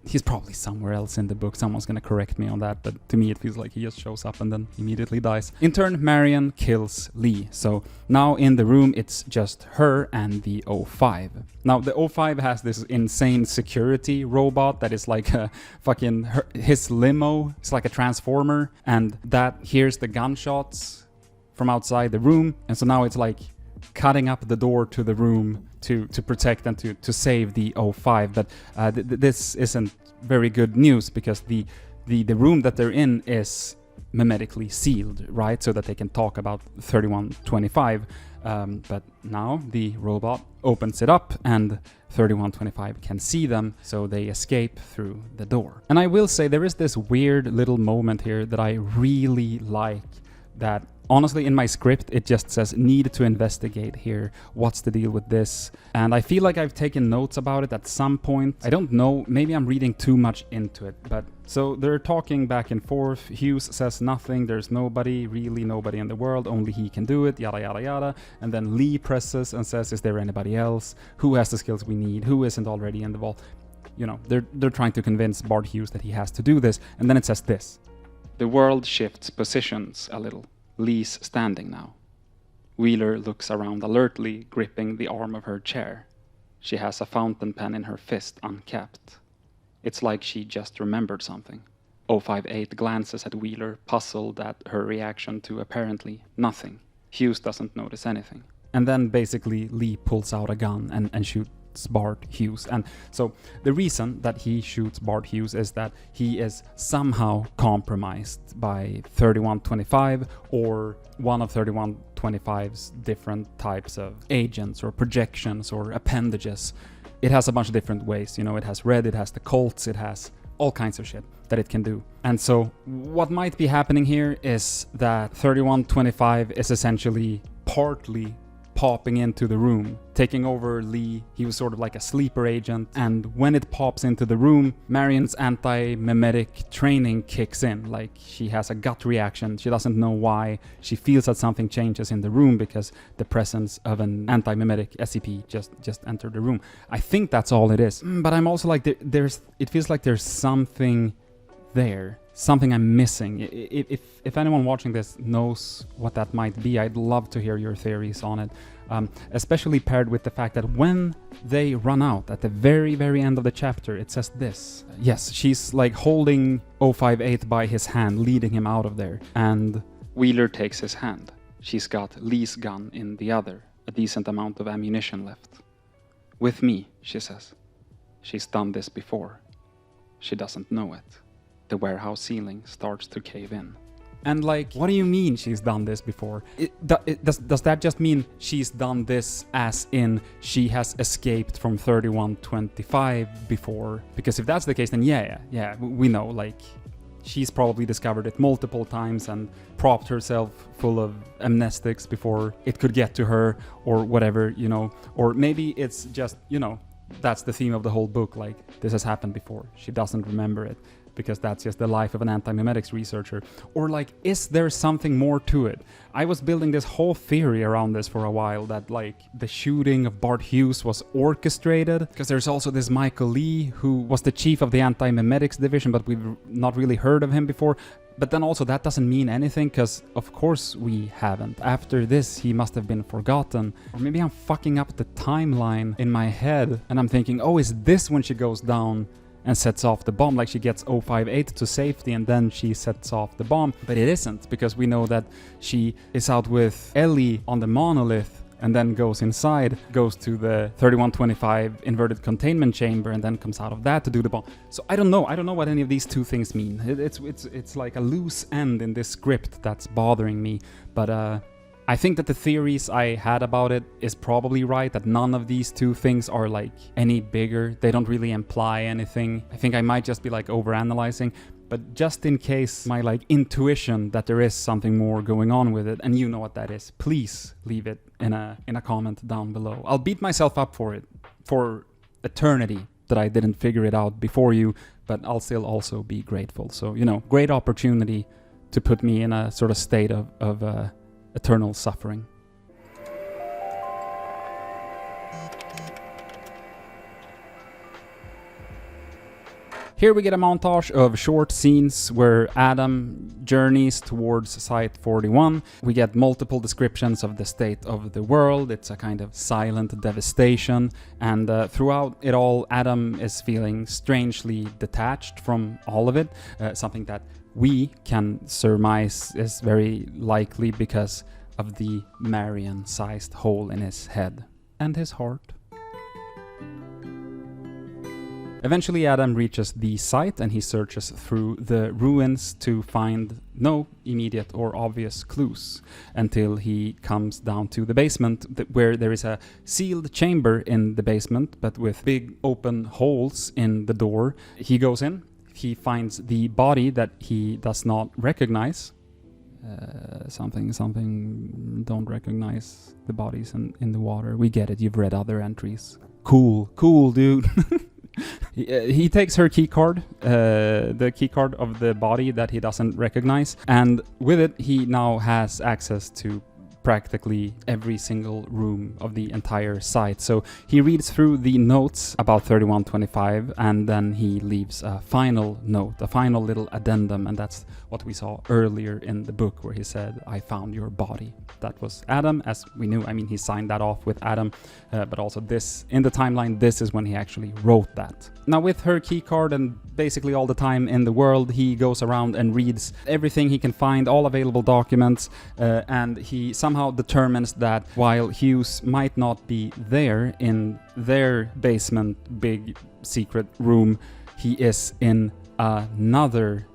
he's probably somewhere else in the book. Someone's gonna correct me on that, but to me it feels like he just shows up and then immediately dies. In turn, Marion kills Lee. So now in the room it's just her and the 05. Now the 05 has this insane security robot that is like a fucking his limo. It's like a transformer, and that hears the gunshots from outside the room, and so now it's like cutting up the door to the room to protect and to save the 05. But this isn't very good news, because the room that they're in is memetically sealed, right? So that they can talk about 3125. But now the robot opens it up and 3125 can see them, so they escape through the door. And I will say there is this weird little moment here that I really like, that honestly, in my script, it just says, need to investigate here. What's the deal with this? And I feel like I've taken notes about it at some point. I don't know, maybe I'm reading too much into it. But so they're talking back and forth. Hughes says nothing. There's nobody, really nobody in the world. Only he can do it, yada, yada, yada. And then Lee presses and says, is there anybody else? Who has the skills we need? Who isn't already in the vault? You know, they're trying to convince Bart Hughes that he has to do this. And then it says this. The world shifts positions a little. Lee's standing now. Wheeler looks around alertly, gripping the arm of her chair. She has a fountain pen in her fist, uncapped. It's like she just remembered something. 058 glances at Wheeler, puzzled at her reaction to apparently nothing. Hughes doesn't notice anything. And then basically Lee pulls out a gun and shoots Bart Hughes. And so the reason that he shoots Bart Hughes is that he is somehow compromised by 3125 or one of 3125's different types of agents or projections or appendages. It has a bunch of different ways, you know, it has red, it has the cults, it has all kinds of shit that it can do. And so what might be happening here is that 3125 is essentially partly popping into the room, taking over Lee. He was sort of like a sleeper agent, and when it pops into the room, Marion's anti-memetic training kicks in. Like, she has a gut reaction, she doesn't know why, she feels that something changes in the room because the presence of an anti-memetic SCP just entered the room. I think that's all it is, but I'm also like, it feels like there's something there, something I'm missing. If anyone watching this knows what that might be, I'd love to hear your theories on it, especially paired with the fact that when they run out at the very, very end of the chapter, it says this. Yes, she's like holding 058 by his hand, leading him out of there, and Wheeler takes his hand. She's got Lee's gun in the other, a decent amount of ammunition left. With me, she says. She's done this before. She doesn't know it. The warehouse ceiling starts to cave in. And like, what do you mean she's done this before? Does that just mean she's done this as in she has escaped from 3125 before? Because if that's the case, then yeah, we know, like, she's probably discovered it multiple times and propped herself full of amnestics before it could get to her, or whatever, you know. Or maybe it's just, you know, that's the theme of the whole book, like, this has happened before. She doesn't remember it, because that's just the life of an antimemetics researcher. Or like, is there something more to it? I was building this whole theory around this for a while, that like the shooting of Bart Hughes was orchestrated, because there's also this Michael Lee who was the chief of the antimemetics division, but we've not really heard of him before. But then also that doesn't mean anything, because of course we haven't. After this, he must have been forgotten. Or maybe I'm fucking up the timeline in my head and I'm thinking, oh, is this when she goes down and sets off the bomb? Like, she gets 058 to safety and then she sets off the bomb. But it isn't, because we know that she is out with Ellie on the monolith and then goes inside, goes to the 3125 inverted containment chamber, and then comes out of that to do the bomb. So I don't know what any of these two things mean. It's like a loose end in this script that's bothering me. But I think that the theories I had about it is probably right, that none of these two things are like any bigger. They don't really imply anything. I think I might just be like overanalyzing, but just in case my like intuition that there is something more going on with it, and you know what that is, please leave it in a comment down below. I'll beat myself up for it for eternity that I didn't figure it out before you, but I'll still also be grateful. So, you know, great opportunity to put me in a sort of state of eternal suffering. Here we get a montage of short scenes where Adam journeys towards Site 41. We get multiple descriptions of the state of the world. It's a kind of silent devastation, and throughout it all, Adam is feeling strangely detached from all of it, something that we can surmise is very likely because of the Marion-sized hole in his head and his heart. Eventually Adam reaches the site and he searches through the ruins to find no immediate or obvious clues until he comes down to the basement where there is a sealed chamber in the basement but with big open holes in the door. He goes in, he finds the body that he does not recognize. Something, don't recognize the bodies in the water. We get it, you've read other entries. Cool, dude. He takes her keycard, the keycard of the body that he doesn't recognize, and with it he now has access to practically every single room of the entire site. So he reads through the notes about 3125 and then he leaves a final note, a final little addendum, and that's what we saw earlier in the book where he said, "I found your body." That was Adam, as we knew. I mean, he signed that off with Adam, but also this, in the timeline, this is when he actually wrote that. Now with her keycard and basically all the time in the world, he goes around and reads everything he can find, all available documents, and he somehow determines that while Hughes might not be there in their basement big secret room, he is in another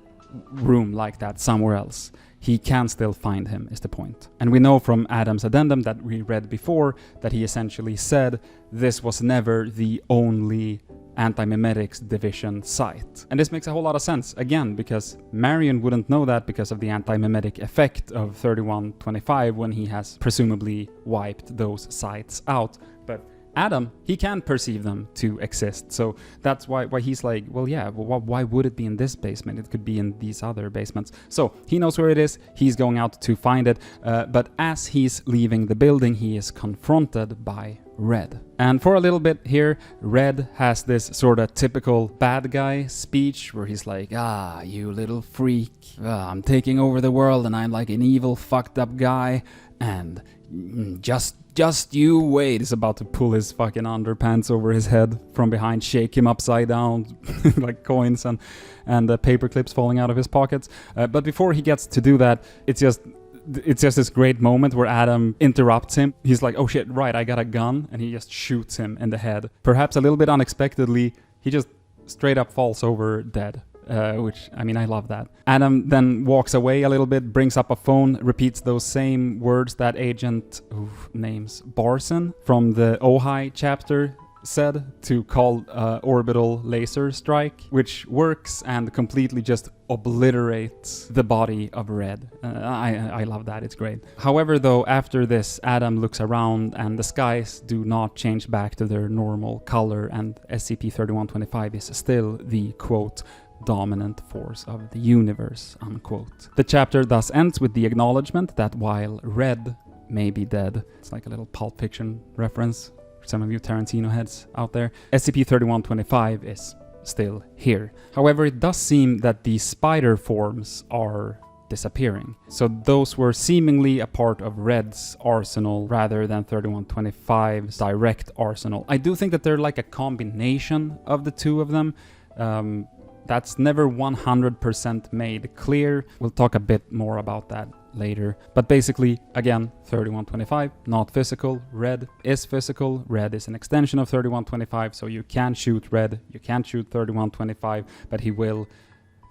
room like that somewhere else. He can still find him, is the point. And we know from Adam's addendum that we read before that he essentially said this was never the only Antimemetics division site. And this makes a whole lot of sense, again, because Marion wouldn't know that because of the antimemetic effect of 3125 when he has presumably wiped those sites out. But Adam, he can perceive them to exist, so that's why he's like, well, yeah, why would it be in this basement? It could be in these other basements. So he knows where it is, he's going out to find it, but as he's leaving the building, he is confronted by Red. And for a little bit here, Red has this sort of typical bad guy speech where he's like, "Ah, you little freak, I'm taking over the world and I'm like an evil fucked up guy, and just you wait." He's about to pull his fucking underpants over his head from behind, shake him upside down like coins and paper clips falling out of his pockets. But before he gets to do that, it's just this great moment where Adam interrupts him. He's like, "Oh shit, right, I got a gun," and he just shoots him in the head. Perhaps a little bit unexpectedly, he just straight up falls over dead. Which, I mean, I love that. Adam then walks away a little bit, brings up a phone, repeats those same words that Agent, names, Barson from the Ojai chapter said to call orbital laser strike, which works and completely just obliterates the body of Red. I love that, it's great. However, though, after this, Adam looks around and the skies do not change back to their normal color, and SCP-3125 is still the, quote, dominant force of the universe, unquote. The chapter thus ends with the acknowledgement that while Red may be dead, it's like a little Pulp Fiction reference for some of you Tarantino heads out there, SCP-3125 is still here. However, it does seem that the spider forms are disappearing. So those were seemingly a part of Red's arsenal rather than 3125's direct arsenal. I do think that they're like a combination of the two of them. That's never 100% made clear. We'll talk a bit more about that later. But basically, again, 3125, not physical. Red is physical. Red is an extension of 3125, so you can shoot Red, you can shoot 3125, but he will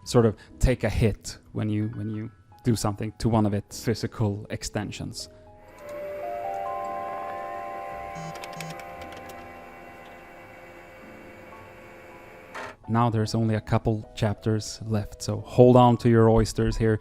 sort of take a hit when you do something to one of its physical extensions. Now there's only a couple chapters left, so hold on to your oysters here.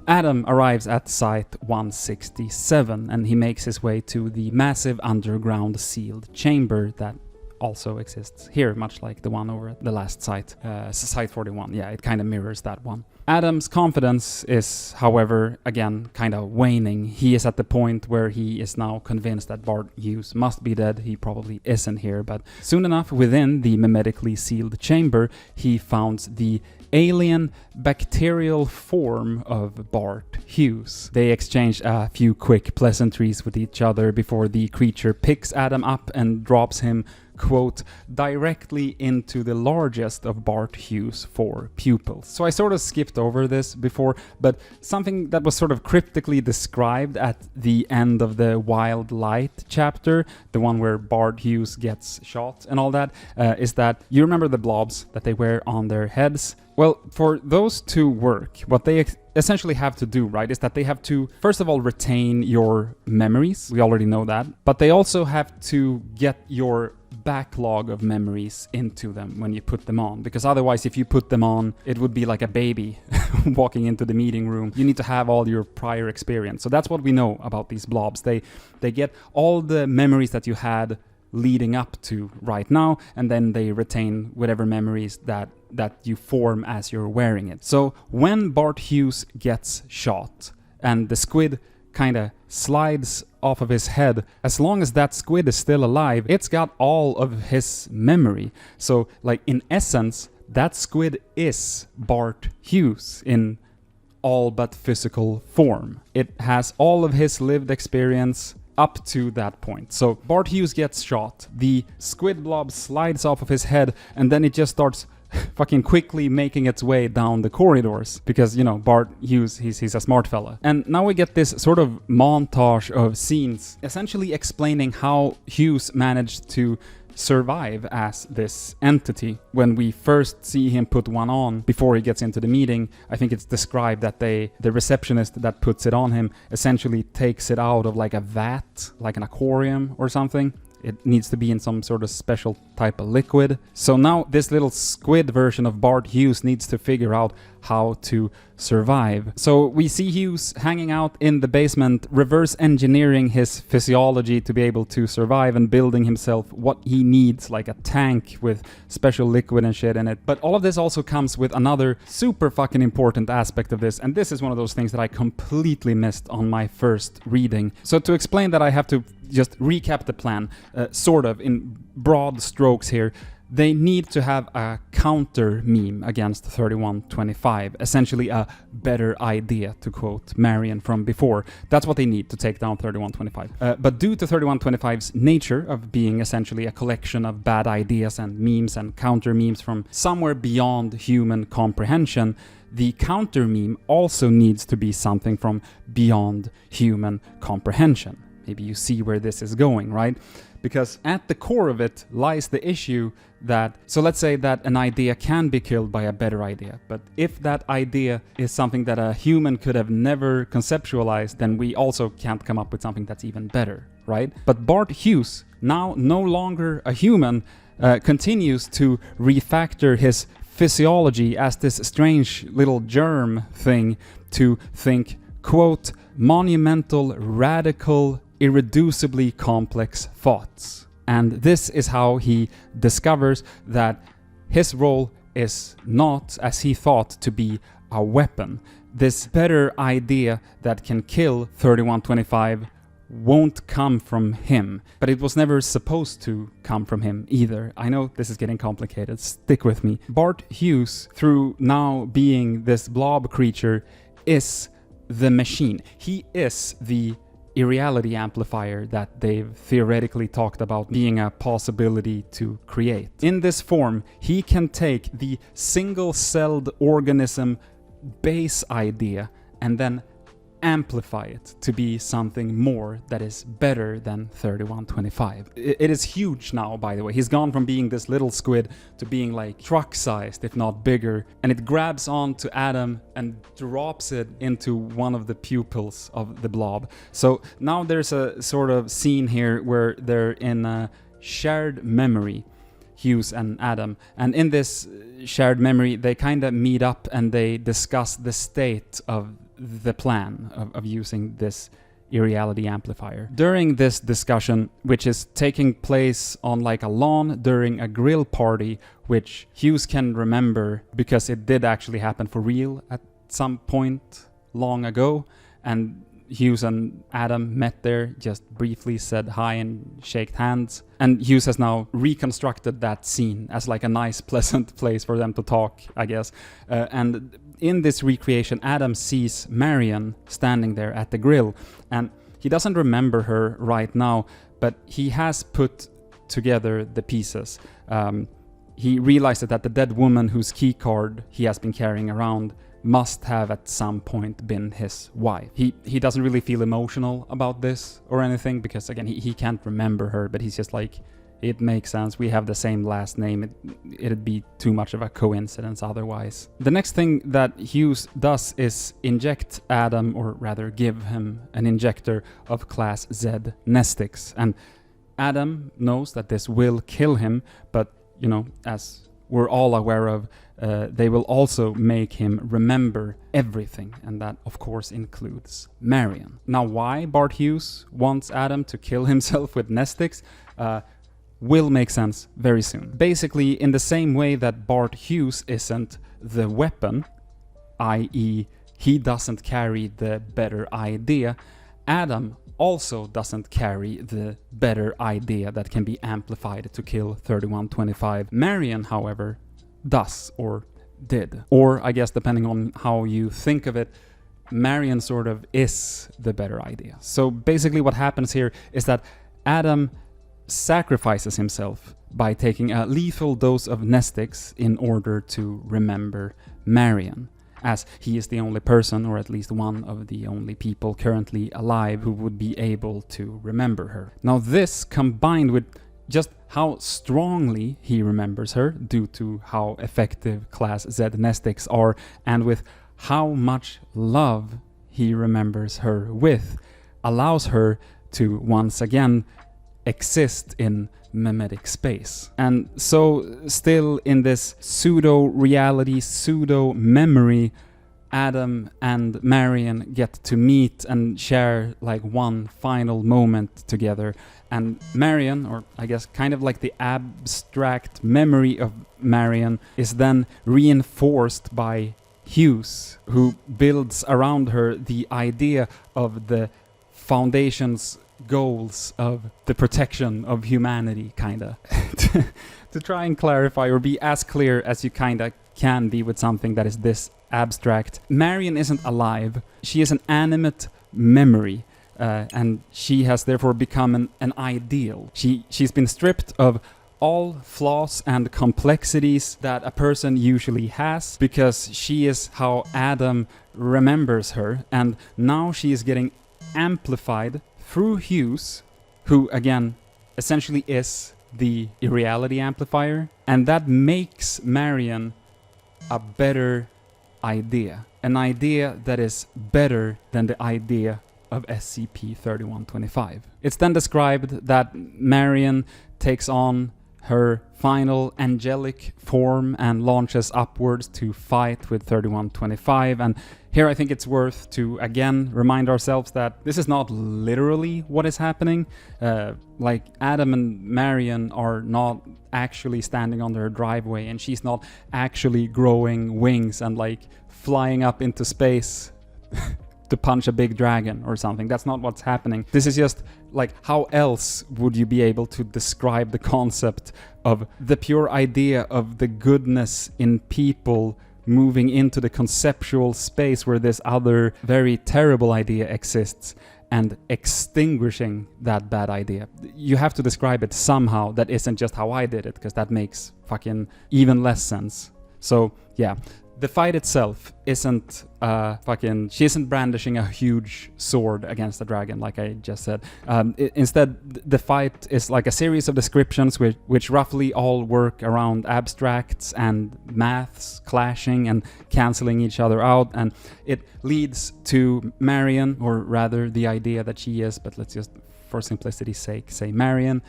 Adam arrives at Site 167, and he makes his way to the massive underground sealed chamber that also exists here, much like the one over at the last site, Site 41. Yeah, it kind of mirrors that one. Adam's confidence is, however, again, kind of waning. He is at the point where he is now convinced that Bart Hughes must be dead. He probably isn't here, but soon enough, within the memetically sealed chamber, he founds the alien bacterial form of Bart Hughes. They exchange a few quick pleasantries with each other before the creature picks Adam up and drops him, quote, directly into the largest of Bart Hughes' 4 pupils. So I sort of skipped over this before, but something that was sort of cryptically described at the end of the Wild Light chapter, the one where Bart Hughes gets shot and all that, is that you remember the blobs that they wear on their heads? Well, for those to work, what they essentially have to do, right, is that they have to, first of all, retain your memories. We already know that. But they also have to get your backlog of memories into them when you put them on. Because otherwise, if you put them on, it would be like a baby walking into the meeting room. You need to have all your prior experience. So that's what we know about these blobs. They get all the memories that you had leading up to right now, and then they retain whatever memories that you form as you're wearing it. So when Bart Hughes gets shot and the squid kind of slides off of his head, as long as that squid is still alive, it's got all of his memory. So, like, in essence, that squid is Bart Hughes in all but physical form. It has all of his lived experience up to that point. So Bart Hughes gets shot, the squid blob slides off of his head, and then it just starts fucking quickly making its way down the corridors, because, you know, Bart Hughes, he's a smart fella. And now we get this sort of montage of scenes essentially explaining how Hughes managed to survive as this entity. When we first see him put one on before he gets into the meeting, I think it's described that the receptionist that puts it on him essentially takes it out of like a vat, like an aquarium or something. It needs to be in some sort of special type of liquid. So now this little squid version of Bart Hughes needs to figure out how to survive. So we see Hughes hanging out in the basement, reverse engineering his physiology to be able to survive and building himself what he needs, like a tank with special liquid and shit in it. But all of this also comes with another super fucking important aspect of this, and this is one of those things that I completely missed on my first reading. So to explain that, I have to just recap the plan, sort of in broad strokes here. They need to have a counter meme against 3125, essentially a better idea, to quote Marion from before. That's what they need to take down 3125. But due to 3125's nature of being essentially a collection of bad ideas and memes and counter memes from somewhere beyond human comprehension, the counter meme also needs to be something from beyond human comprehension. Maybe you see where this is going, right? Because at the core of it lies the issue that, so let's say that an idea can be killed by a better idea, but if that idea is something that a human could have never conceptualized, then we also can't come up with something that's even better, right? But Bart Hughes, now no longer a human, continues to refactor his physiology as this strange little germ thing to think, quote, monumental, radical, irreducibly complex thoughts. And this is how he discovers that his role is not, as he thought, to be a weapon. This better idea that can kill 3125 won't come from him, but it was never supposed to come from him either. I know this is getting complicated, stick with me. Bart Hughes, through now being this blob creature, is the machine. He is the irreality amplifier that they've theoretically talked about being a possibility to create. In this form, he can take the single-celled organism base idea and then amplify it to be something more that is better than 3125. It is huge now, by the way. He's gone from being this little squid to being like truck-sized, if not bigger, and it grabs onto Adam and drops it into one of the pupils of the blob. So now there's a sort of scene here where they're in a shared memory, Hughes and Adam, and in this shared memory they kind of meet up and they discuss the state of the plan of using this irreality amplifier. During this discussion, which is taking place on like a lawn during a grill party, which Hughes can remember because it did actually happen for real at some point long ago, and Hughes and Adam met there, just briefly said hi and shaked hands. And Hughes has now reconstructed that scene as like a nice, pleasant place for them to talk, I guess. And in this recreation, Adam sees Marion standing there at the grill. And he doesn't remember her right now, but he has put together the pieces. He realizes that the dead woman whose key card he has been carrying around must have at some point been his wife. He doesn't really feel emotional about this or anything because again he can't remember her, but he's just like, it makes sense, we have the same last name, it'd be too much of a coincidence otherwise. The next thing that Hughes does is inject Adam, or rather give him an injector of class Z Nestix, and Adam knows that this will kill him, but you know, as we're all aware of, they will also make him remember everything, and that of course includes Marion. Now why Bart Hughes wants Adam to kill himself with Nestix will make sense very soon. Basically, in the same way that Bart Hughes isn't the weapon, i.e. he doesn't carry the better idea, Adam also doesn't carry the better idea that can be amplified to kill 3125. Marion, however, does, or did. Or, I guess depending on how you think of it, Marion sort of is the better idea. So basically what happens here is that Adam sacrifices himself by taking a lethal dose of Nestix in order to remember Marion, as he is the only person, or at least one of the only people currently alive who would be able to remember her. Now this, combined with just how strongly he remembers her due to how effective Class Z Nestix are, and with how much love he remembers her with, allows her to once again exist in memetic space. And so still in this pseudo-reality, pseudo-memory, Adam and Marion get to meet and share like one final moment together. And Marion, or I guess kind of like the abstract memory of Marion, is then reinforced by Hughes, who builds around her the idea of the Foundation's goals of the protection of humanity, kinda. To try and clarify or be as clear as you kinda can be with something that is this abstract. Marion isn't alive. She is an animate memory, and she has therefore become an ideal. She's been stripped of all flaws and complexities that a person usually has, because she is how Adam remembers her, and now she is getting amplified through Hughes, who again essentially is the irreality amplifier, and that makes Marion a better idea, an idea that is better than the idea of SCP-3125. It's then described that Marion takes on her final angelic form and launches upwards to fight with 3125, and here I think it's worth to again remind ourselves that this is not literally what is happening. Like Adam and Marion are not actually standing on their driveway, and she's not actually growing wings and like flying up into space to punch a big dragon or something. That's not what's happening. This is just like, how else would you be able to describe the concept of the pure idea of the goodness in people moving into the conceptual space where this other very terrible idea exists and extinguishing that bad idea? You have to describe it somehow that isn't just how I did it, because that makes fucking even less sense. So yeah, The fight itself isn't she isn't brandishing a huge sword against the dragon, like I just said. Instead, the fight is like a series of descriptions which roughly all work around abstracts and maths clashing and canceling each other out, and it leads to Marion, or rather the idea that she is, but let's just, for simplicity's sake, say Marion,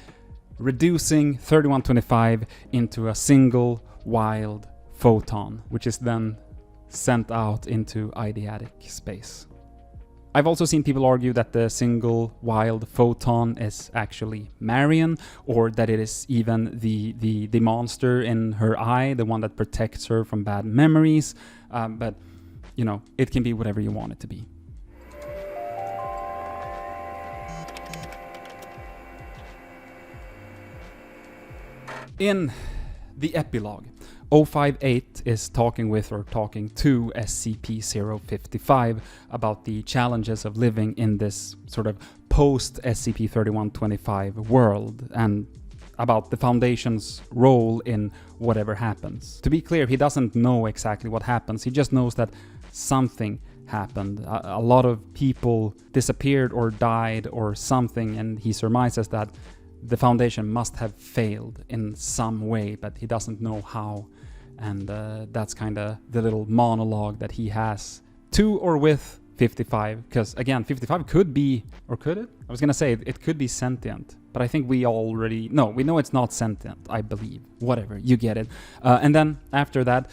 reducing 3125 into a single wild photon, which is then sent out into eidetic space. I've also seen people argue that the single wild photon is actually Marion, or that it is even the monster in her eye, the one that protects her from bad memories, but you know, it can be whatever you want it to be. In the epilogue, 058 is talking to SCP-055 about the challenges of living in this sort of post-SCP-3125 world, and about the Foundation's role in whatever happens. To be clear, he doesn't know exactly what happens, he just knows that something happened. A lot of people disappeared or died or something, and he surmises that the Foundation must have failed in some way, but he doesn't know how. And that's kind of the little monologue that he has to or with 55. Because again, 55 could be, or could it? I was gonna say it could be sentient, but I think we already know. We know it's not sentient, I believe. Whatever, you get it. And then after that,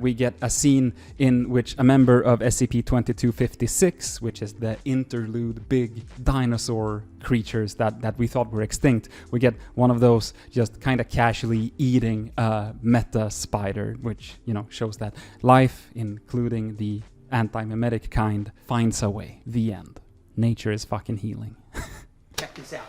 we get a scene in which a member of SCP-2256, which is the interlude big dinosaur creatures that we thought were extinct, we get one of those just kind of casually eating a meta spider, which, you know, shows that life, including the antimemetic kind, finds a way. The end. Nature is fucking healing. Check this out.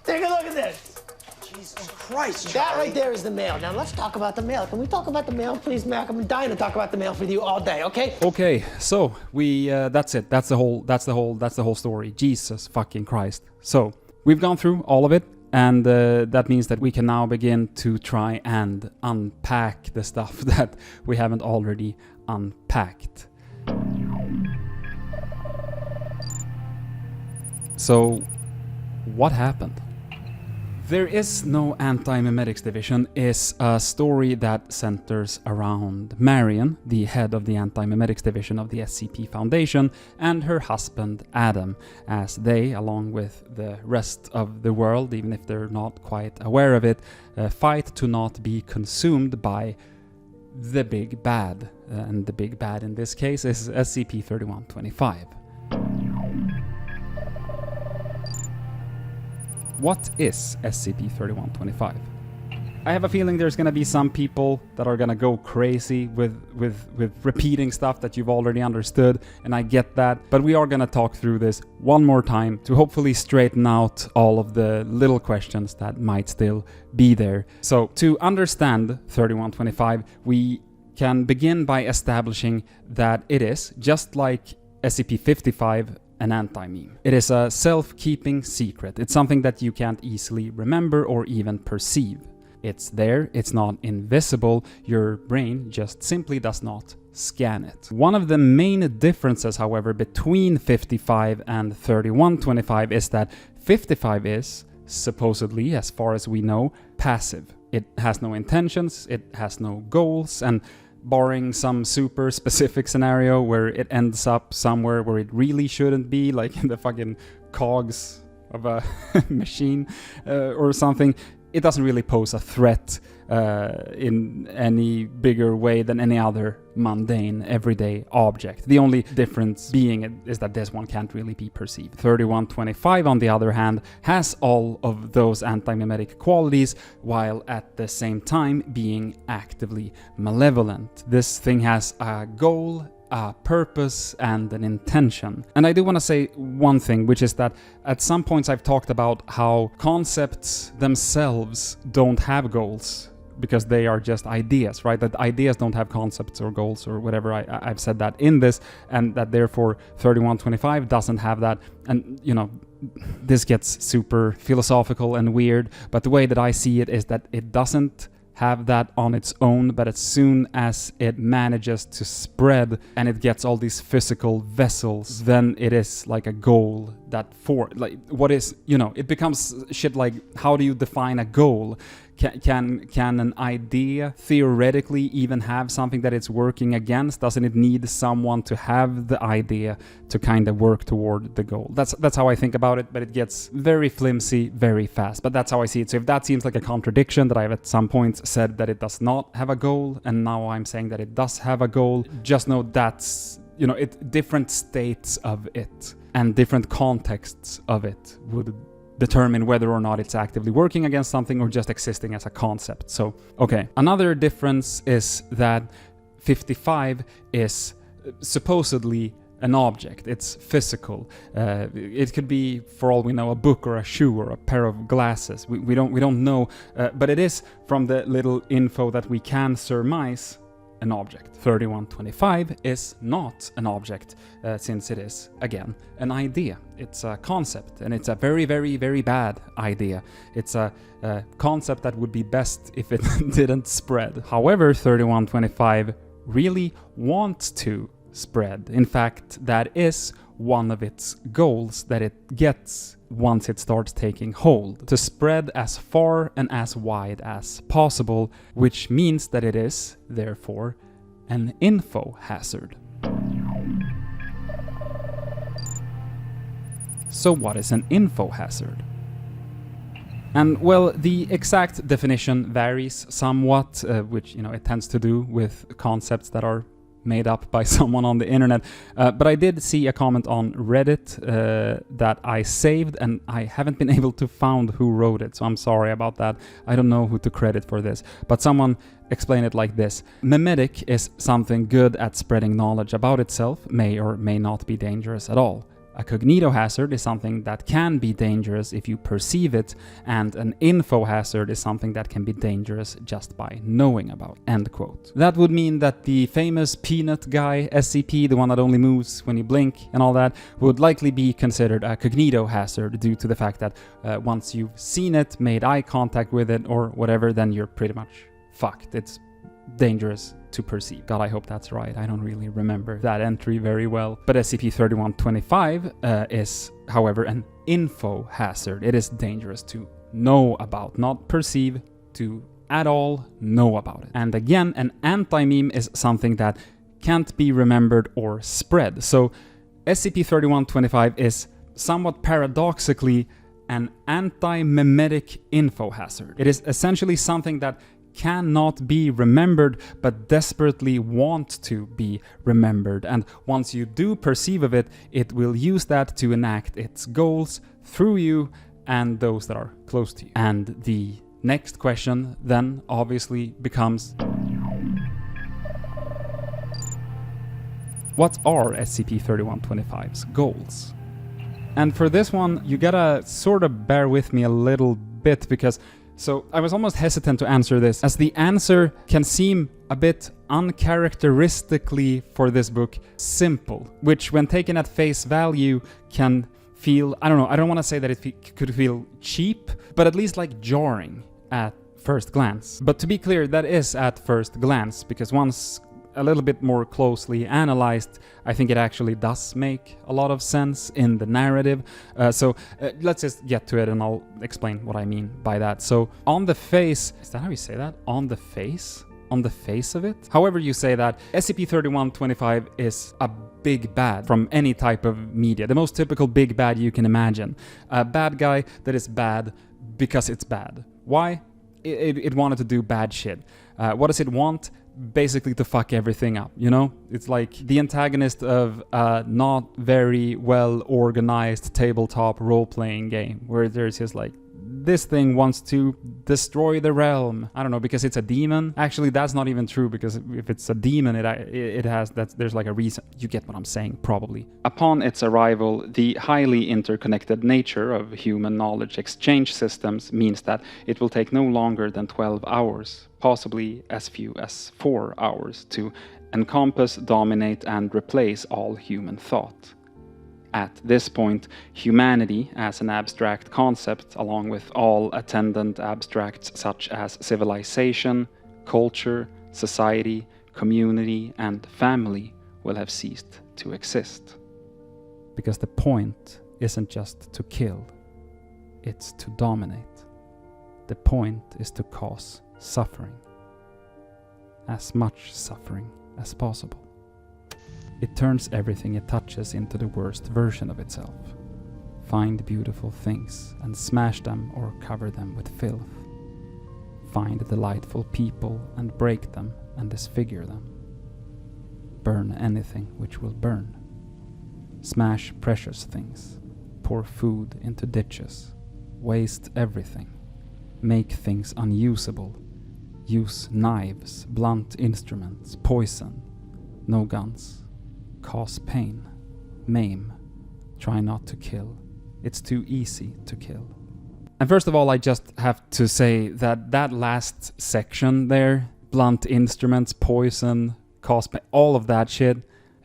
Take a look at this. Jesus Christ, That Charlie. right there is the mail. Now let's talk about the mail. Can we talk about the mail, please, Mac? I'm dying to talk about the mail with you all day, okay? Okay, so we that's it. That's the whole story. Jesus fucking Christ. So we've gone through all of it, and that means that we can now begin to try and unpack the stuff that we haven't already unpacked. So, what happened? There Is No Antimemetics Division is a story that centers around Marion, the head of the Antimemetics Division of the SCP Foundation, and her husband Adam, as they, along with the rest of the world, even if they're not quite aware of it, fight to not be consumed by the big bad. And the big bad in this case is SCP-3125. What is SCP-3125? I have a feeling there's gonna be some people that are gonna go crazy with repeating stuff that you've already understood, and I get that, but we are gonna talk through this one more time to hopefully straighten out all of the little questions that might still be there. So to understand 3125, we can begin by establishing that it is, just like SCP-55, an anti-meme. It is a self-keeping secret. It's something that you can't easily remember or even perceive. It's there, it's not invisible, your brain just simply does not scan it. One of the main differences, however, between 55 and 3125 is that 55 is, supposedly, as far as we know, passive. It has no intentions, it has no goals, and barring some super specific scenario where it ends up somewhere where it really shouldn't be, like in the fucking cogs of a machine or something, it doesn't really pose a threat in any bigger way than any other mundane, everyday object. The only difference being is that this one can't really be perceived. 3125, on the other hand, has all of those anti-memetic qualities, while at the same time being actively malevolent. This thing has a goal, a purpose, and an intention. And I do want to say one thing, which is that at some points I've talked about how concepts themselves don't have goals, because they are just ideas, right? That ideas don't have concepts or goals or whatever. I've said that in this, and that therefore 3125 doesn't have that. And, you know, this gets super philosophical and weird, but the way that I see it is that it doesn't have that on its own, but as soon as it manages to spread and it gets all these physical vessels, then it is like a goal that what is, it becomes shit like, how do you define a goal? Can an idea theoretically even have something that it's working against? Doesn't it need someone to have the idea to kind of work toward the goal? That's how I think about it, but it gets very flimsy very fast. But that's how I see it. So if that seems like a contradiction, that I've at some points said that it does not have a goal, and now I'm saying that it does have a goal, just know that's, different states of it and different contexts of it would determine whether or not it's actively working against something or just existing as a concept. So, okay. Another difference is that 55 is supposedly an object. It's physical. It could be, for all we know, a book or a shoe or a pair of glasses. We don't know, but it is, from the little info that we can surmise, an object. 3125 is not an object, since it is, again, an idea. It's a concept, and it's a very, very, very bad idea. It's a concept that would be best if it didn't spread. However, 3125 really wants to spread. In fact, that is one of its goals that it gets once it starts taking hold, to spread as far and as wide as possible, which means that it is, therefore, an info hazard. So what is an info hazard? And well, the exact definition varies somewhat, which it tends to do with concepts that are made up by someone on the internet. But I did see a comment on Reddit that I saved, and I haven't been able to find who wrote it, so I'm sorry about that. I don't know who to credit for this, but someone explained it like this. Memetic is something good at spreading knowledge about itself, may or may not be dangerous at all. A cognito hazard is something that can be dangerous if you perceive it, and an info hazard is something that can be dangerous just by knowing about. End quote. That would mean that the famous peanut guy, SCP, the one that only moves when you blink and all that, would likely be considered a cognito hazard due to the fact that once you've seen it, made eye contact with it or whatever, then you're pretty much fucked. It's dangerous to perceive. God, I hope that's right. I don't really remember that entry very well. But SCP-3125 is, however, an info hazard. It is dangerous to know about, not perceive, to at all know about it. And again, an anti-meme is something that can't be remembered or spread. So SCP-3125 is somewhat paradoxically an anti-memetic info hazard. It is essentially something that cannot be remembered but desperately want to be remembered, and once you do perceive of it, it will use that to enact its goals through you and those that are close to you. And the next question then obviously becomes, what are SCP-3125's goals? And for this one, you gotta sort of bear with me a little bit, because so I was almost hesitant to answer this, as the answer can seem a bit uncharacteristically for this book simple, which when taken at face value can feel, I don't know, I don't want to say that it could feel cheap, but at least like jarring at first glance. But to be clear, that is at first glance, because once a little bit more closely analyzed, I think it actually does make a lot of sense in the narrative. So let's just get to it and I'll explain what I mean by that. So on the face, is that how you say that? On the face? On the face of it? However you say that, SCP-3125 is a big bad from any type of media. The most typical big bad you can imagine. A bad guy that is bad because it's bad. Why? It wanted to do bad shit. What does it want? Basically to fuck everything up, It's like the antagonist of a not very well organized tabletop role-playing game, where there's just like, this thing wants to destroy the realm. I don't know, because it's a demon. Actually, that's not even true, because if it's a demon, there's like a reason. You get what I'm saying, probably. Upon its arrival, the highly interconnected nature of human knowledge exchange systems means that it will take no longer than 12 hours, possibly as few as 4 hours, to encompass, dominate, and replace all human thought. At this point, humanity as an abstract concept, along with all attendant abstracts such as civilization, culture, society, community, and family, will have ceased to exist. Because the point isn't just to kill, it's to dominate. The point is to cause suffering. As much suffering as possible. It turns everything it touches into the worst version of itself. Find beautiful things and smash them or cover them with filth. Find delightful people and break them and disfigure them. Burn anything which will burn. Smash precious things. Pour food into ditches. Waste everything. Make things unusable. Use knives, blunt instruments, poison. No guns. Cause pain. Maim. Try not to kill. It's too easy to kill. And first of all, I just have to say that that last section there, blunt instruments, poison, cause pain, all of that shit,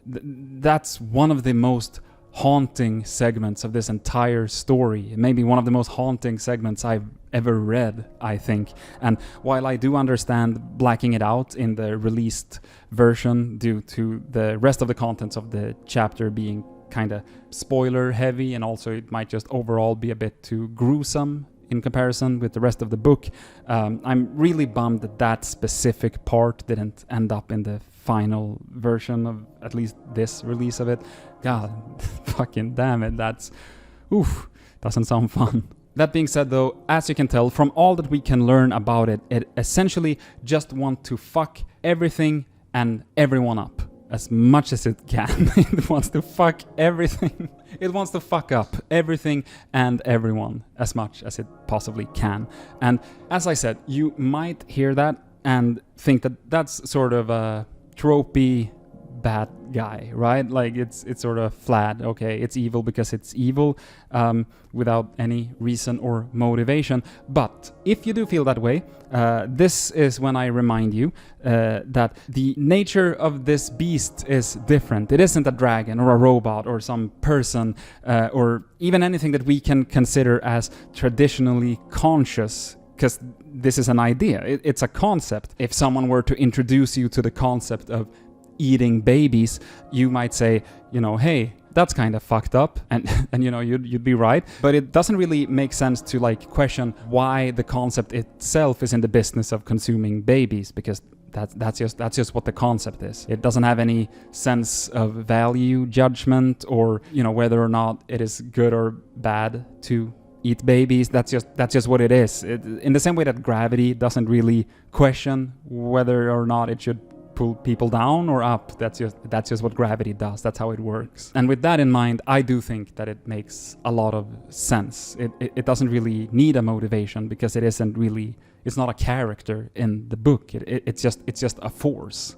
that's one of the most haunting segments of this entire story. Maybe one of the most haunting segments I've ever read, I think. And while I do understand blacking it out in the released version due to the rest of the contents of the chapter being kind of spoiler heavy, and also it might just overall be a bit too gruesome in comparison with the rest of the book, I'm really bummed that that specific part didn't end up in the final version of at least this release of it. God, fucking damn it, that's... oof, doesn't sound fun. That being said though, as you can tell from all that we can learn about it, it essentially just wants to fuck everything and everyone up as much as it can. It wants to fuck everything. It wants to fuck up everything and everyone as much as it possibly can. And as I said, you might hear that and think that that's sort of a tropey bad guy, right? Like it's sort of flat. Okay, it's evil because it's evil, without any reason or motivation. But if you do feel that way, this is when I remind you that the nature of this beast is different. It isn't a dragon or a robot or some person or even anything that we can consider as traditionally conscious, because this is an idea. It's a concept. If someone were to introduce you to the concept of eating babies, you might say, you know, hey, that's kind of fucked up, and you know, you'd be right. But it doesn't really make sense to like question why the concept itself is in the business of consuming babies, because that's just what the concept is. It doesn't have any sense of value judgment, or you know, whether or not it is good or bad to eat babies. That's just what it is. In the same way that gravity doesn't really question whether or not it should pull people down or up. That's just what gravity does. That's how it works. And with that in mind, I do think that it makes a lot of sense. It doesn't really need a motivation, because it's not a character in the book. It's just a force.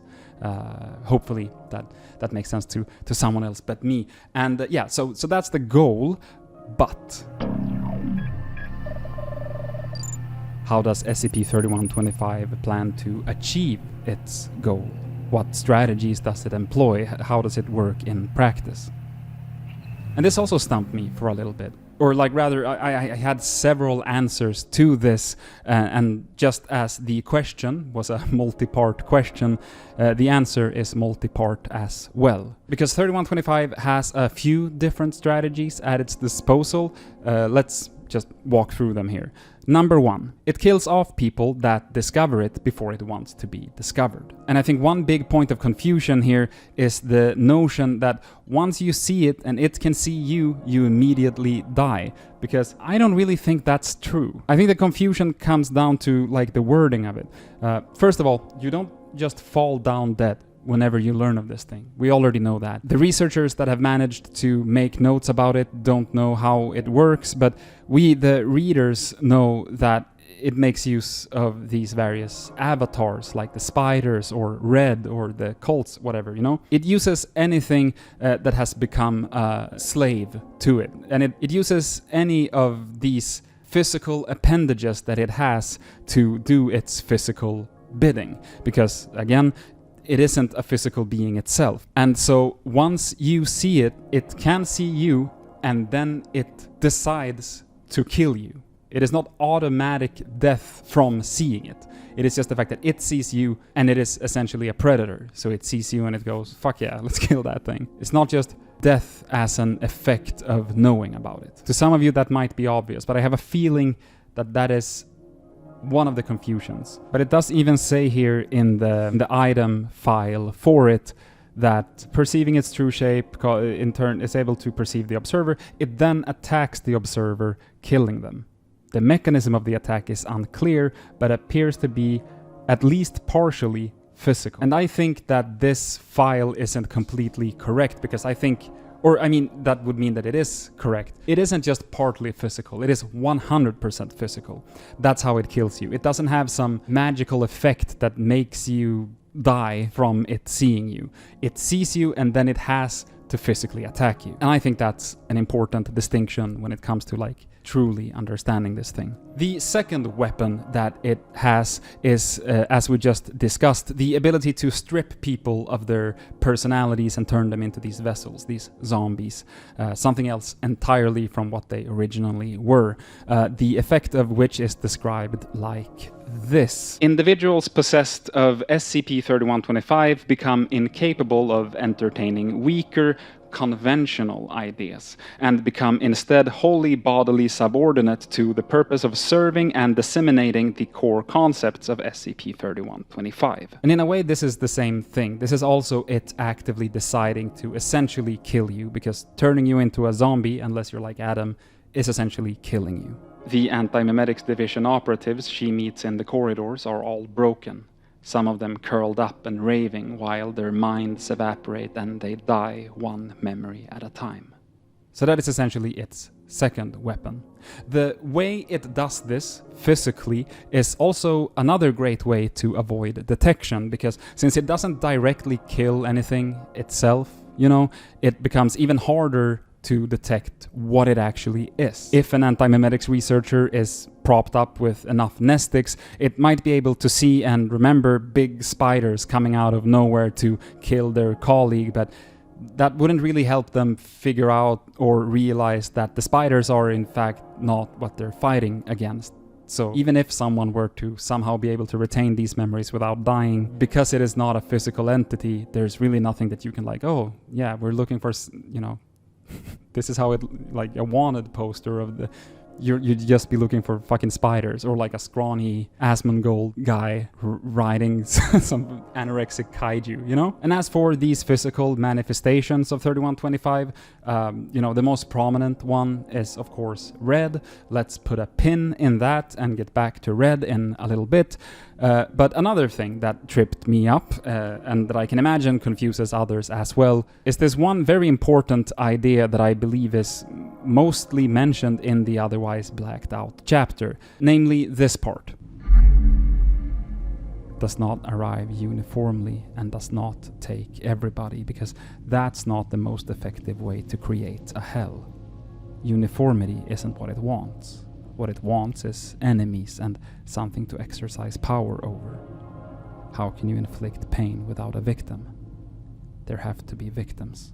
Hopefully that makes sense to someone else but me. And yeah, so that's the goal. But how does SCP-3125 plan to achieve its goal? What strategies does it employ? How does it work in practice? And this also stumped me for a little bit. Or like rather, I had several answers to this, and just as the question was a multi-part question, the answer is multi-part as well. Because 3125 has a few different strategies at its disposal. Let's just walk through them here. Number 1, it kills off people that discover it before it wants to be discovered. And I think one big point of confusion here is the notion that once you see it and it can see you, you immediately die. Because I don't really think that's true. I think the confusion comes down to like the wording of it. First of all, you don't just fall down dead whenever you learn of this thing. We already know that. The researchers that have managed to make notes about it don't know how it works, but we, the readers, know that it makes use of these various avatars, like the spiders or Red or the cults, whatever, you know? It uses anything that has become a slave to it. And it uses any of these physical appendages that it has to do its physical bidding. Because, again, it isn't a physical being itself. And so once you see it, it can see you, and then it decides to kill you. It is not automatic death from seeing it. It is just the fact that it sees you, and it is essentially a predator. So it sees you and it goes, fuck yeah, let's kill that thing. It's not just death as an effect of knowing about it. To some of you that might be obvious, but I have a feeling that that is one of the confusions. But it does even say here in the item file for it that perceiving its true shape in turn is able to perceive the observer. It then attacks the observer, killing them. The mechanism of the attack is unclear, but appears to be at least partially physical. And I think that this file isn't completely correct, because I think, or I mean, that would mean that it is correct. It isn't just partly physical, it is 100% physical. That's how it kills you. It doesn't have some magical effect that makes you die from it seeing you. It sees you, and then it has to physically attack you. And I think that's an important distinction when it comes to like truly understanding this thing. The second weapon that it has is, as we just discussed, the ability to strip people of their personalities and turn them into these vessels, these zombies, something else entirely from what they originally were, the effect of which is described like this. Individuals possessed of SCP-3125 become incapable of entertaining weaker, conventional ideas, and become instead wholly bodily subordinate to the purpose of serving and disseminating the core concepts of SCP-3125. And in a way, this is the same thing. This is also it actively deciding to essentially kill you, because turning you into a zombie, unless you're like Adam, is essentially killing you. The Antimemetics Division operatives she meets in the corridors are all broken. Some of them curled up and raving while their minds evaporate and they die one memory at a time. So that is essentially its second weapon. The way it does this physically is also another great way to avoid detection, because since it doesn't directly kill anything itself, you know, it becomes even harder to detect what it actually is. If an antimemetics researcher is propped up with enough nestics, it might be able to see and remember big spiders coming out of nowhere to kill their colleague, but that wouldn't really help them figure out or realize that the spiders are in fact not what they're fighting against. So even if someone were to somehow be able to retain these memories without dying, because it is not a physical entity, there's really nothing that you can like, oh yeah, we're looking for, you know, this is how it, like a wanted poster of the, you'd just be looking for fucking spiders, or like a scrawny Asmongold guy riding some anorexic kaiju, you know? And as for these physical manifestations of 3125, you know, the most prominent one is of course red. Let's put a pin in that and get back to red in a little bit. But another thing that tripped me up, and that I can imagine confuses others as well, is this one very important idea that I believe is mostly mentioned in the otherwise blacked out chapter, namely this part. Does not arrive uniformly and does not take everybody, because that's not the most effective way to create a hell. Uniformity isn't what it wants. What it wants is enemies and something to exercise power over. How can you inflict pain without a victim? There have to be victims.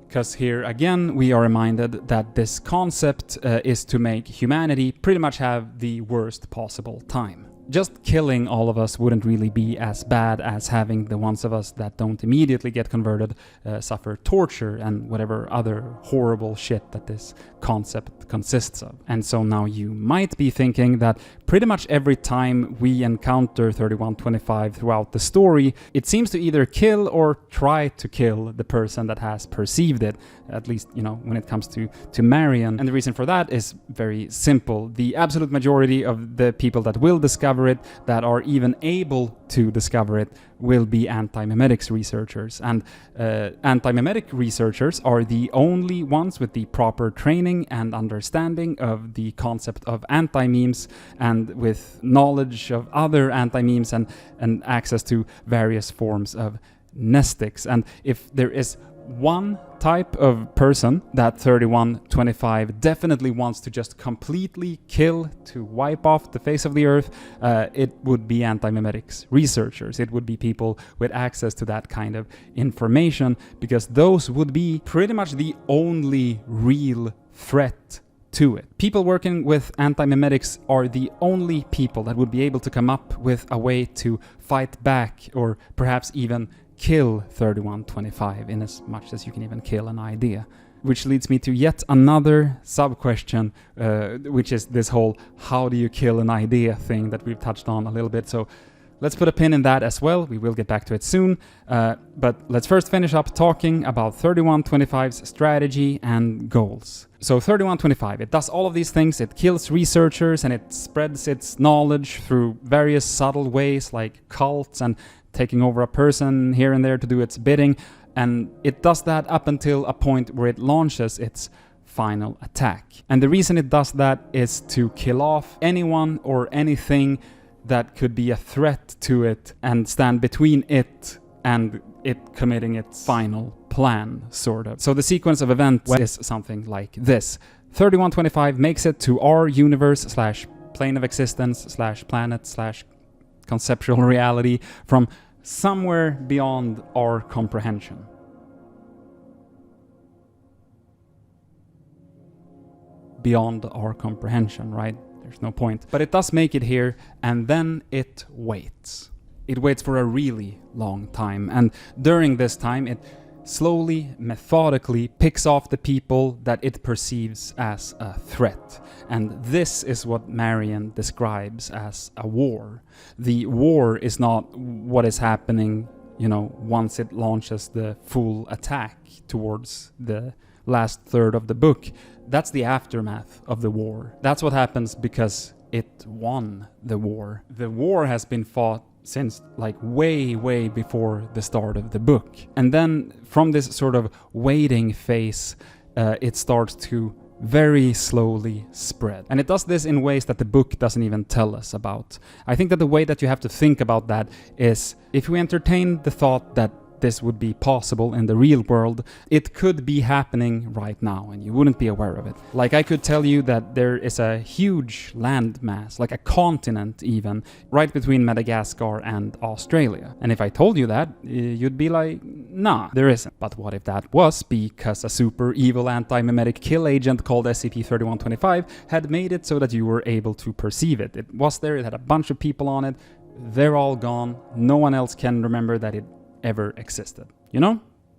Because here again we are reminded that this concept is to make humanity pretty much have the worst possible time. Just killing all of us wouldn't really be as bad as having the ones of us that don't immediately get converted suffer torture and whatever other horrible shit that this concept consists of. And so now you might be thinking that pretty much every time we encounter 3125 throughout the story, it seems to either kill or try to kill the person that has perceived it, at least, you know, when it comes to Marion. And the reason for that is very simple. The absolute majority of the people that will discover it, that are even able to discover it, will be antimemetics researchers. And antimemetic researchers are the only ones with the proper training and understanding of the concept of anti-memes, and with knowledge of other anti-memes and access to various forms of nestics. And if there is one type of person that 3125 definitely wants to just completely kill, to wipe off the face of the earth, it would be antimemetics researchers. It would be people with access to that kind of information, because those would be pretty much the only real threat to it. People working with antimemetics are the only people that would be able to come up with a way to fight back, or perhaps even kill 3125, in as much as you can even kill an idea. Which leads me to yet another sub-question, which is this whole how do you kill an idea thing that we've touched on a little bit. So let's put a pin in that as well. We will get back to it soon. But let's first finish up talking about 3125's strategy and goals. So 3125, it does all of these things. It kills researchers and it spreads its knowledge through various subtle ways, like cults and taking over a person here and there to do its bidding, and it does that up until a point where it launches its final attack. And the reason it does that is to kill off anyone or anything that could be a threat to it and stand between it and it committing its final plan, sort of. So the sequence of events is something like this. 3125 makes it to our universe / plane of existence / planet / conceptual reality from somewhere beyond our comprehension. Beyond our comprehension, right? There's no point. But it does make it here, and then it waits. It waits for a really long time, and during this time it slowly, methodically picks off the people that it perceives as a threat. And this is what Marion describes as a war. The war is not what is happening, once it launches the full attack towards the last third of the book. That's the aftermath of the war. That's what happens because it won the war. The war has been fought since way before the start of the book. And then from this sort of waiting phase, it starts to very slowly spread. And it does this in ways that the book doesn't even tell us about. I think that the way that you have to think about that is, if we entertain the thought that this would be possible in the real world, it could be happening right now and you wouldn't be aware of it. Like, I could tell you that there is a huge landmass, like a continent even, right between Madagascar and Australia. And if I told you that, you'd be like, nah, there isn't. But what if that was because a super evil anti-memetic kill agent called SCP-3125 had made it so that you were able to perceive it? It was there, it had a bunch of people on it, they're all gone, no one else can remember that it ever existed,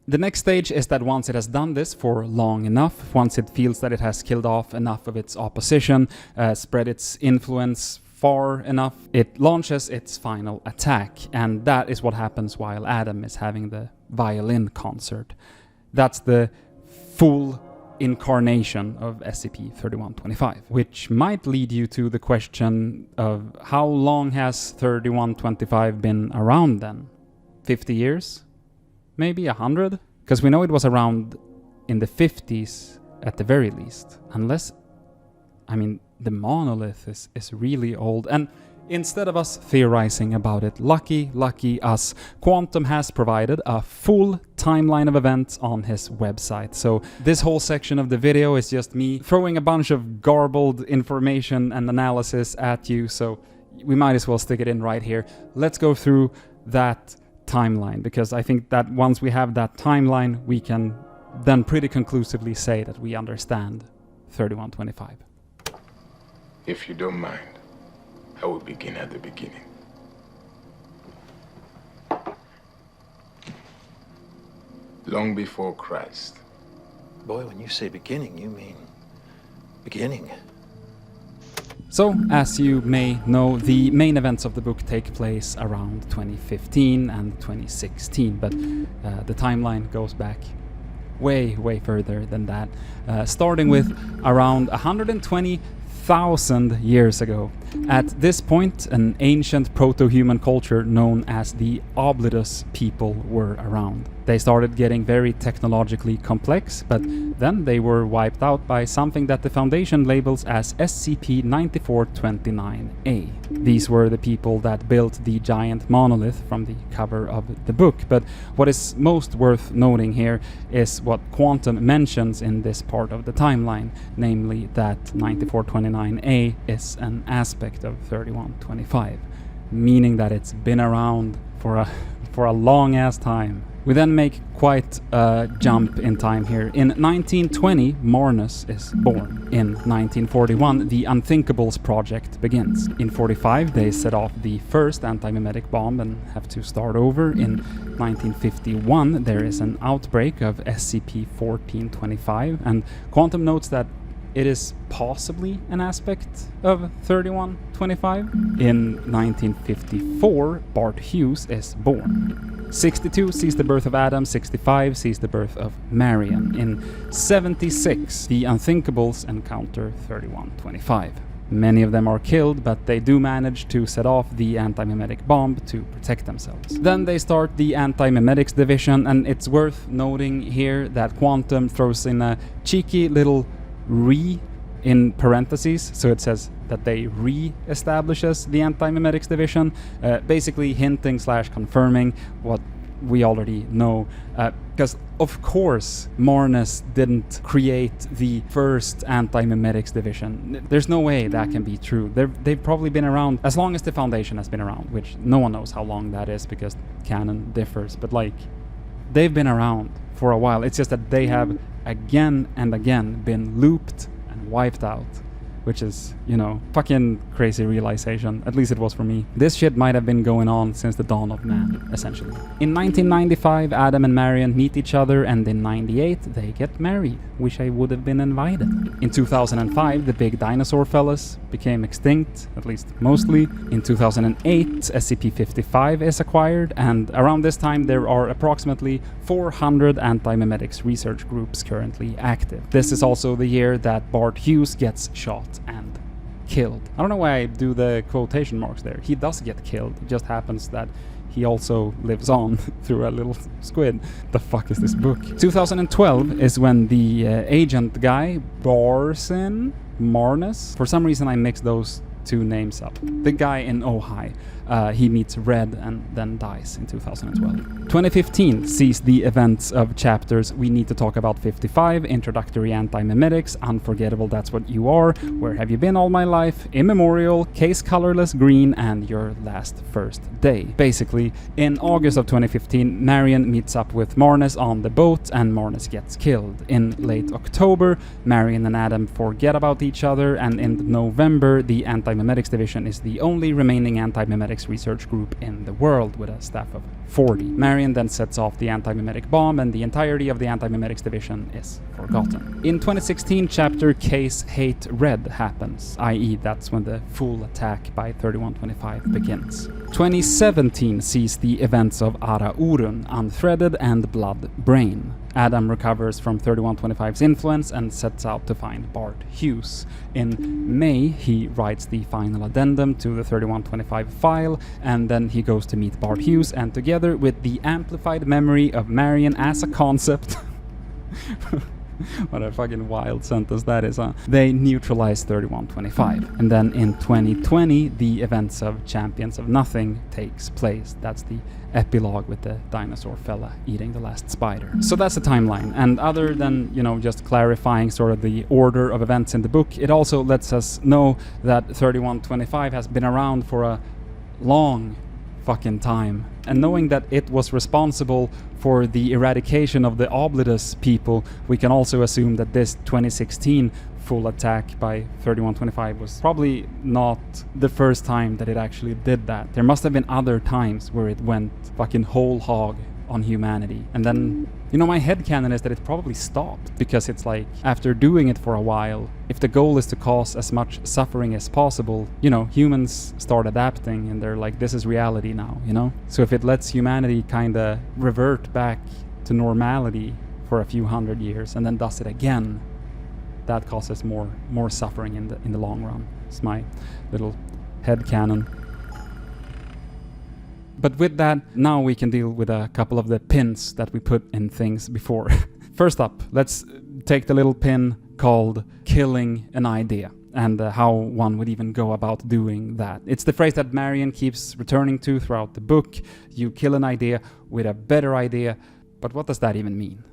The next stage is that once it has done this for long enough, once it feels that it has killed off enough of its opposition, spread its influence far enough, it launches its final attack. And that is what happens while Adam is having the violin concert. That's the full incarnation of SCP-3125, which might lead you to the question of how long has 3125 been around then? 50 years? Maybe 100? Because we know it was around in the 50s at the very least. Unless, the monolith is really old. And instead of us theorizing about it, lucky us, Quantum has provided a full timeline of events on his website. So this whole section of the video is just me throwing a bunch of garbled information and analysis at you, so we might as well stick it in right here. Let's go through that timeline, because I think that once we have that timeline, we can then pretty conclusively say that we understand 3125. If you don't mind, I will begin at the beginning. Long before Christ. Boy, when you say beginning, you mean beginning. So, as you may know, the main events of the book take place around 2015 and 2016, but the timeline goes back way further than that, starting with around 120,000 years ago. At this point, an ancient proto-human culture known as the Oblitus people were around. They started getting very technologically complex, but then they were wiped out by something that the Foundation labels as SCP-9429-A. These were the people that built the giant monolith from the cover of the book, but what is most worth noting here is what Quantum mentions in this part of the timeline, namely that 9429-A is an aspect of 3125, meaning that it's been around for a long ass time. We then make quite a jump in time here. In 1920, Marnus is born. In 1941, the Unthinkables project begins. In 45, they set off the first antimemetic bomb and have to start over. In 1951, there is an outbreak of SCP-1425, and Quantum notes that it is possibly an aspect of 3125. In 1954, Bart Hughes is born. 62 sees the birth of Adam, 65 sees the birth of Marion. In 76, the Unthinkables encounter 3125. Many of them are killed, but they do manage to set off the antimemetic bomb to protect themselves. Then they start the Antimemetics division, and it's worth noting here that Quantum throws in a cheeky little in parentheses, so it says that they re-establishes the Antimemetics division, basically hinting / confirming what we already know, because of course Marnus didn't create the first Antimemetics division. There's no way that can be true. They've probably been around as long as the Foundation has been around, which no one knows how long that is because canon differs, but like, they've been around for a while. It's just that they have again and again been looped and wiped out, which is, you know, fucking crazy realization. At least it was for me. This shit might have been going on since the dawn of man, essentially. In 1995, Adam and Marion meet each other, and in 98, they get married. Wish I would have been invited. In 2005, the big dinosaur fellas became extinct, at least mostly. In 2008, SCP-55 is acquired, and around this time, there are approximately 400 antimemetics research groups currently active. This is also the year that Bart Hughes gets shot and killed. I don't know why I do the quotation marks there. He does get killed. It just happens that he also lives on through a little squid. The fuck is this book? 2012 is when the agent guy, Marnus, for some reason I mixed those two names up. The guy in Ojai, he meets Red and then dies in 2012. 2015 sees the events of chapters We Need to Talk About 55, Introductory Antimemetics, Unforgettable That's What You Are, Where Have You Been All My Life, Immemorial, Case Colorless Green, and Your Last First Day. Basically, in August of 2015, Marion meets up with Marnus on the boat and Marnus gets killed. In late October, Marion and Adam forget about each other, and in November, the Antimemetics division is the only remaining antimemetics research group in the world with a staff of 40. Marion then sets off the antimemetic bomb, and the entirety of the Antimemetics division is forgotten. In 2016, chapter Case Hate Red happens, i.e. that's when the full attack by 3125 begins. 2017 sees the events of Ara Urun, Unthreaded, and Blood Brain. Adam recovers from 3125's influence and sets out to find Bart Hughes. In May, he writes the final addendum to the 3125 file, and then he goes to meet Bart Hughes, and together with the amplified memory of Marion as a concept what a fucking wild sentence that is, huh? They neutralize 3125. And then in 2020, the events of Champions of Nothing takes place. That's the epilogue with the dinosaur fella eating the last spider. So that's the timeline. And other than, you know, just clarifying sort of the order of events in the book, it also lets us know that 3125 has been around for a long fucking time. And knowing that it was responsible for the eradication of the Oblitus people, we can also assume that this 2016 full attack by 3125 was probably not the first time that it actually did that. There must have been other times where it went fucking whole hog on humanity. And then, you know, my headcanon is that it probably stopped, because it's like, after doing it for a while, if the goal is to cause as much suffering as possible, you know, humans start adapting and they're like, this is reality now, you know? So if it lets humanity kinda revert back to normality for a few hundred years and then does it again, that causes more suffering in the long run. It's my little headcanon. But with that, now we can deal with a couple of the pins that we put in things before. First up, let's take the little pin called killing an idea, and how one would even go about doing that. It's the phrase that Marion keeps returning to throughout the book. You kill an idea with a better idea, but what does that even mean?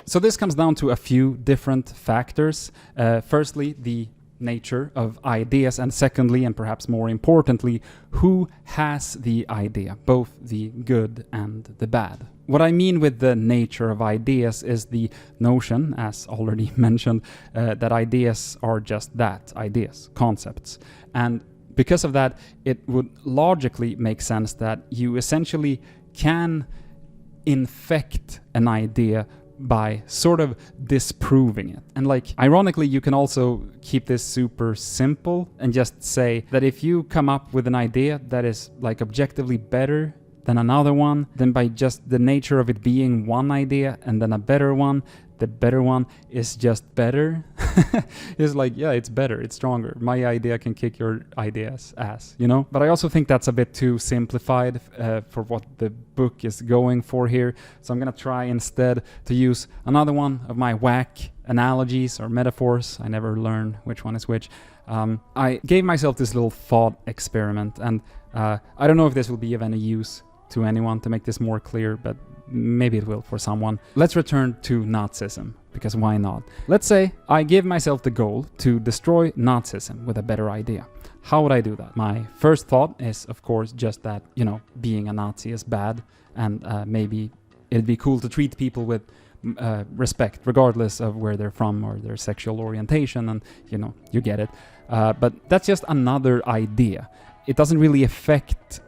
So this comes down to a few different factors. Firstly, the nature of ideas, and secondly, and perhaps more importantly, who has the idea, both the good and the bad. What I mean with the nature of ideas is the notion, as already mentioned, that ideas are just that, ideas, concepts. And because of that, it would logically make sense that you essentially can infect an idea by sort of disproving it. And like, ironically, you can also keep this super simple and just say that if you come up with an idea that is like objectively better than another one, then by just the nature of it being one idea and then a better one, the better one is just better. It's like, yeah, it's better, it's stronger. My idea can kick your idea's ass, you know? But I also think that's a bit too simplified for what the book is going for here. So I'm gonna try instead to use another one of my whack analogies or metaphors. I never learn which one is which. I gave myself this little thought experiment, and I don't know if this will be of any use to anyone to make this more clear, but maybe it will for someone. Let's return to Nazism, because why not? Let's say I give myself the goal to destroy Nazism with a better idea. How would I do that? My first thought is, of course, just that, you know, being a Nazi is bad, and maybe it'd be cool to treat people with respect, regardless of where they're from or their sexual orientation, and, you know, you get it. But that's just another idea. It doesn't really affect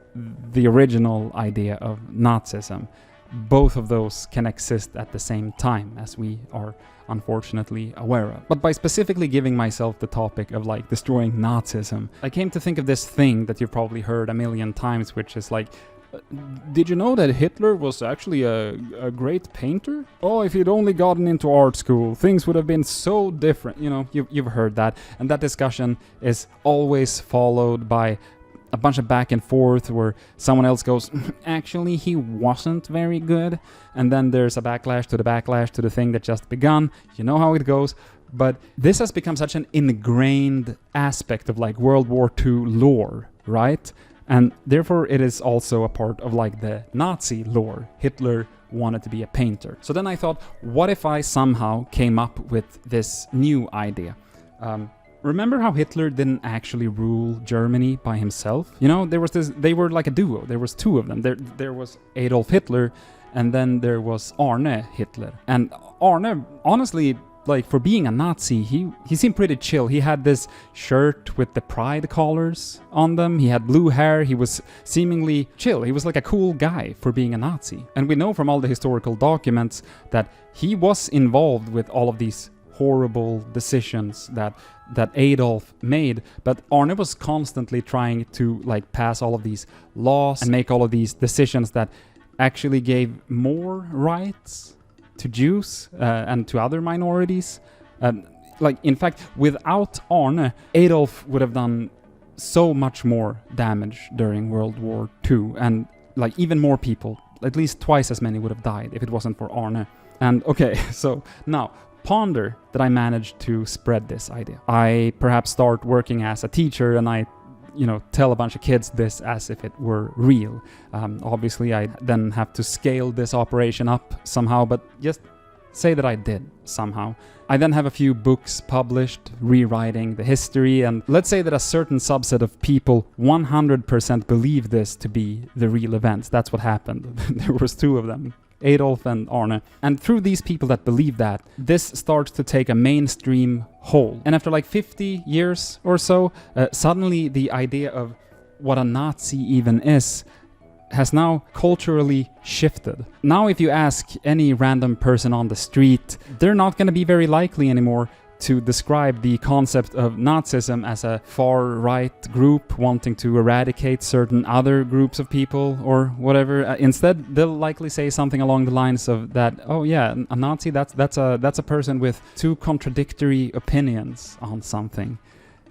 the original idea of Nazism. Both of those can exist at the same time, as we are unfortunately aware of. But by specifically giving myself the topic of like destroying Nazism, I came to think of this thing that you've probably heard a million times, which is like, did you know that Hitler was actually a great painter? Oh, if he'd only gotten into art school, things would have been so different. You know, you've heard that. And that discussion is always followed by a bunch of back and forth where someone else goes, actually, he wasn't very good. And then there's a backlash to the thing that just begun. You know how it goes. But this has become such an ingrained aspect of like World War II lore, right? And therefore it is also a part of like the Nazi lore. Hitler wanted to be a painter. So then I thought, what if I somehow came up with this new idea? Remember how Hitler didn't actually rule Germany by himself? You know, they were like a duo. There was two of them. There was Adolf Hitler, and then there was Arne Hitler. And Arne, honestly, like for being a Nazi, he seemed pretty chill. He had this shirt with the pride collars on them. He had blue hair. He was seemingly chill. He was like a cool guy for being a Nazi. And we know from all the historical documents that he was involved with all of these horrible decisions that Adolf made, but Arne was constantly trying to like pass all of these laws and make all of these decisions that actually gave more rights to Jews and to other minorities. Like, in fact, without Arne, Adolf would have done so much more damage during World War II, and like even more people, at least twice as many would have died if it wasn't for Arne. And okay, so now ponder that I managed to spread this idea. I perhaps start working as a teacher and I, you know, tell a bunch of kids this as if it were real. Obviously, I then have to scale this operation up somehow, but just say that I did somehow. I then have a few books published, rewriting the history, and let's say that a certain subset of people 100% believe this to be the real events. That's what happened. There was two of them, Adolf and Arne. And through these people that believe that, this starts to take a mainstream hold. And after like 50 years or so, suddenly the idea of what a Nazi even is has now culturally shifted. Now if you ask any random person on the street, they're not going to be very likely anymore to describe the concept of Nazism as a far-right group wanting to eradicate certain other groups of people or whatever. Instead, they'll likely say something along the lines of that, oh yeah, a Nazi, that's a person with two contradictory opinions on something.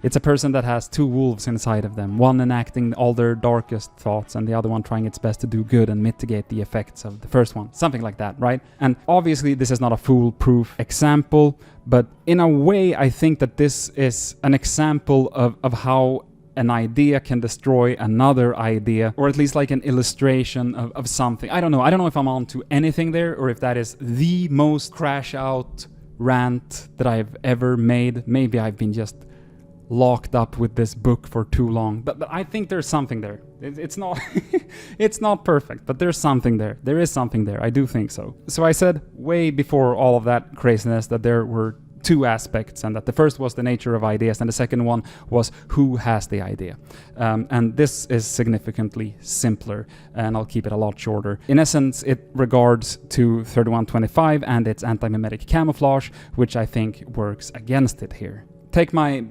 It's a person that has two wolves inside of them, one enacting all their darkest thoughts and the other one trying its best to do good and mitigate the effects of the first one. Something like that, right? And obviously this is not a foolproof example, but in a way I think that this is an example of how an idea can destroy another idea, or at least like an illustration of something. I don't know if I'm on to anything there, or if that is the most crash out rant that I've ever made. Maybe I've been just locked up with this book for too long, but I think there's something there. It's not it's not perfect, but there's something there. There is something there. I do think so. So I said way before all of that craziness that there were two aspects, and that the first was the nature of ideas and the second one was who has the idea. And this is significantly simpler, and I'll keep it a lot shorter. In essence, it regards to 3125 and its anti-memetic camouflage, which I think works against it here. Take my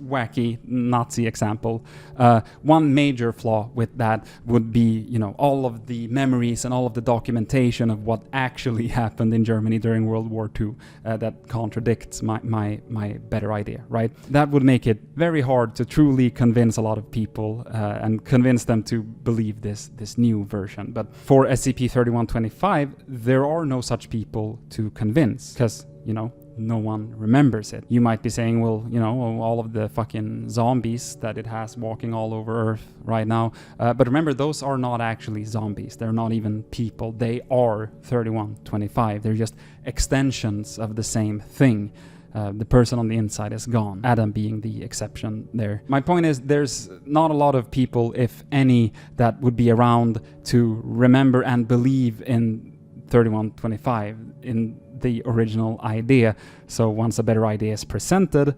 wacky Nazi example. One major flaw with that would be, all of the memories and all of the documentation of what actually happened in Germany during World War II that contradicts my better idea, right? That would make it very hard to truly convince a lot of people and convince them to believe this new version. But for SCP-3125, there are no such people to convince, because, no one remembers it. You might be saying, well, all of the fucking zombies that it has walking all over Earth right now. But remember, those are not actually zombies. They're not even people. They are 3125. They're just extensions of the same thing. The person on the inside is gone, Adam being the exception there. My point is, there's not a lot of people, if any, that would be around to remember and believe in 3125, in the original idea. So once a better idea is presented,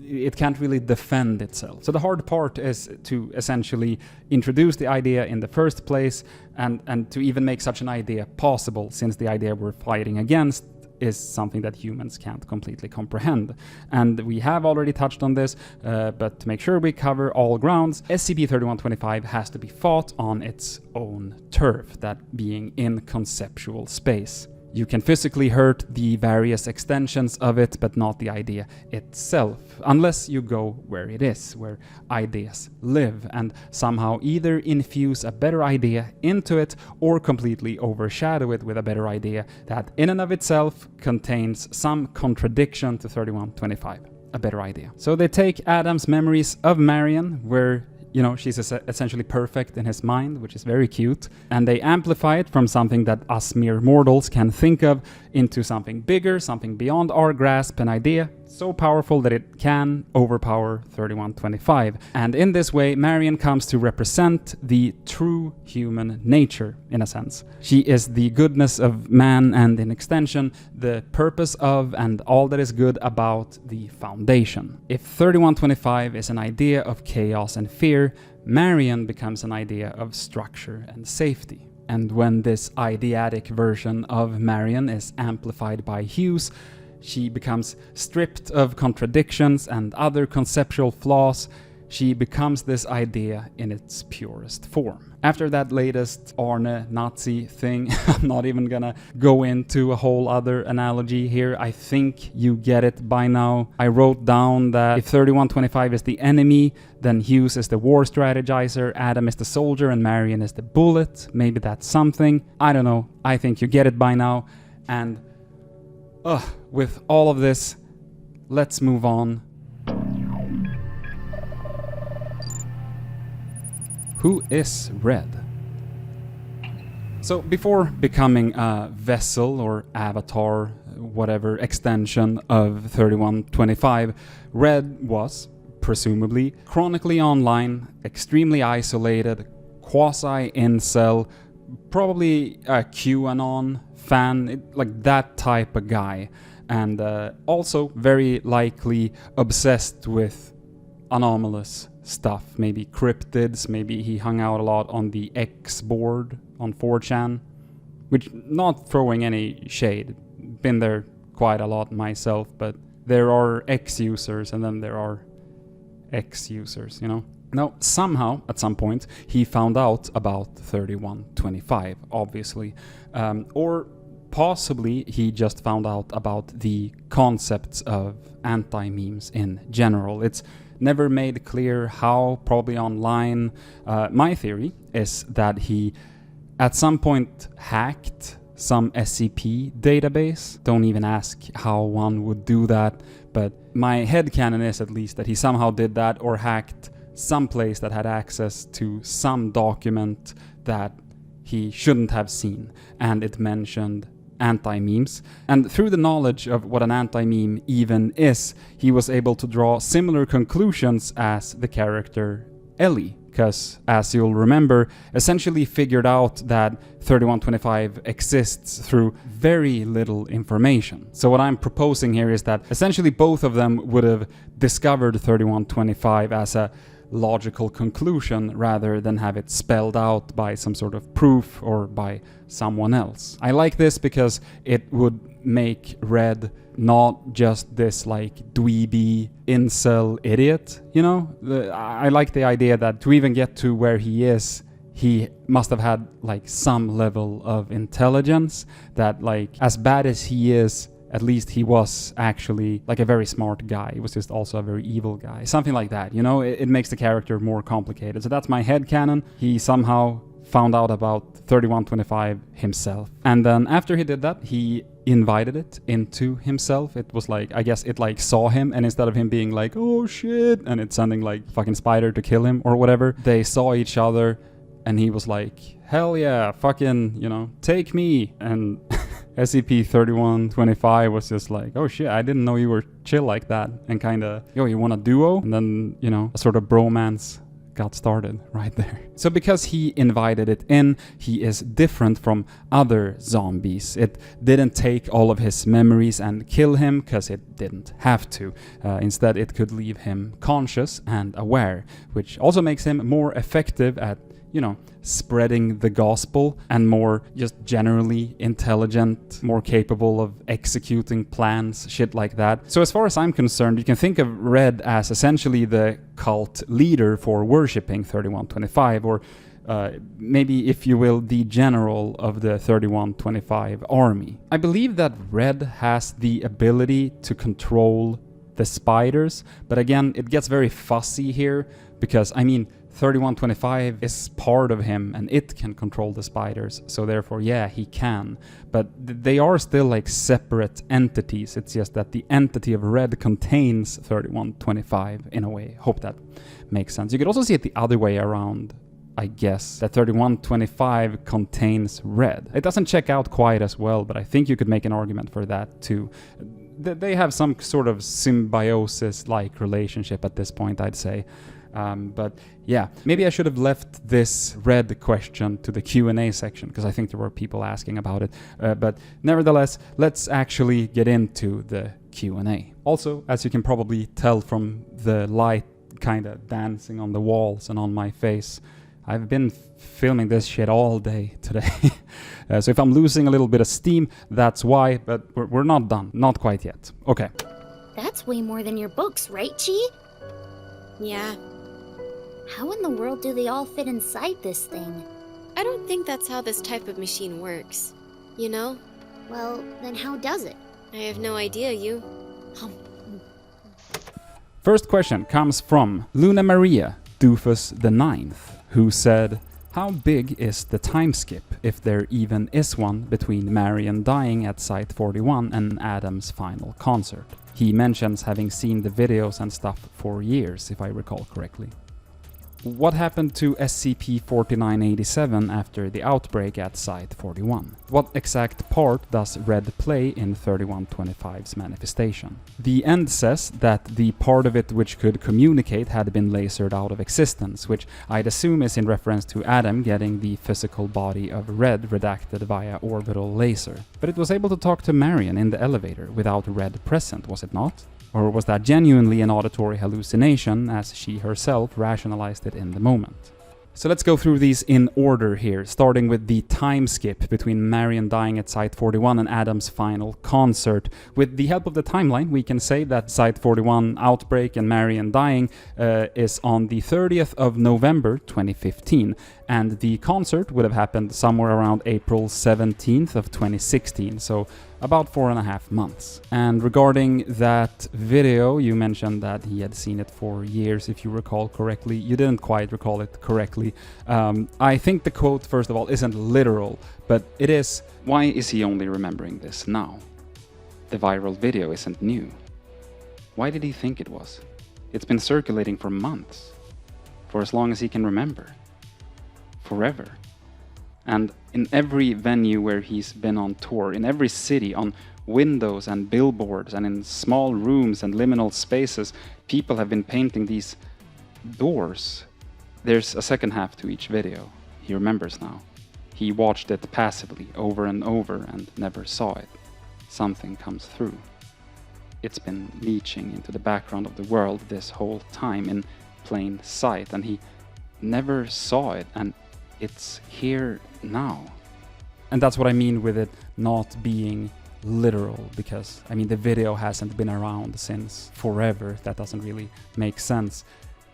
it can't really defend itself. So the hard part is to essentially introduce the idea in the first place, and to even make such an idea possible, since the idea we're fighting against is something that humans can't completely comprehend. And we have already touched on this, but to make sure we cover all grounds, SCP-3125 has to be fought on its own turf, that being in conceptual space. You can physically hurt the various extensions of it, but not the idea itself, unless you go where it is, where ideas live, and somehow either infuse a better idea into it or completely overshadow it with a better idea that in and of itself contains some contradiction to 3125, a better idea. So they take Adam's memories of Marion, where she's essentially perfect in his mind, which is very cute. And they amplify it from something that us mere mortals can think of into something bigger, something beyond our grasp, an idea so powerful that it can overpower 3125. And in this way, Marion comes to represent the true human nature, in a sense. She is the goodness of man and, in extension, the purpose of and all that is good about the Foundation. If 3125 is an idea of chaos and fear, Marion becomes an idea of structure and safety. And when this ideatic version of Marion is amplified by Hughes, she becomes stripped of contradictions and other conceptual flaws. She becomes this idea in its purest form. After that latest Arne Nazi thing, I'm not even gonna go into a whole other analogy here. I think you get it by now. I wrote down that if 3125 is the enemy, then Hughes is the war strategizer, Adam is the soldier, and Marion is the bullet. Maybe that's something. I don't know. I think you get it by now. And with all of this, let's move on. Who is Red? So before becoming a vessel or avatar, whatever extension of 3125, Red was, presumably, chronically online, extremely isolated, quasi-incel, probably a QAnon fan, like that type of guy, and also very likely obsessed with anomalous stuff, maybe cryptids, maybe he hung out a lot on the X board on 4chan, which, not throwing any shade, been there quite a lot myself, but there are X users and then there are X users, you know? Now, somehow, at some point, he found out about 3125, obviously. Or possibly he just found out about the concepts of anti-memes in general. It's never made clear how, probably online. My theory is that he, at some point, hacked some SCP database. Don't even ask how one would do that, but my headcanon is at least that he somehow did that or hacked some place that had access to some document that he shouldn't have seen, and it mentioned anti-memes. And through the knowledge of what an anti-meme even is, he was able to draw similar conclusions as the character Ellie, because, as you'll remember, essentially figured out that 3125 exists through very little information. So what I'm proposing here is that essentially both of them would have discovered 3125 as a logical conclusion rather than have it spelled out by some sort of proof or by someone else. I like this because it would make Red not just this like dweeby incel idiot, you know? I like the idea that to even get to where he is, he must have had like some level of intelligence, that like as bad as he is, at least he was actually like a very smart guy. He was just also a very evil guy. Something like that, you know? It makes the character more complicated. So that's my headcanon. He somehow found out about 3125 himself. And then after he did that, he invited it into himself. It was like, I guess it like saw him, and instead of him being like, oh shit, and it's sending like fucking spider to kill him or whatever, they saw each other and he was like, hell yeah, fucking, you know, take me. And SCP-3125 was just like, oh shit, I didn't know you were chill like that. And kind of, yo, you want a duo? And then, you know, a sort of bromance got started right there. So because he invited it in, he is different from other zombies. It didn't take all of his memories and kill him, because it didn't have to. Instead, it could leave him conscious and aware, which also makes him more effective at, you know, spreading the gospel, and more just generally intelligent, more capable of executing plans, shit like that. So as far as I'm concerned, you can think of Red as essentially the cult leader for worshipping 3125, or maybe, if you will, the general of the 3125 army. I believe that Red has the ability to control the spiders, but again, it gets very fussy here, because, I mean, 3125 is part of him and it can control the spiders, so therefore, yeah, he can. But they are still like separate entities. It's just that the entity of Red contains 3125 in a way. Hope that makes sense. You could also see it the other way around, I guess, that 3125 contains Red. It doesn't check out quite as well, but I think you could make an argument for that too. They have some sort of symbiosis-like relationship at this point, I'd say. But yeah, maybe I should have left this Red question to the Q&A section, because I think there were people asking about it. But nevertheless, let's actually get into the Q&A. Also, as you can probably tell from the light kind of dancing on the walls and on my face, I've been filming this shit all day today. So if I'm losing a little bit of steam, that's why, but we're not done. Not quite yet. Okay. That's way more than your books, right, Chi? Yeah. How in the world do they all fit inside this thing? I don't think that's how this type of machine works. You know? Well, then how does it? I have no idea, you. First question comes from Luna Maria Doofus the Ninth, who said, how big is the time skip, if there even is one, between Marion dying at Site 41 and Adam's final concert? He mentions having seen the videos and stuff for years, if I recall correctly. What happened to SCP-4987 after the outbreak at Site 41? What exact part does Red play in 3125's manifestation? The end says that the part of it which could communicate had been lasered out of existence, which I'd assume is in reference to Adam getting the physical body of Red redacted via orbital laser. But it was able to talk to Marion in the elevator without Red present, was it not? Or was that genuinely an auditory hallucination, as she herself rationalized it in the moment? So let's go through these in order here, starting with the time skip between Marion dying at Site 41 and Adam's final concert. With the help of the timeline, we can say that Site 41 outbreak and Marion dying is on the 30th of November 2015, and the concert would have happened somewhere around April 17th of 2016, so about 4.5 months. And regarding that video, you mentioned that he had seen it for years, if you recall correctly. You didn't quite recall it correctly. I think the quote, first of all, isn't literal, but it is, "Why is he only remembering this now? The viral video isn't new. Why did he think it was? It's been circulating for months, for as long as he can remember. Forever. And in every venue where he's been on tour, in every city, on windows and billboards, and in small rooms and liminal spaces, people have been painting these doors. There's a second half to each video. He remembers now. He watched it passively over and over and never saw it. Something comes through. It's been leaching into the background of the world this whole time in plain sight, and he never saw it, and it's here now." And that's what I mean with it not being literal, because, I mean, the video hasn't been around since forever. That doesn't really make sense.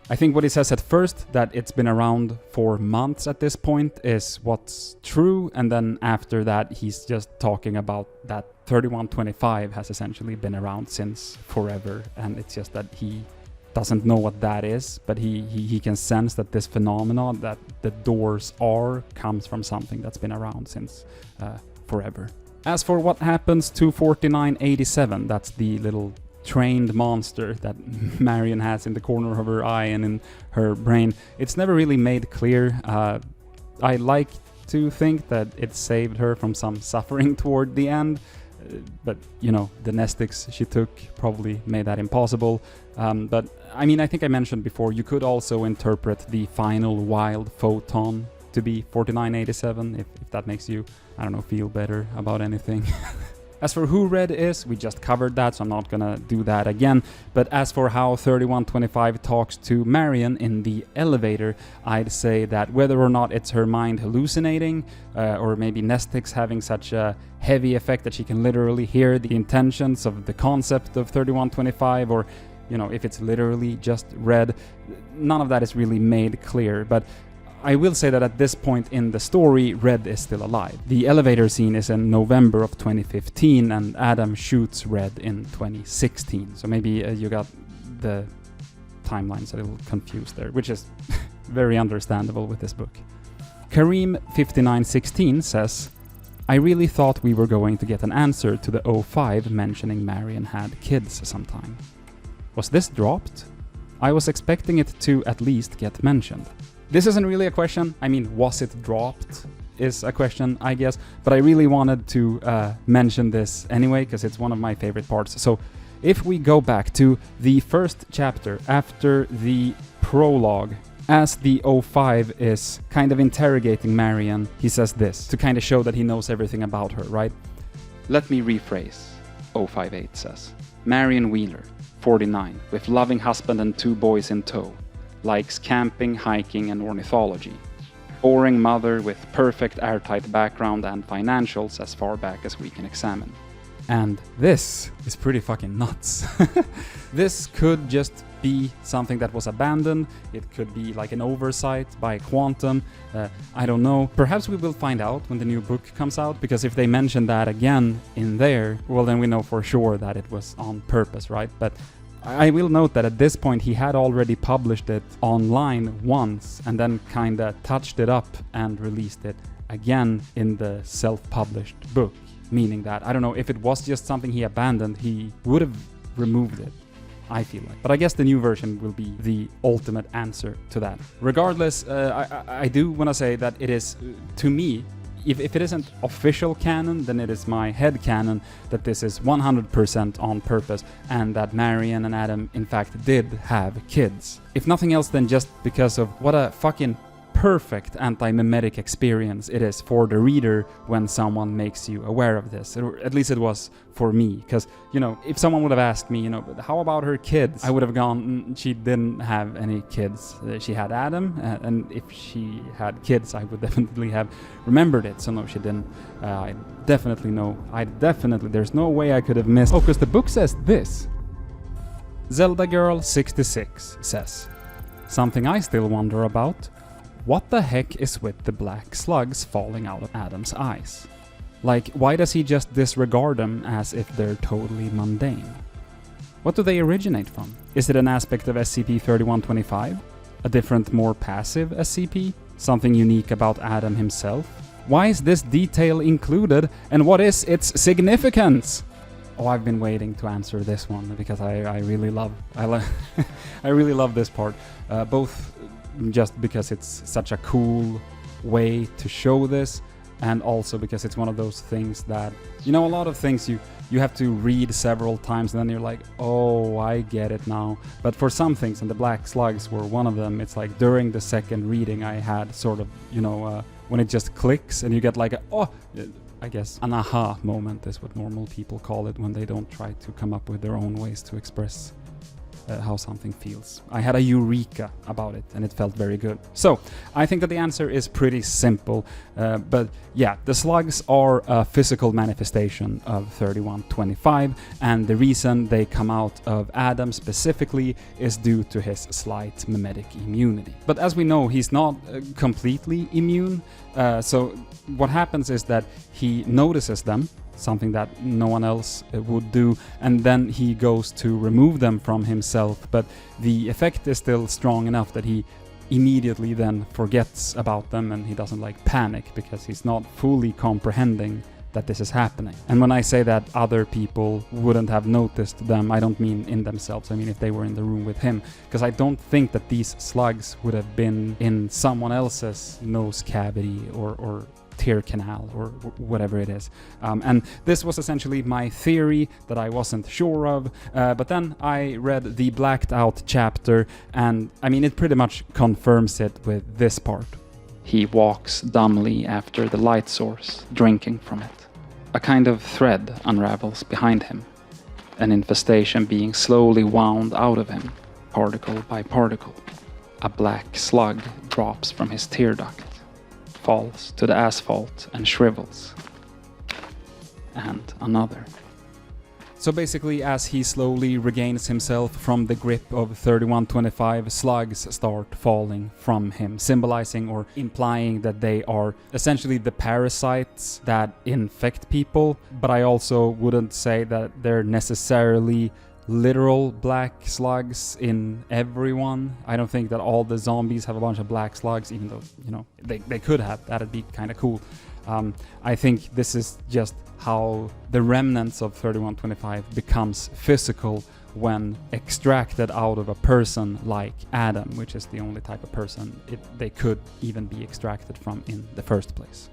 I think what he says at first, that it's been around for months at this point, is what's true, and then after that he's just talking about that 3125 has essentially been around since forever, and it's just that he doesn't know what that is, but he can sense that this phenomenon, that the doors comes from something that's been around since forever. As for what happens to 4987, that's the little trained monster that Marion has in the corner of her eye and in her brain, it's never really made clear. I like to think that it saved her from some suffering toward the end, but, you know, the Nestics she took probably made that impossible. But, I mean, I think I mentioned before, you could also interpret the final wild photon to be 4987, if that makes you, I don't know, feel better about anything. As for who Red is, we just covered that, so I'm not gonna do that again. But as for how 3125 talks to Marion in the elevator, I'd say that whether or not it's her mind hallucinating, or maybe Nestics having such a heavy effect that she can literally hear the intentions of the concept of 3125, or, you know, if it's literally just Red, none of that is really made clear. But I will say that at this point in the story, Red is still alive. The elevator scene is in November of 2015, and Adam shoots Red in 2016. So maybe you got the timelines a little confused there, which is very understandable with this book. Kareem5916 says, "I really thought we were going to get an answer to the 05 mentioning Marion had kids sometime. Was this dropped? I was expecting it to at least get mentioned." This isn't really a question. I mean, was it dropped is a question, I guess. But I really wanted to mention this anyway, because it's one of my favorite parts. So if we go back to the first chapter, after the prologue, as the 05 is kind of interrogating Marion, he says this, to kind of show that he knows everything about her, right? "Let me rephrase," 058 says. "Marion Wheeler, 49, with loving husband and 2 boys in tow. Likes camping, hiking, and ornithology. Boring mother with perfect airtight background and financials as far back as we can examine." And this is pretty fucking nuts. This could just be something that was abandoned. It could be like an oversight by Quantum. I don't know. Perhaps we will find out when the new book comes out, because if they mention that again in there, well, then we know for sure that it was on purpose, right? But I will note that at this point he had already published it online once and then kinda touched it up and released it again in the self-published book, meaning that, I don't know, if it was just something he abandoned, he would have removed it, I feel like. But I guess the new version will be the ultimate answer to that. Regardless, I do want to say that it is, to me, if it isn't official canon, then it is my head canon that this is 100% on purpose, and that Marion and Adam in fact did have kids. If nothing else, then just because of what a fucking perfect anti-memetic experience it is for the reader when someone makes you aware of this. Or at least it was for me, because, you know, if someone would have asked me, you know, how about her kids? I would have gone, she didn't have any kids. She had Adam, and if she had kids, I would definitely have remembered it. So no, she didn't. I definitely know. There's no way I could have missed. Oh, because the book says this. Zelda Girl 66 says, something I still wonder about. What the heck is with the black slugs falling out of Adam's eyes? Like, why does he just disregard them as if they're totally mundane? What do they originate from? Is it an aspect of SCP-3125? A different, more passive SCP? Something unique about Adam himself? Why is this detail included, and what is its significance? Oh, I've been waiting to answer this one because I really love I really love this part. Both just because it's such a cool way to show this, and also because it's one of those things that, you know, a lot of things you have to read several times and then you're like, oh, I get it now. But for some things, and the black slugs were one of them, it's like during the second reading I had sort of, you know, when it just clicks and you get like I guess an aha moment is what normal people call it when they don't try to come up with their own ways to express how something feels. I had a eureka about it and it felt very good. So I think that the answer is pretty simple, but yeah, the slugs are a physical manifestation of 3125, and the reason they come out of Adam specifically is due to his slight memetic immunity. But as we know, he's not completely immune, so what happens is that he notices them, something that no one else would do, and then he goes to remove them from himself, but the effect is still strong enough that he immediately then forgets about them, and he doesn't like panic because he's not fully comprehending that this is happening. And when I say that other people wouldn't have noticed them, I don't mean in themselves, I mean if they were in the room with him, because I don't think that these slugs would have been in someone else's nose cavity or tear canal or whatever it is. And this was essentially my theory that I wasn't sure of, but then I read the blacked out chapter, and I mean it pretty much confirms it with this part. He walks dumbly after the light source, drinking from it. A kind of thread unravels behind him, an infestation being slowly wound out of him, particle by particle. A black slug drops from his tear duct, falls to the asphalt and shrivels. And another. So basically, as he slowly regains himself from the grip of 3125, slugs start falling from him, symbolizing or implying that they are essentially the parasites that infect people. But I also wouldn't say that they're necessarily literal black slugs in everyone. I don't think that all the zombies have a bunch of black slugs, even though, you know, they could have. That'd be kind of cool. I think this is just how the remnants of 3125 becomes physical when extracted out of a person like Adam, which is the only type of person they could even be extracted from in the first place.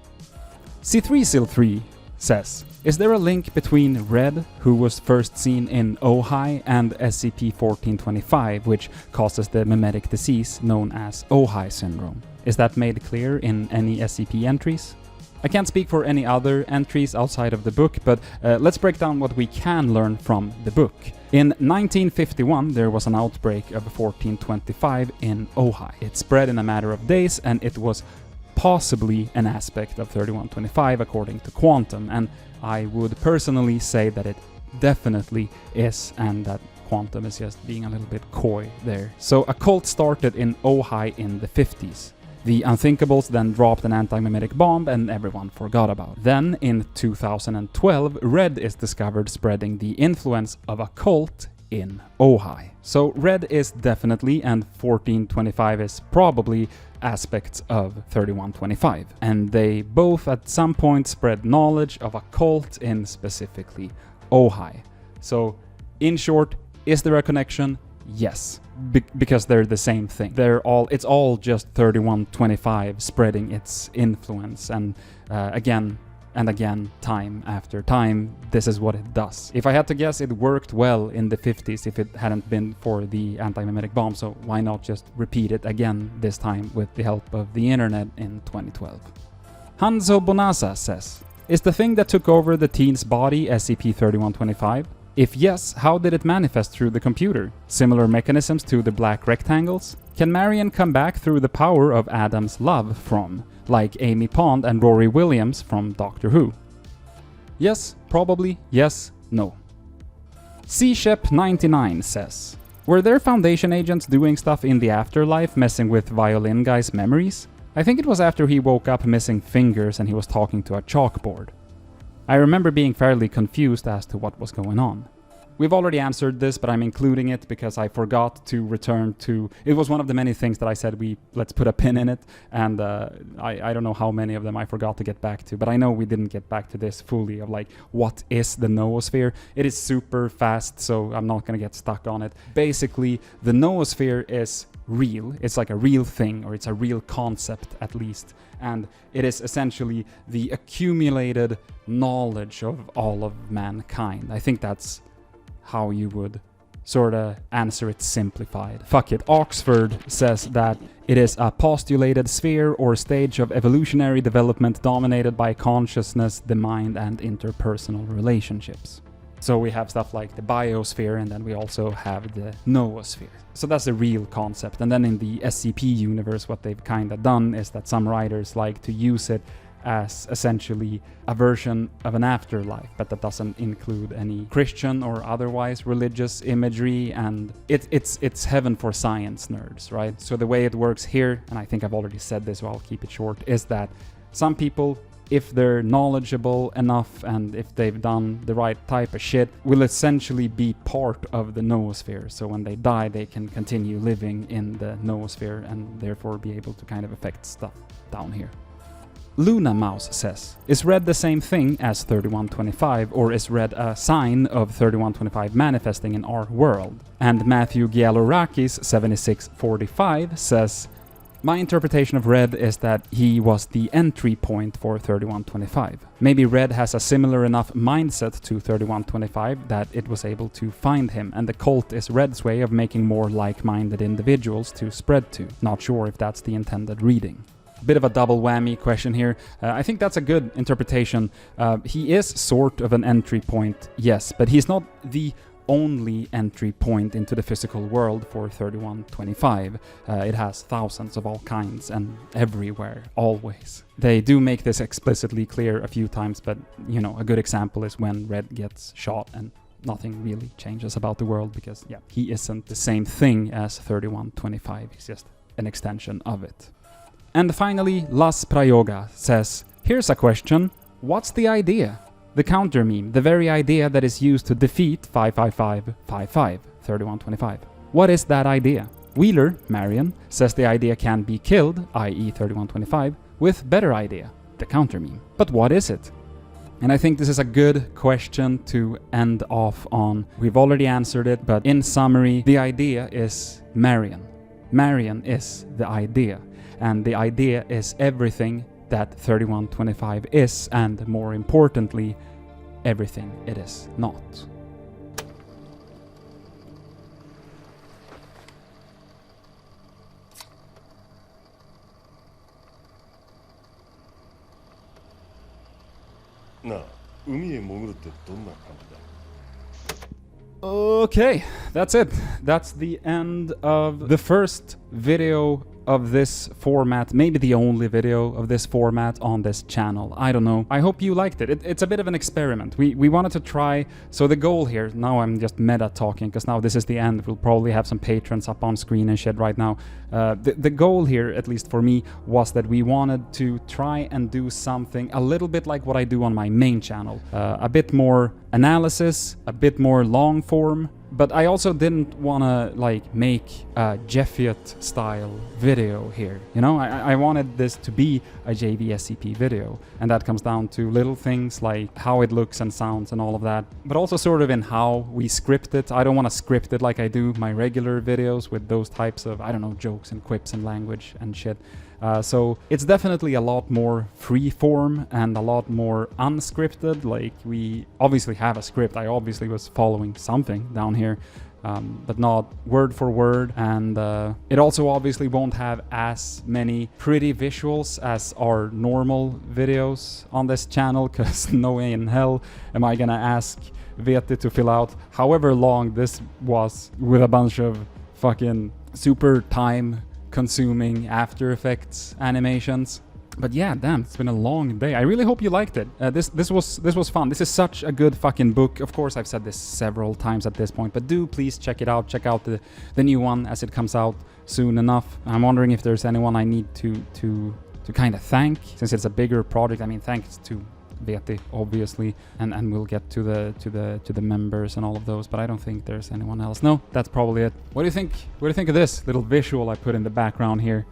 C3SIL3 says, is there a link between Red, who was first seen in Ojai, and SCP-1425, which causes the memetic disease known as Ojai syndrome? Is that made clear in any SCP entries? I can't speak for any other entries outside of the book, but let's break down what we can learn from the book. In 1951, there was an outbreak of 1425 in Ojai. It spread in a matter of days, and it was possibly an aspect of 3125 according to Quantum, and I would personally say that it definitely is, and that Quantum is just being a little bit coy there. So a cult started in Ojai in the 50s. The Unthinkables then dropped an anti-memetic bomb and everyone forgot about it. Then, in 2012, Red is discovered spreading the influence of a cult in Ojai. So Red is definitely, and 1425 is probably, aspects of 3125. And they both at some point spread knowledge of a cult in specifically Ojai. So, in short, is there a connection? Yes. Because they're the same thing. It's all just 3125 spreading its influence, and again, And again, time after time, this is what it does. If I had to guess, it worked well in the 50s if it hadn't been for the anti-memetic bomb, so why not just repeat it again, this time with the help of the internet in 2012. Hanzo Bonasa says, is the thing that took over the teen's body SCP-3125? If yes, how did it manifest through the computer? Similar mechanisms to the black rectangles? Can Marion come back through the power of Adam's love from, like Amy Pond and Rory Williams from Doctor Who? Yes, probably, yes, no. CShep99 says, were there Foundation agents doing stuff in the afterlife messing with Violin Guy's memories? I think it was after he woke up missing fingers and he was talking to a chalkboard. I remember being fairly confused as to what was going on. We've already answered this, but I'm including it because I forgot to return to... It was one of the many things that I said let's put a pin in it, and I don't know how many of them I forgot to get back to, but I know we didn't get back to this fully of like, what is the noosphere? It is super fast, so I'm not going to get stuck on it. Basically, the noosphere is real. It's like a real thing, or it's a real concept at least. And it is essentially the accumulated knowledge of all of mankind. I think that's how you would sort of answer it simplified. Fuck it. Oxford says that it is a postulated sphere or stage of evolutionary development dominated by consciousness, the mind, and interpersonal relationships. So we have stuff like the biosphere, and then we also have the noosphere. So that's a real concept. And then in the SCP universe, what they've kind of done is that some writers like to use it as essentially a version of an afterlife, but that doesn't include any Christian or otherwise religious imagery, and it's heaven for science nerds, right? So the way it works here, and I think I've already said this, so I'll keep it short, is that some people, if they're knowledgeable enough and if they've done the right type of shit, will essentially be part of the noosphere. So when they die, they can continue living in the noosphere and therefore be able to kind of affect stuff down here. Luna Mouse says, is Red the same thing as 3125, or is Red a sign of 3125 manifesting in our world? And Matthew Gialorakis 7645 says, my interpretation of Red is that he was the entry point for 3125. Maybe Red has a similar enough mindset to 3125 that it was able to find him, and the cult is Red's way of making more like-minded individuals to spread to. Not sure if that's the intended reading. Bit of a double whammy question here. I think that's a good interpretation. He is sort of an entry point, yes, but he's not the only entry point into the physical world for 3125. It has thousands of all kinds and everywhere, always. They do make this explicitly clear a few times, but you know, a good example is when Red gets shot and nothing really changes about the world because, yeah, he isn't the same thing as 3125. He's just an extension of it. And finally, Las Prayoga says, here's a question. What's the idea? The counter meme, the very idea that is used to defeat 55555, 3125. What is that idea? Wheeler, Marion, says the idea can be killed, i.e. 3125, with better idea, the counter meme. But what is it? And I think this is a good question to end off on. We've already answered it, but in summary, the idea is Marion. Marion is the idea. And the idea is everything that 3125 is, and more importantly, everything it is not. Okay, that's it. That's the end of the first video of this format, maybe the only video of this format on this channel. I don't know. I hope you liked it. It's a bit of an experiment. We wanted to try, so the goal here, now I'm just meta talking because now this is the end. We'll probably have some patrons up on screen and shit right now. The goal here, at least for me, was that we wanted to try and do something a little bit like what I do on my main channel. A bit more analysis, a bit more long form, But I also didn't want to like make a Jeffiot style video here. You know, I wanted this to be a JVSCP video, and that comes down to little things like how it looks and sounds and all of that, but also sort of in how we script it. I don't want to script it like I do my regular videos with those types of, I don't know, jokes and quips and language and shit. So it's definitely a lot more free form and a lot more unscripted. Like, we obviously have a script. I obviously was following something down here, but not word for word. And it also obviously won't have as many pretty visuals as our normal videos on this channel, because no way in hell am I gonna ask Veeti to fill out however long this was with a bunch of fucking super time consuming After Effects animations. But yeah, damn, it's been a long day. I really hope you liked it. This was fun. This is such a good fucking book. Of course, I've said this several times at this point, but do please check it out. Check out the new one as it comes out soon enough. I'm wondering if there's anyone I need to kind of thank, since it's a bigger project. I mean, thanks to Veeti, obviously, and we'll get to the members and all of those, but I don't think there's anyone else. No, that's probably it. What do you think? What do you think of this little visual I put in the background here?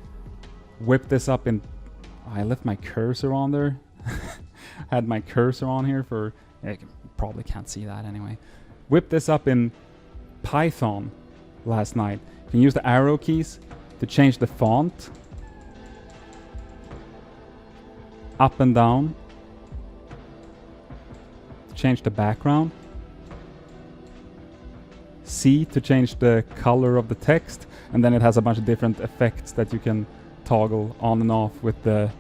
Whip this up in... I left my cursor on there. Had my cursor on here for... You probably can't see that anyway. Whip this up in Python last night. You can use the arrow keys to change the font up and down. Change the background. C to change the color of the text, and then it has a bunch of different effects that you can toggle on and off with the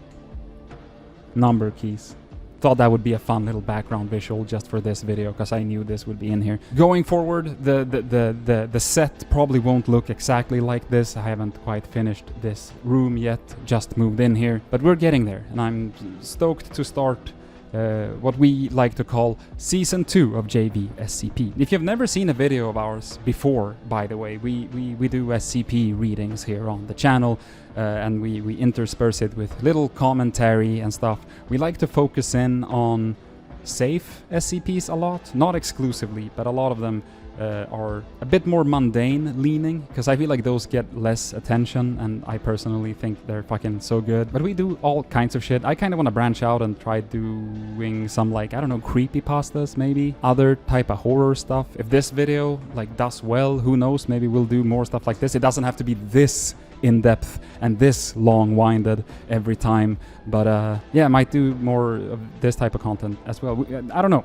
number keys. Thought that would be a fun little background visual just for this video, because I knew this would be in here. Going forward, the set probably won't look exactly like this. I haven't quite finished this room yet, just moved in here, but we're getting there, and I'm stoked to start what we like to call Season 2 of JVSCP. If you've never seen a video of ours before, by the way, we do SCP readings here on the channel, and we intersperse it with little commentary and stuff. We like to focus in on safe SCPs a lot, not exclusively, but a lot of them are a bit more mundane leaning, because I feel like those get less attention, and I personally think they're fucking so good. But we do all kinds of shit. I kind of want to branch out and try doing some, like, I don't know, creepypastas maybe, other type of horror stuff. If this video like does well, who knows, maybe we'll do more stuff like this. It doesn't have to be this in-depth and this long-winded every time, but yeah, I might do more of this type of content as well. I don't know.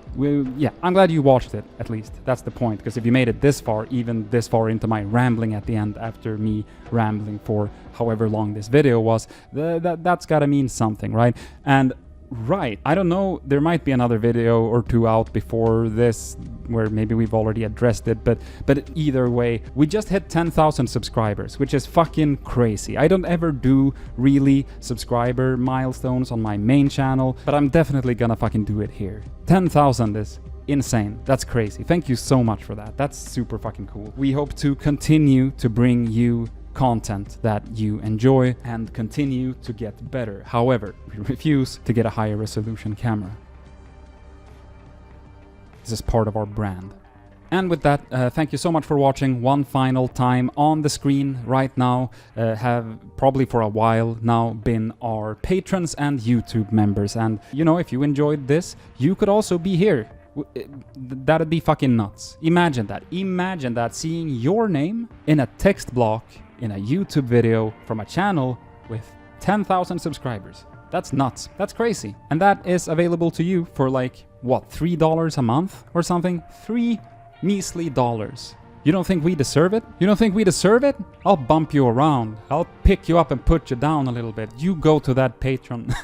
Yeah, I'm glad you watched it, at least. That's the point, because if you made it this far, even this far into my rambling at the end after me rambling for however long this video was, that's gotta mean something, right? And right, I don't know, there might be another video or two out before this where maybe we've already addressed it, but either way, we just hit 10,000 subscribers, which is fucking crazy. I don't ever do really subscriber milestones on my main channel, but I'm definitely gonna fucking do it here. 10,000 is insane. That's crazy. Thank you so much for that. That's super fucking cool. We hope to continue to bring you content that you enjoy and continue to get better. However, we refuse to get a higher resolution camera. This is part of our brand. And with that, thank you so much for watching one final time. On the screen right now have probably for a while now been our patrons and YouTube members. And you know, if you enjoyed this, you could also be here. That'd be fucking nuts. Imagine that. Imagine that, seeing your name in a text block in a YouTube video from a channel with 10,000 subscribers. That's nuts. That's crazy. And that is available to you for like, what, $3 a month or something? $3 measly dollars. You don't think we deserve it? You don't think we deserve it? I'll bump you around. I'll pick you up and put you down a little bit. You go to that Patreon.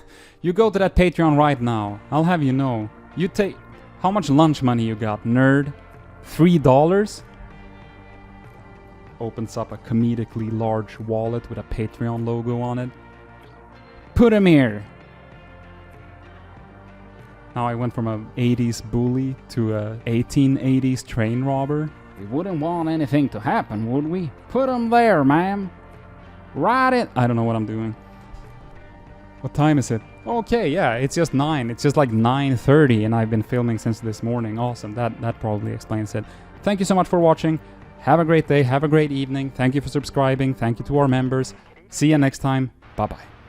You go to that Patreon right now. I'll have you know. You take... How much lunch money you got, nerd? $3? Opens up a comedically large wallet with a Patreon logo on it. Put him here! Now I went from a 80s bully to a 1880s train robber. We wouldn't want anything to happen, would we? Put him there, ma'am. Right it. I don't know what I'm doing. What time is it? Okay, yeah, it's just 9. It's just like 9:30, and I've been filming since this morning. Awesome. That probably explains it. Thank you so much for watching. Have a great day, have a great evening. Thank you for subscribing. Thank you to our members. See you next time. Bye-bye.